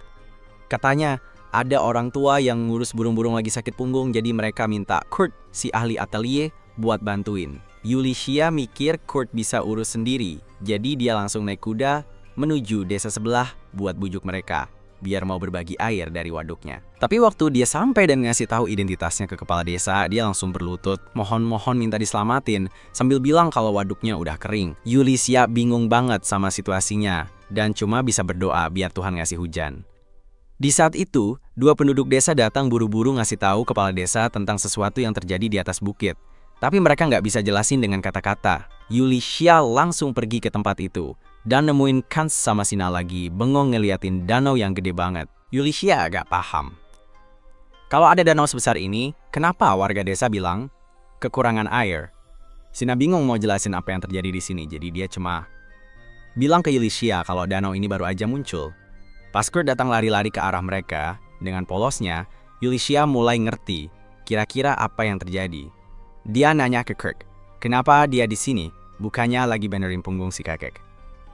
Katanya, ada orang tua yang ngurus burung-burung lagi sakit punggung, jadi mereka minta Kurt, si ahli Atelier, buat bantuin. Yulicia mikir Kurt bisa urus sendiri, jadi dia langsung naik kuda menuju desa sebelah buat bujuk mereka, biar mau berbagi air dari waduknya. Tapi waktu dia sampai dan ngasih tahu identitasnya ke kepala desa, dia langsung berlutut, mohon minta diselamatin, sambil bilang kalau waduknya udah kering. Yulicia bingung banget sama situasinya, dan cuma bisa berdoa biar Tuhan ngasih hujan. Di saat itu, 2 penduduk desa datang buru-buru ngasih tahu kepala desa tentang sesuatu yang terjadi di atas bukit. Tapi mereka nggak bisa jelasin dengan kata-kata. Yulicia langsung pergi ke tempat itu, dan nemuin Kans sama Sina lagi bengong ngeliatin danau yang gede banget. Yulicia agak paham. Kalau ada danau sebesar ini, kenapa warga desa bilang kekurangan air? Sina bingung mau jelasin apa yang terjadi di sini, jadi dia cuma bilang ke Ulysses kalau danau ini baru aja muncul. Pas Kurt datang lari-lari ke arah mereka, dengan polosnya, Ulysses mulai ngerti kira-kira apa yang terjadi. Dia nanya ke Kurt, kenapa dia di sini, bukannya lagi benerin punggung si kakek.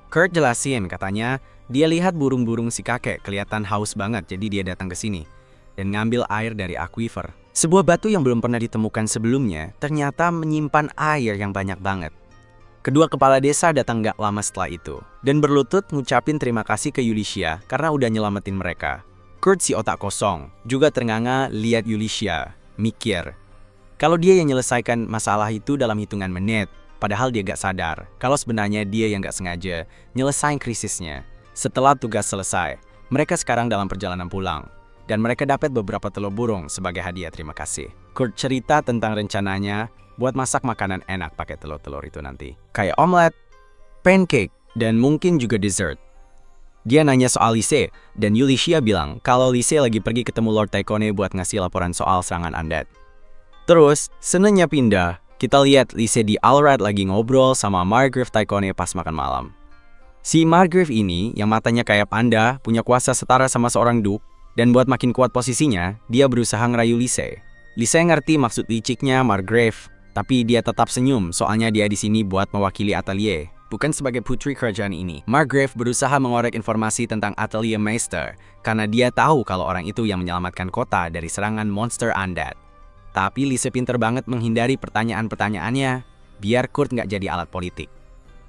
Kurt jelasin, katanya dia lihat burung-burung si kakek kelihatan haus banget, jadi dia datang ke sini dan ngambil air dari aquifer. Sebuah batu yang belum pernah ditemukan sebelumnya ternyata menyimpan air yang banyak banget. Kedua kepala desa datang gak lama setelah itu dan berlutut ngucapin terima kasih ke Ulysses karena udah nyelamatin mereka. Kurt si otak kosong juga ternganga lihat Ulysses, mikir kalau dia yang menyelesaikan masalah itu dalam hitungan menit, padahal dia gak sadar kalau sebenarnya dia yang gak sengaja nyelesain krisisnya. Setelah tugas selesai, mereka sekarang dalam perjalanan pulang dan mereka dapat beberapa telur burung sebagai hadiah terima kasih. Kurt cerita tentang rencananya buat masak makanan enak pakai telur-telur itu nanti. Kayak omelet, pancake, dan mungkin juga dessert. Dia nanya soal Lise, dan Ulysses bilang kalau Lise lagi pergi ketemu Lord Tychone buat ngasih laporan soal serangan undead. Terus, senenya pindah, kita lihat Lise di Alred lagi ngobrol sama Margrave Tychone pas makan malam. Si Margrave ini, yang matanya kayak panda, punya kuasa setara sama seorang duk, dan buat makin kuat posisinya, dia berusaha ngerayu Lise. Lise ngerti maksud liciknya Margrave, tapi dia tetap senyum soalnya dia di sini buat mewakili Atelier, bukan sebagai putri kerajaan ini. Margrave berusaha mengorek informasi tentang Atelier Meister karena dia tahu kalau orang itu yang menyelamatkan kota dari serangan monster undead. Tapi Lise pinter banget menghindari pertanyaan-pertanyaannya biar Kurt nggak jadi alat politik.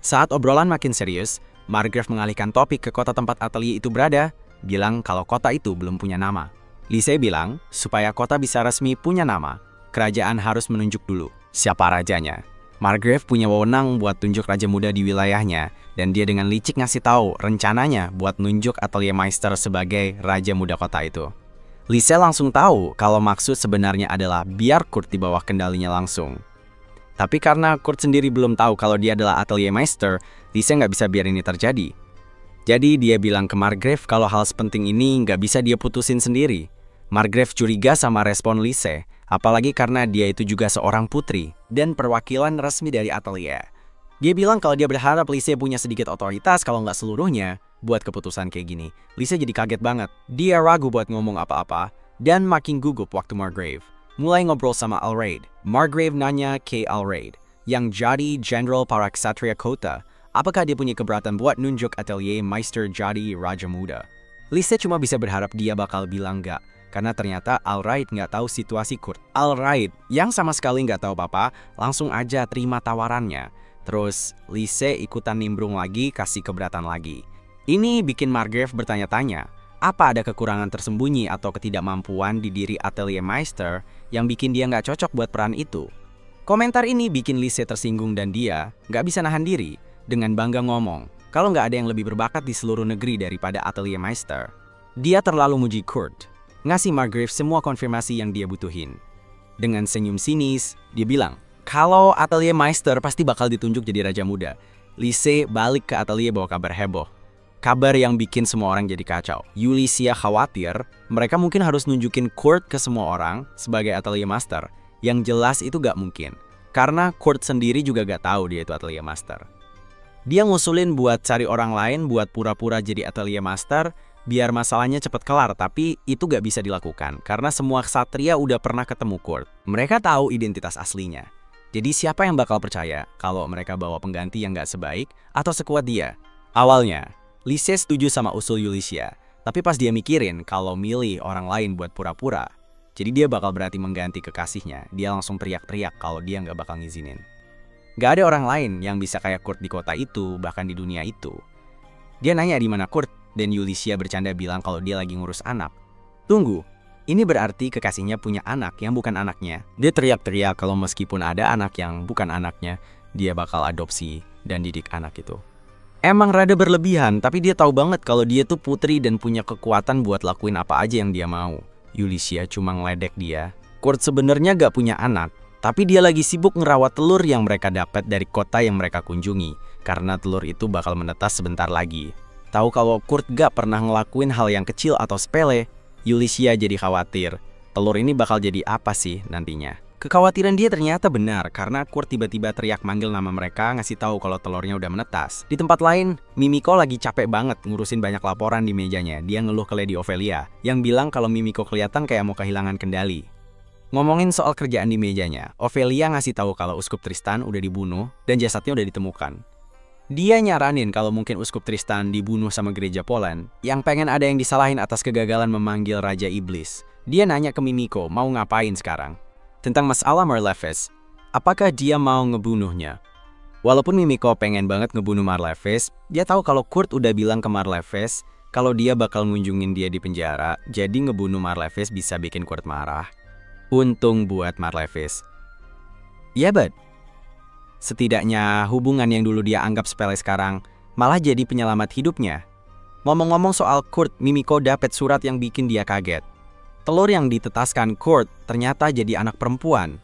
Saat obrolan makin serius, Margrave mengalihkan topik ke kota tempat Atelier itu berada, bilang kalau kota itu belum punya nama. Lise bilang supaya kota bisa resmi punya nama, kerajaan harus menunjuk dulu siapa rajanya. Margrave punya wewenang buat tunjuk raja muda di wilayahnya, dan dia dengan licik ngasih tahu rencananya buat nunjuk Atelier Meister sebagai raja muda kota itu. Lise langsung tahu kalau maksud sebenarnya adalah biar Kurt di bawah kendalinya langsung. Tapi karena Kurt sendiri belum tahu kalau dia adalah Atelier Meister, Lise nggak bisa biar ini terjadi. Jadi dia bilang ke Margrave kalau hal sepenting ini nggak bisa dia putusin sendiri. Margrave curiga sama respon Lise, apalagi karena dia itu juga seorang putri dan perwakilan resmi dari Atelier. Dia bilang kalau dia berharap Lise punya sedikit otoritas kalau nggak seluruhnya buat keputusan kayak gini. Lise jadi kaget banget. Dia ragu buat ngomong apa-apa dan makin gugup waktu Margrave mulai ngobrol sama Alraid. Margrave nanya ke Alraid yang jadi jenderal para ksatria kota, apakah dia punya keberatan buat nunjuk Atelier Meister jadi raja muda. Lise cuma bisa berharap dia bakal bilang enggak, karena ternyata Alraid nggak tahu situasi Kurt. Alraid, yang sama sekali nggak tahu apa-apa, langsung aja terima tawarannya. Terus Lise ikutan nimbrung lagi, kasih keberatan lagi. Ini bikin Margrave bertanya-tanya, apa ada kekurangan tersembunyi atau ketidakmampuan di diri Atelier Meister yang bikin dia nggak cocok buat peran itu? Komentar ini bikin Lise tersinggung dan dia nggak bisa nahan diri dengan bangga ngomong kalau nggak ada yang lebih berbakat di seluruh negeri daripada Atelier Meister. Dia terlalu muji Kurt, ngasih Margrave semua konfirmasi yang dia butuhin. Dengan senyum sinis, dia bilang, kalau Atelier Meister pasti bakal ditunjuk jadi raja muda. Lise balik ke Atelier bawa kabar heboh. Kabar yang bikin semua orang jadi kacau. Ulysses khawatir mereka mungkin harus nunjukin Kurt ke semua orang sebagai Atelier Master. Yang jelas itu gak mungkin, karena Kurt sendiri juga gak tahu dia itu Atelier Master. Dia ngusulin buat cari orang lain buat pura-pura jadi Atelier Master, biar masalahnya cepat kelar, tapi itu gak bisa dilakukan karena semua ksatria udah pernah ketemu Kurt. Mereka tahu identitas aslinya. Jadi siapa yang bakal percaya kalau mereka bawa pengganti yang gak sebaik atau sekuat dia? Awalnya, Lise setuju sama usul Ulysses, tapi pas dia mikirin kalau milih orang lain buat pura-pura, jadi dia bakal berarti mengganti kekasihnya, dia langsung teriak-teriak kalau dia gak bakal ngizinin. Gak ada orang lain yang bisa kayak Kurt di kota itu, bahkan di dunia itu. Dia nanya di mana Kurt, dan Ulysses bercanda bilang kalau dia lagi ngurus anak. Tunggu, ini berarti kekasihnya punya anak yang bukan anaknya. Dia teriak-teriak kalau meskipun ada anak yang bukan anaknya, dia bakal adopsi dan didik anak itu. Emang rada berlebihan, tapi dia tahu banget kalau dia tuh putri dan punya kekuatan buat lakuin apa aja yang dia mau. Ulysses cuma ngeledek dia. Kurt sebenarnya gak punya anak, tapi dia lagi sibuk ngerawat telur yang mereka dapat dari kota yang mereka kunjungi, karena telur itu bakal menetas sebentar lagi. Tahu kalau Kurt gak pernah ngelakuin hal yang kecil atau sepele, Ulysses jadi khawatir. Telur ini bakal jadi apa sih nantinya? Kekhawatiran dia ternyata benar karena Kurt tiba-tiba teriak manggil nama mereka, ngasih tahu kalau telurnya udah menetas. Di tempat lain, Mimiko lagi capek banget ngurusin banyak laporan di mejanya. Dia ngeluh ke Lady Ophelia yang bilang kalau Mimiko kelihatan kayak mau kehilangan kendali. Ngomongin soal kerjaan di mejanya, Ophelia ngasih tahu kalau Uskup Tristan udah dibunuh dan jasadnya udah ditemukan. Dia nyaranin kalau mungkin Uskup Tristan dibunuh sama gereja Poland yang pengen ada yang disalahin atas kegagalan memanggil Raja Iblis. Dia nanya ke Mimiko mau ngapain sekarang. Tentang masalah Marleves, apakah dia mau ngebunuhnya? Walaupun Mimiko pengen banget ngebunuh Marleves, dia tahu kalau Kurt udah bilang ke Marleves kalau dia bakal ngunjungin dia di penjara, jadi ngebunuh Marleves bisa bikin Kurt marah. Untung buat Marleves. Ya, bud. Setidaknya hubungan yang dulu dia anggap sepele sekarang malah jadi penyelamat hidupnya. Ngomong-ngomong soal Kurt, Mimiko dapat surat yang bikin dia kaget. Telur yang ditetaskan Kurt ternyata jadi anak perempuan.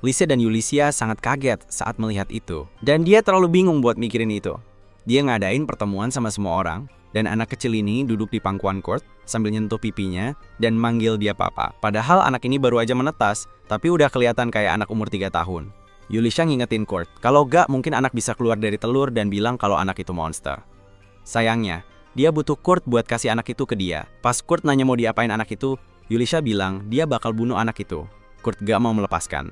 Lise dan Yulicia sangat kaget saat melihat itu. Dan dia terlalu bingung buat mikirin itu. Dia ngadain pertemuan sama semua orang. Dan anak kecil ini duduk di pangkuan Kurt sambil nyentuh pipinya dan manggil dia papa. Padahal anak ini baru aja menetas, tapi udah kelihatan kayak anak umur 3 tahun. Yulicia ngingetin Kurt, kalau gak mungkin anak bisa keluar dari telur dan bilang kalau anak itu monster. Sayangnya, dia butuh Kurt buat kasih anak itu ke dia. Pas Kurt nanya mau diapain anak itu, Yulicia bilang dia bakal bunuh anak itu. Kurt gak mau melepaskan.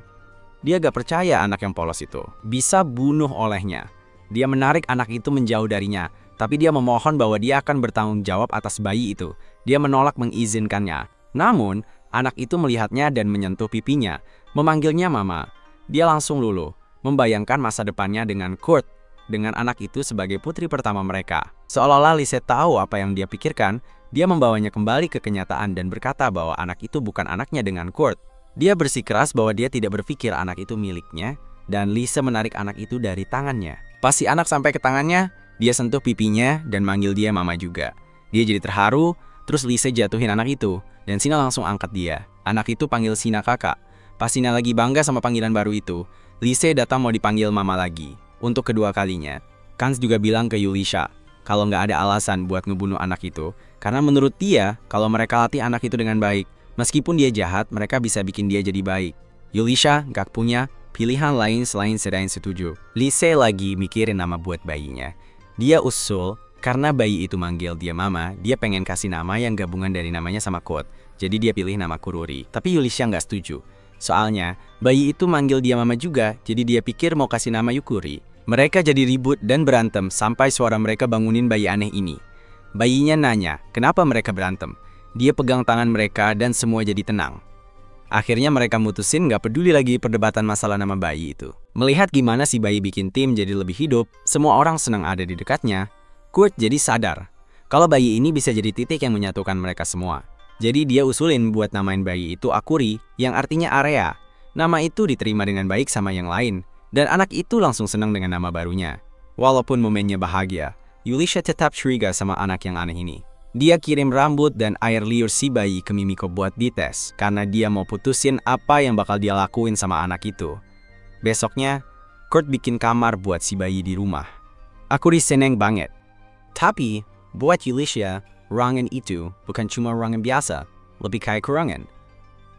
Dia gak percaya anak yang polos itu bisa bunuh olehnya. Dia menarik anak itu menjauh darinya, tapi dia memohon bahwa dia akan bertanggung jawab atas bayi itu. Dia menolak mengizinkannya. Namun, anak itu melihatnya dan menyentuh pipinya, memanggilnya mama. Dia langsung luluh, membayangkan masa depannya dengan Kurt, dengan anak itu sebagai putri pertama mereka. Seolah-olah Lise tahu apa yang dia pikirkan, dia membawanya kembali ke kenyataan dan berkata bahwa anak itu bukan anaknya dengan Kurt. Dia bersikeras bahwa dia tidak berpikir anak itu miliknya, dan Lise menarik anak itu dari tangannya. Pas si anak sampai ke tangannya, dia sentuh pipinya dan manggil dia mama juga. Dia jadi terharu, terus Lise jatuhin anak itu, dan Sina langsung angkat dia. Anak itu panggil Sina kakak. Pas Sina lagi bangga sama panggilan baru itu, Lise datang mau dipanggil mama lagi. Untuk kedua kalinya, Kans juga bilang ke Yulicia kalau nggak ada alasan buat ngebunuh anak itu, karena menurut dia, kalau mereka latih anak itu dengan baik, meskipun dia jahat, mereka bisa bikin dia jadi baik. Yulicia nggak punya pilihan lain selain sedain setuju. Lise lagi mikirin nama buat bayinya. Dia usul, karena bayi itu manggil dia mama, dia pengen kasih nama yang gabungan dari namanya sama Kurt. Jadi dia pilih nama Kururi. Tapi Yulicia nggak setuju. Soalnya, bayi itu manggil dia mama juga, jadi dia pikir mau kasih nama Yukuri. Mereka jadi ribut dan berantem sampai suara mereka bangunin bayi aneh ini. Bayinya nanya, kenapa mereka berantem? Dia pegang tangan mereka dan semua jadi tenang. Akhirnya mereka mutusin gak peduli lagi perdebatan masalah nama bayi itu. Melihat gimana si bayi bikin tim jadi lebih hidup, semua orang senang ada di dekatnya, Kurt jadi sadar kalau bayi ini bisa jadi titik yang menyatukan mereka semua. Jadi dia usulin buat namain bayi itu Akuri, yang artinya area. Nama itu diterima dengan baik sama yang lain. Dan anak itu langsung senang dengan nama barunya. Walaupun momennya bahagia, Yulicia tetap curiga sama anak yang aneh ini. Dia kirim rambut dan air liur si bayi ke Mimiko buat dites, karena dia mau putusin apa yang bakal dia lakuin sama anak itu. Besoknya, Kurt bikin kamar buat si bayi di rumah. Akuri seneng banget. Tapi, buat Yulicia, ruangan itu bukan cuma ruangan biasa, lebih kayak ruangan.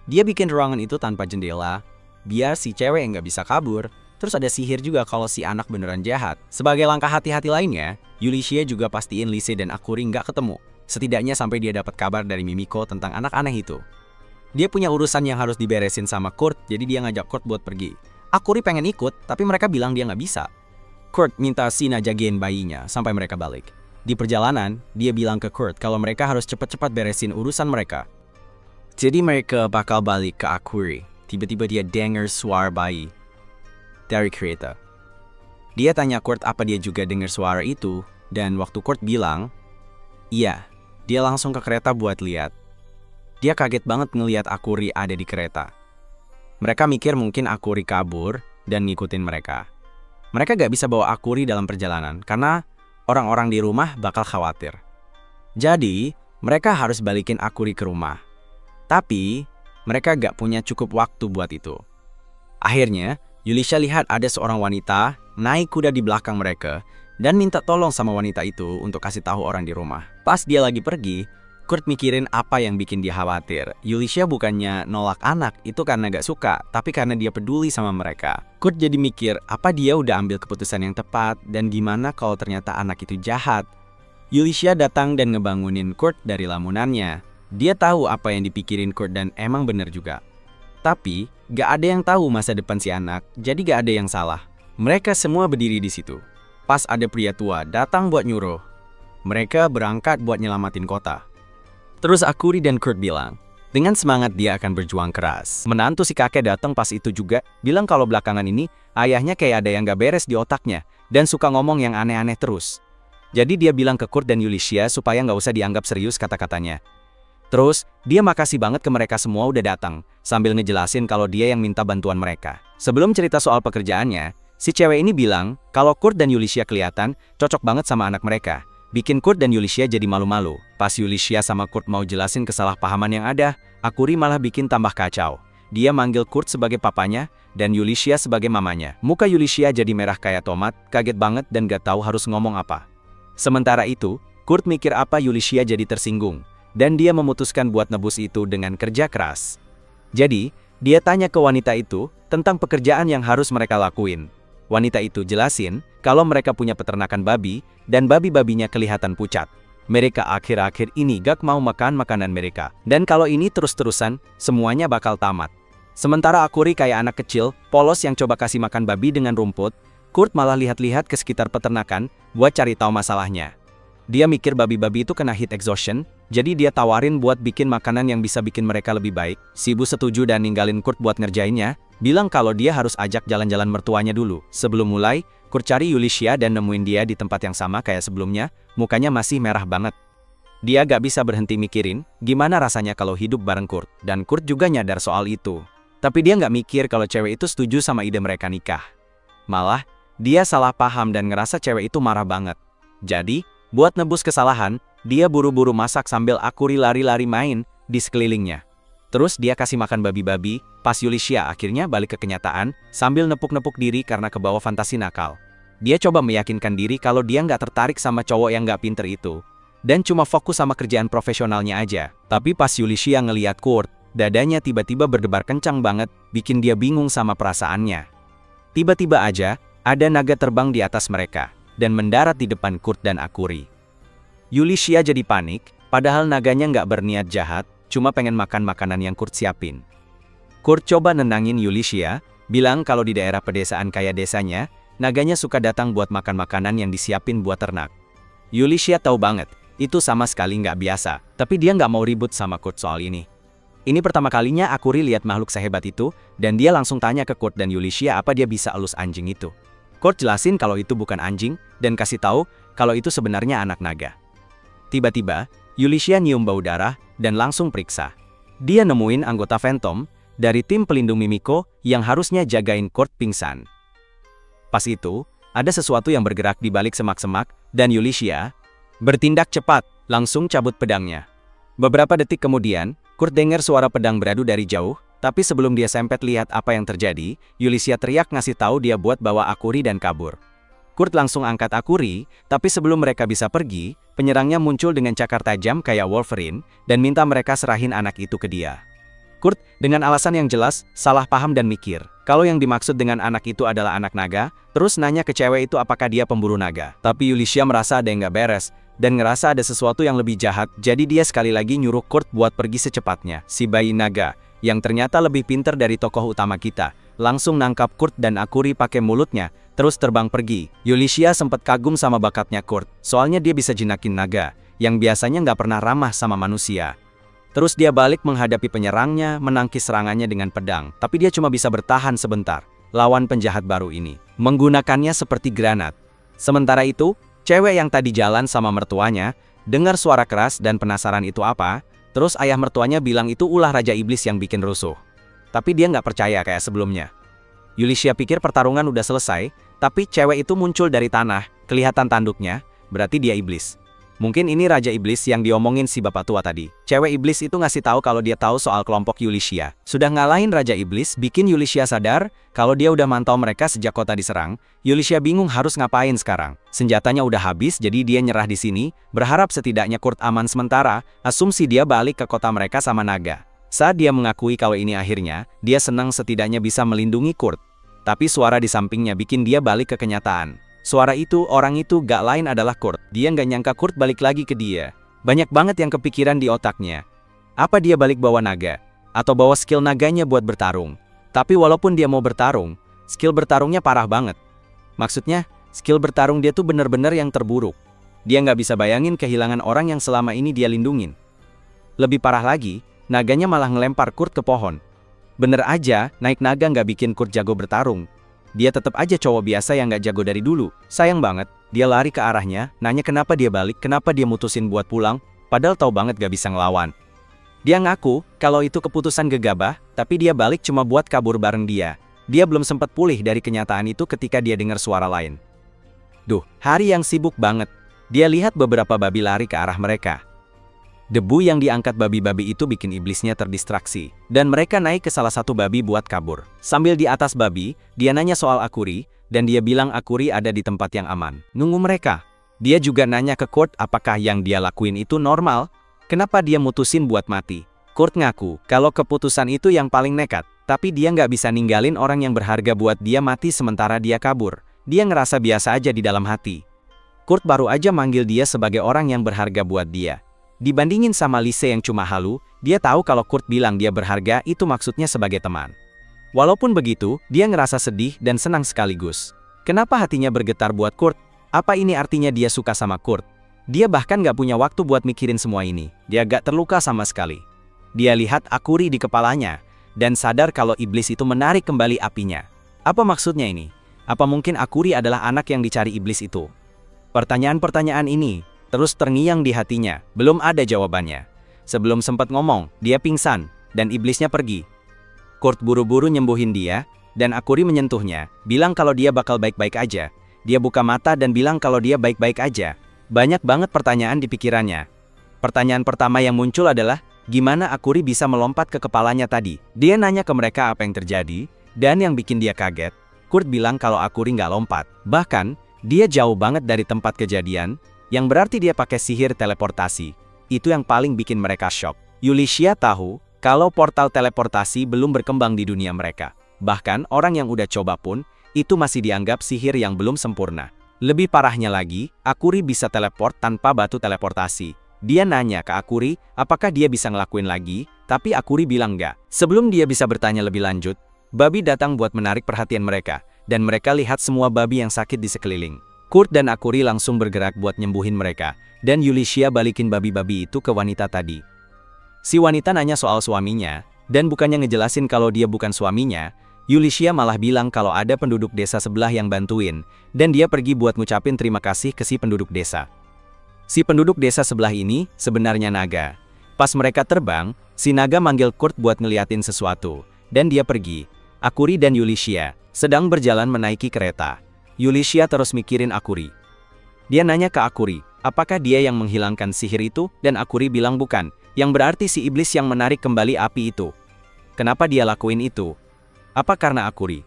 Dia bikin ruangan itu tanpa jendela, biar si cewek nggak bisa kabur. Terus ada sihir juga kalau si anak beneran jahat. Sebagai langkah hati-hati lainnya, Yulicia juga pastiin Lise dan Akuri nggak ketemu. Setidaknya sampai dia dapat kabar dari Mimiko tentang anak aneh itu. Dia punya urusan yang harus diberesin sama Kurt, jadi dia ngajak Kurt buat pergi. Akuri pengen ikut, tapi mereka bilang dia nggak bisa. Kurt minta Sina jagain bayinya sampai mereka balik. Di perjalanan, dia bilang ke Kurt kalau mereka harus cepat-cepat beresin urusan mereka. Jadi mereka bakal balik ke Akuri. Tiba-tiba dia denger suara bayi dari kereta. Dia tanya Kurt apa dia juga dengar suara itu, dan waktu Kurt bilang, iya, dia langsung ke kereta buat lihat. Dia kaget banget ngelihat Akuri ada di kereta. Mereka mikir mungkin Akuri kabur dan ngikutin mereka. Mereka gak bisa bawa Akuri dalam perjalanan, karena orang-orang di rumah bakal khawatir. Jadi, mereka harus balikin Akuri ke rumah. Tapi, mereka gak punya cukup waktu buat itu. Akhirnya, Yulicia lihat ada seorang wanita naik kuda di belakang mereka dan minta tolong sama wanita itu untuk kasih tahu orang di rumah. Pas dia lagi pergi, Kurt mikirin apa yang bikin dia khawatir. Yulicia bukannya nolak anak itu karena gak suka, tapi karena dia peduli sama mereka. Kurt jadi mikir, apa dia udah ambil keputusan yang tepat, dan gimana kalau ternyata anak itu jahat. Yulicia datang dan ngebangunin Kurt dari lamunannya. Dia tahu apa yang dipikirin Kurt dan emang bener juga. Tapi, gak ada yang tahu masa depan si anak, jadi gak ada yang salah. Mereka semua berdiri di situ. Pas ada pria tua datang buat nyuruh. Mereka berangkat buat nyelamatin kota. Terus Akuri dan Kurt bilang, dengan semangat dia akan berjuang keras. Menantu si kakek datang pas itu juga, bilang kalau belakangan ini, ayahnya kayak ada yang gak beres di otaknya, dan suka ngomong yang aneh-aneh terus. Jadi dia bilang ke Kurt dan Yulicia supaya nggak usah dianggap serius kata-katanya. Terus, dia makasih banget ke mereka semua udah datang, sambil ngejelasin kalau dia yang minta bantuan mereka. Sebelum cerita soal pekerjaannya, si cewek ini bilang kalau Kurt dan Yulicia kelihatan cocok banget sama anak mereka. Bikin Kurt dan Yulicia jadi malu-malu. Pas Yulicia sama Kurt mau jelasin kesalahpahaman yang ada, Akuri malah bikin tambah kacau. Dia manggil Kurt sebagai papanya, dan Yulicia sebagai mamanya. Muka Yulicia jadi merah kayak tomat, kaget banget dan gak tahu harus ngomong apa. Sementara itu, Kurt mikir apa Yulicia jadi tersinggung, dan dia memutuskan buat nebus itu dengan kerja keras. Jadi, dia tanya ke wanita itu tentang pekerjaan yang harus mereka lakuin. Wanita itu jelasin kalau mereka punya peternakan babi, dan babi-babinya kelihatan pucat. Mereka akhir-akhir ini gak mau makan makanan mereka. Dan kalau ini terus-terusan, semuanya bakal tamat. Sementara Akuri kayak anak kecil, polos yang coba kasih makan babi dengan rumput, Kurt malah lihat-lihat ke sekitar peternakan buat cari tahu masalahnya. Dia mikir babi-babi itu kena heat exhaustion, jadi dia tawarin buat bikin makanan yang bisa bikin mereka lebih baik. Si ibu setuju dan ninggalin Kurt buat ngerjainnya, bilang kalau dia harus ajak jalan-jalan mertuanya dulu. Sebelum mulai, Kurt cari Yulicia dan nemuin dia di tempat yang sama kayak sebelumnya, mukanya masih merah banget. Dia gak bisa berhenti mikirin gimana rasanya kalau hidup bareng Kurt, dan Kurt juga nyadar soal itu. Tapi dia gak mikir kalau cewek itu setuju sama ide mereka nikah. Malah, dia salah paham dan ngerasa cewek itu marah banget. Jadi, buat nebus kesalahan, dia buru-buru masak sambil Akuri lari-lari main di sekelilingnya. Terus dia kasih makan babi-babi, pas Yulicia akhirnya balik ke kenyataan sambil nepuk-nepuk diri karena kebawa fantasi nakal. Dia coba meyakinkan diri kalau dia nggak tertarik sama cowok yang nggak pinter itu, dan cuma fokus sama kerjaan profesionalnya aja. Tapi pas Yulicia ngeliat Kurt, dadanya tiba-tiba berdebar kencang banget, bikin dia bingung sama perasaannya. Tiba-tiba aja, ada naga terbang di atas mereka, dan mendarat di depan Kurt dan Akuri. Yulicia jadi panik, padahal naganya nggak berniat jahat, cuma pengen makan makanan yang Kurt siapin. Kurt coba nenangin Yulicia, bilang kalau di daerah pedesaan kayak desanya, naganya suka datang buat makan makanan yang disiapin buat ternak. Yulicia tahu banget, itu sama sekali nggak biasa, tapi dia nggak mau ribut sama Kurt soal ini. Ini pertama kalinya Akuri lihat makhluk sehebat itu, dan dia langsung tanya ke Kurt dan Yulicia apa dia bisa elus anjing itu. Kurt jelasin kalau itu bukan anjing, dan kasih tahu kalau itu sebenarnya anak naga. Tiba-tiba, Yulicia nyium bau darah, dan langsung periksa. Dia nemuin anggota Phantom dari tim pelindung Mimiko yang harusnya jagain Kurt pingsan. Pas itu, ada sesuatu yang bergerak di balik semak-semak, dan Yulicia bertindak cepat, langsung cabut pedangnya. Beberapa detik kemudian, Kurt dengar suara pedang beradu dari jauh, tapi sebelum dia sempet lihat apa yang terjadi, Yulicia teriak ngasih tahu dia buat bawa Akuri dan kabur. Kurt langsung angkat Akuri, tapi sebelum mereka bisa pergi, penyerangnya muncul dengan cakar tajam kayak Wolverine, dan minta mereka serahin anak itu ke dia. Kurt, dengan alasan yang jelas, salah paham dan mikir, kalau yang dimaksud dengan anak itu adalah anak naga, terus nanya ke cewek itu apakah dia pemburu naga. Tapi Yulicia merasa ada yang gak beres, dan ngerasa ada sesuatu yang lebih jahat, jadi dia sekali lagi nyuruh Kurt buat pergi secepatnya. Si bayi naga, yang ternyata lebih pintar dari tokoh utama kita, langsung nangkap Kurt dan Akuri pakai mulutnya, terus terbang pergi. Yulicia sempat kagum sama bakatnya Kurt, soalnya dia bisa jinakin naga, yang biasanya nggak pernah ramah sama manusia. Terus dia balik menghadapi penyerangnya, menangkis serangannya dengan pedang, tapi dia cuma bisa bertahan sebentar, lawan penjahat baru ini, menggunakannya seperti granat. Sementara itu, cewek yang tadi jalan sama mertuanya, dengar suara keras dan penasaran itu apa, terus ayah mertuanya bilang itu ulah Raja Iblis yang bikin rusuh. Tapi dia nggak percaya kayak sebelumnya. Yulicia pikir pertarungan udah selesai, tapi cewek itu muncul dari tanah, kelihatan tanduknya, berarti dia iblis. Mungkin ini Raja Iblis yang diomongin si bapak tua tadi. Cewek iblis itu ngasih tahu kalau dia tahu soal kelompok Yulicia. Sudah ngalahin Raja Iblis, bikin Yulicia sadar kalau dia udah mantau mereka sejak kota diserang. Yulicia bingung harus ngapain sekarang. Senjatanya udah habis, jadi dia nyerah di sini, berharap setidaknya Kurt aman sementara. Asumsi dia balik ke kota mereka sama naga. Saat dia mengakui kalau ini akhirnya, dia senang setidaknya bisa melindungi Kurt. Tapi suara di sampingnya bikin dia balik ke kenyataan. Suara itu, orang itu gak lain adalah Kurt. Dia gak nyangka Kurt balik lagi ke dia. Banyak banget yang kepikiran di otaknya. Apa dia balik bawa naga? Atau bawa skill naganya buat bertarung? Tapi walaupun dia mau bertarung, skill bertarungnya parah banget. Maksudnya, skill bertarung dia tuh bener-bener yang terburuk. Dia gak bisa bayangin kehilangan orang yang selama ini dia lindungin. Lebih parah lagi, naganya malah ngelempar Kurt ke pohon. Bener aja, naik naga gak bikin Kurt jago bertarung. Dia tetap aja cowok biasa yang gak jago dari dulu. Sayang banget, dia lari ke arahnya, nanya kenapa dia balik, kenapa dia mutusin buat pulang, padahal tahu banget gak bisa ngelawan. Dia ngaku kalau itu keputusan gegabah, tapi dia balik cuma buat kabur bareng dia. Dia belum sempat pulih dari kenyataan itu ketika dia dengar suara lain. Duh, hari yang sibuk banget. Dia lihat beberapa babi lari ke arah mereka. Debu yang diangkat babi-babi itu bikin iblisnya terdistraksi, dan mereka naik ke salah satu babi buat kabur. Sambil di atas babi, dia nanya soal Akuri, dan dia bilang Akuri ada di tempat yang aman. Nunggu mereka. Dia juga nanya ke Kurt apakah yang dia lakuin itu normal, kenapa dia mutusin buat mati. Kurt ngaku kalau keputusan itu yang paling nekat, tapi dia nggak bisa ninggalin orang yang berharga buat dia mati sementara dia kabur. Dia ngerasa biasa aja di dalam hati. Kurt baru aja manggil dia sebagai orang yang berharga buat dia. Dibandingin sama Lise yang cuma halu, dia tahu kalau Kurt bilang dia berharga itu maksudnya sebagai teman. Walaupun begitu, dia ngerasa sedih dan senang sekaligus. Kenapa hatinya bergetar buat Kurt? Apa ini artinya dia suka sama Kurt? Dia bahkan gak punya waktu buat mikirin semua ini. Dia gak terluka sama sekali. Dia lihat Akuri di kepalanya, dan sadar kalau iblis itu menarik kembali apinya. Apa maksudnya ini? Apa mungkin Akuri adalah anak yang dicari iblis itu? Pertanyaan-pertanyaan ini terus terngiang di hatinya, belum ada jawabannya. Sebelum sempat ngomong, dia pingsan, dan iblisnya pergi. Kurt buru-buru nyembuhin dia, dan Akuri menyentuhnya, bilang kalau dia bakal baik-baik aja. Dia buka mata dan bilang kalau dia baik-baik aja. Banyak banget pertanyaan di pikirannya. Pertanyaan pertama yang muncul adalah, gimana Akuri bisa melompat ke kepalanya tadi? Dia nanya ke mereka apa yang terjadi, dan yang bikin dia kaget, Kurt bilang kalau Akuri nggak lompat. Bahkan, dia jauh banget dari tempat kejadian, yang berarti dia pakai sihir teleportasi. Itu yang paling bikin mereka shock. Yulicia tahu kalau portal teleportasi belum berkembang di dunia mereka. Bahkan orang yang udah coba pun, itu masih dianggap sihir yang belum sempurna. Lebih parahnya lagi, Akuri bisa teleport tanpa batu teleportasi. Dia nanya ke Akuri apakah dia bisa ngelakuin lagi, tapi Akuri bilang enggak. Sebelum dia bisa bertanya lebih lanjut, babi datang buat menarik perhatian mereka, dan mereka lihat semua babi yang sakit di sekeliling. Kurt dan Akuri langsung bergerak buat nyembuhin mereka, dan Yulicia balikin babi-babi itu ke wanita tadi. Si wanita nanya soal suaminya, dan bukannya ngejelasin kalau dia bukan suaminya, Yulicia malah bilang kalau ada penduduk desa sebelah yang bantuin, dan dia pergi buat ngucapin terima kasih ke si penduduk desa. Si penduduk desa sebelah ini sebenarnya naga. Pas mereka terbang, si naga manggil Kurt buat ngeliatin sesuatu, dan dia pergi. Akuri dan Yulicia sedang berjalan menaiki kereta. Yulicia terus mikirin Akuri. Dia nanya ke Akuri, apakah dia yang menghilangkan sihir itu, dan Akuri bilang bukan, yang berarti si iblis yang menarik kembali api itu. Kenapa dia lakuin itu? Apa karena Akuri?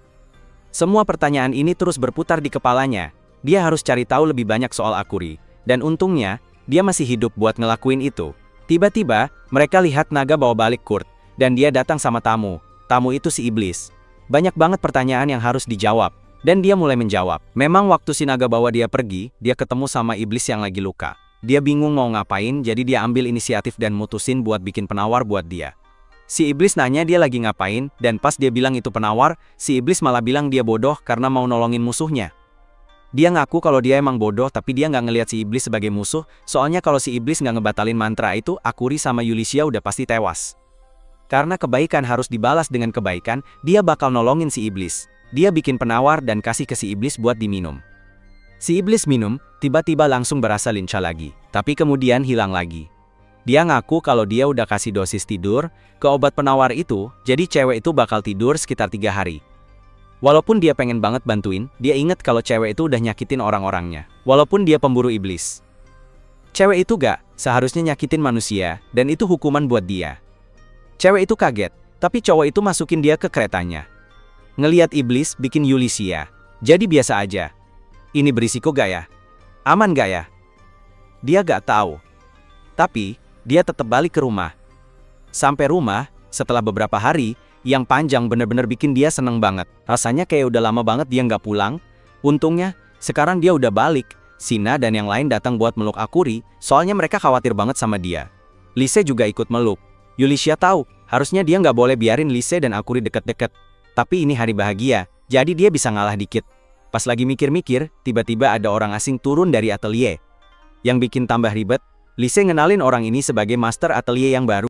Semua pertanyaan ini terus berputar di kepalanya. Dia harus cari tahu lebih banyak soal Akuri, dan untungnya, dia masih hidup buat ngelakuin itu. Tiba-tiba, mereka lihat naga bawa balik Kurt, dan dia datang sama tamu. Tamu itu si iblis. Banyak banget pertanyaan yang harus dijawab. Dan dia mulai menjawab. Memang waktu si naga bawa dia pergi, dia ketemu sama iblis yang lagi luka. Dia bingung mau ngapain, jadi dia ambil inisiatif dan mutusin buat bikin penawar buat dia. Si iblis nanya dia lagi ngapain, dan pas dia bilang itu penawar, si iblis malah bilang dia bodoh karena mau nolongin musuhnya. Dia ngaku kalau dia emang bodoh, tapi dia nggak ngelihat si iblis sebagai musuh, soalnya kalau si iblis nggak ngebatalin mantra itu, Akuri sama Yulicia udah pasti tewas. Karena kebaikan harus dibalas dengan kebaikan, dia bakal nolongin si iblis. Dia bikin penawar dan kasih ke si iblis buat diminum. Si iblis minum, tiba-tiba langsung berasa lincah lagi, tapi kemudian hilang lagi. Dia ngaku kalau dia udah kasih dosis tidur ke obat penawar itu, jadi cewek itu bakal tidur sekitar 3 hari. Walaupun dia pengen banget bantuin, dia inget kalau cewek itu udah nyakitin orang-orangnya. Walaupun dia pemburu iblis. Cewek itu gak seharusnya nyakitin manusia, dan itu hukuman buat dia. Cewek itu kaget, tapi cowok itu masukin dia ke keretanya. Ngeliat iblis bikin Yulicia jadi biasa aja. Ini berisiko gak ya? Aman gak ya? Dia gak tahu. Tapi, dia tetap balik ke rumah. Sampai rumah, setelah beberapa hari, yang panjang bener-bener bikin dia seneng banget. Rasanya kayak udah lama banget dia nggak pulang. Untungnya, sekarang dia udah balik. Sina dan yang lain datang buat meluk Akuri, soalnya mereka khawatir banget sama dia. Lise juga ikut meluk. Yulicia tahu, harusnya dia nggak boleh biarin Lise dan Akuri deket-deket. Tapi ini hari bahagia, jadi dia bisa ngalah dikit. Pas lagi mikir-mikir, tiba-tiba ada orang asing turun dari atelier. Yang bikin tambah ribet, Lise ngenalin orang ini sebagai master atelier yang baru.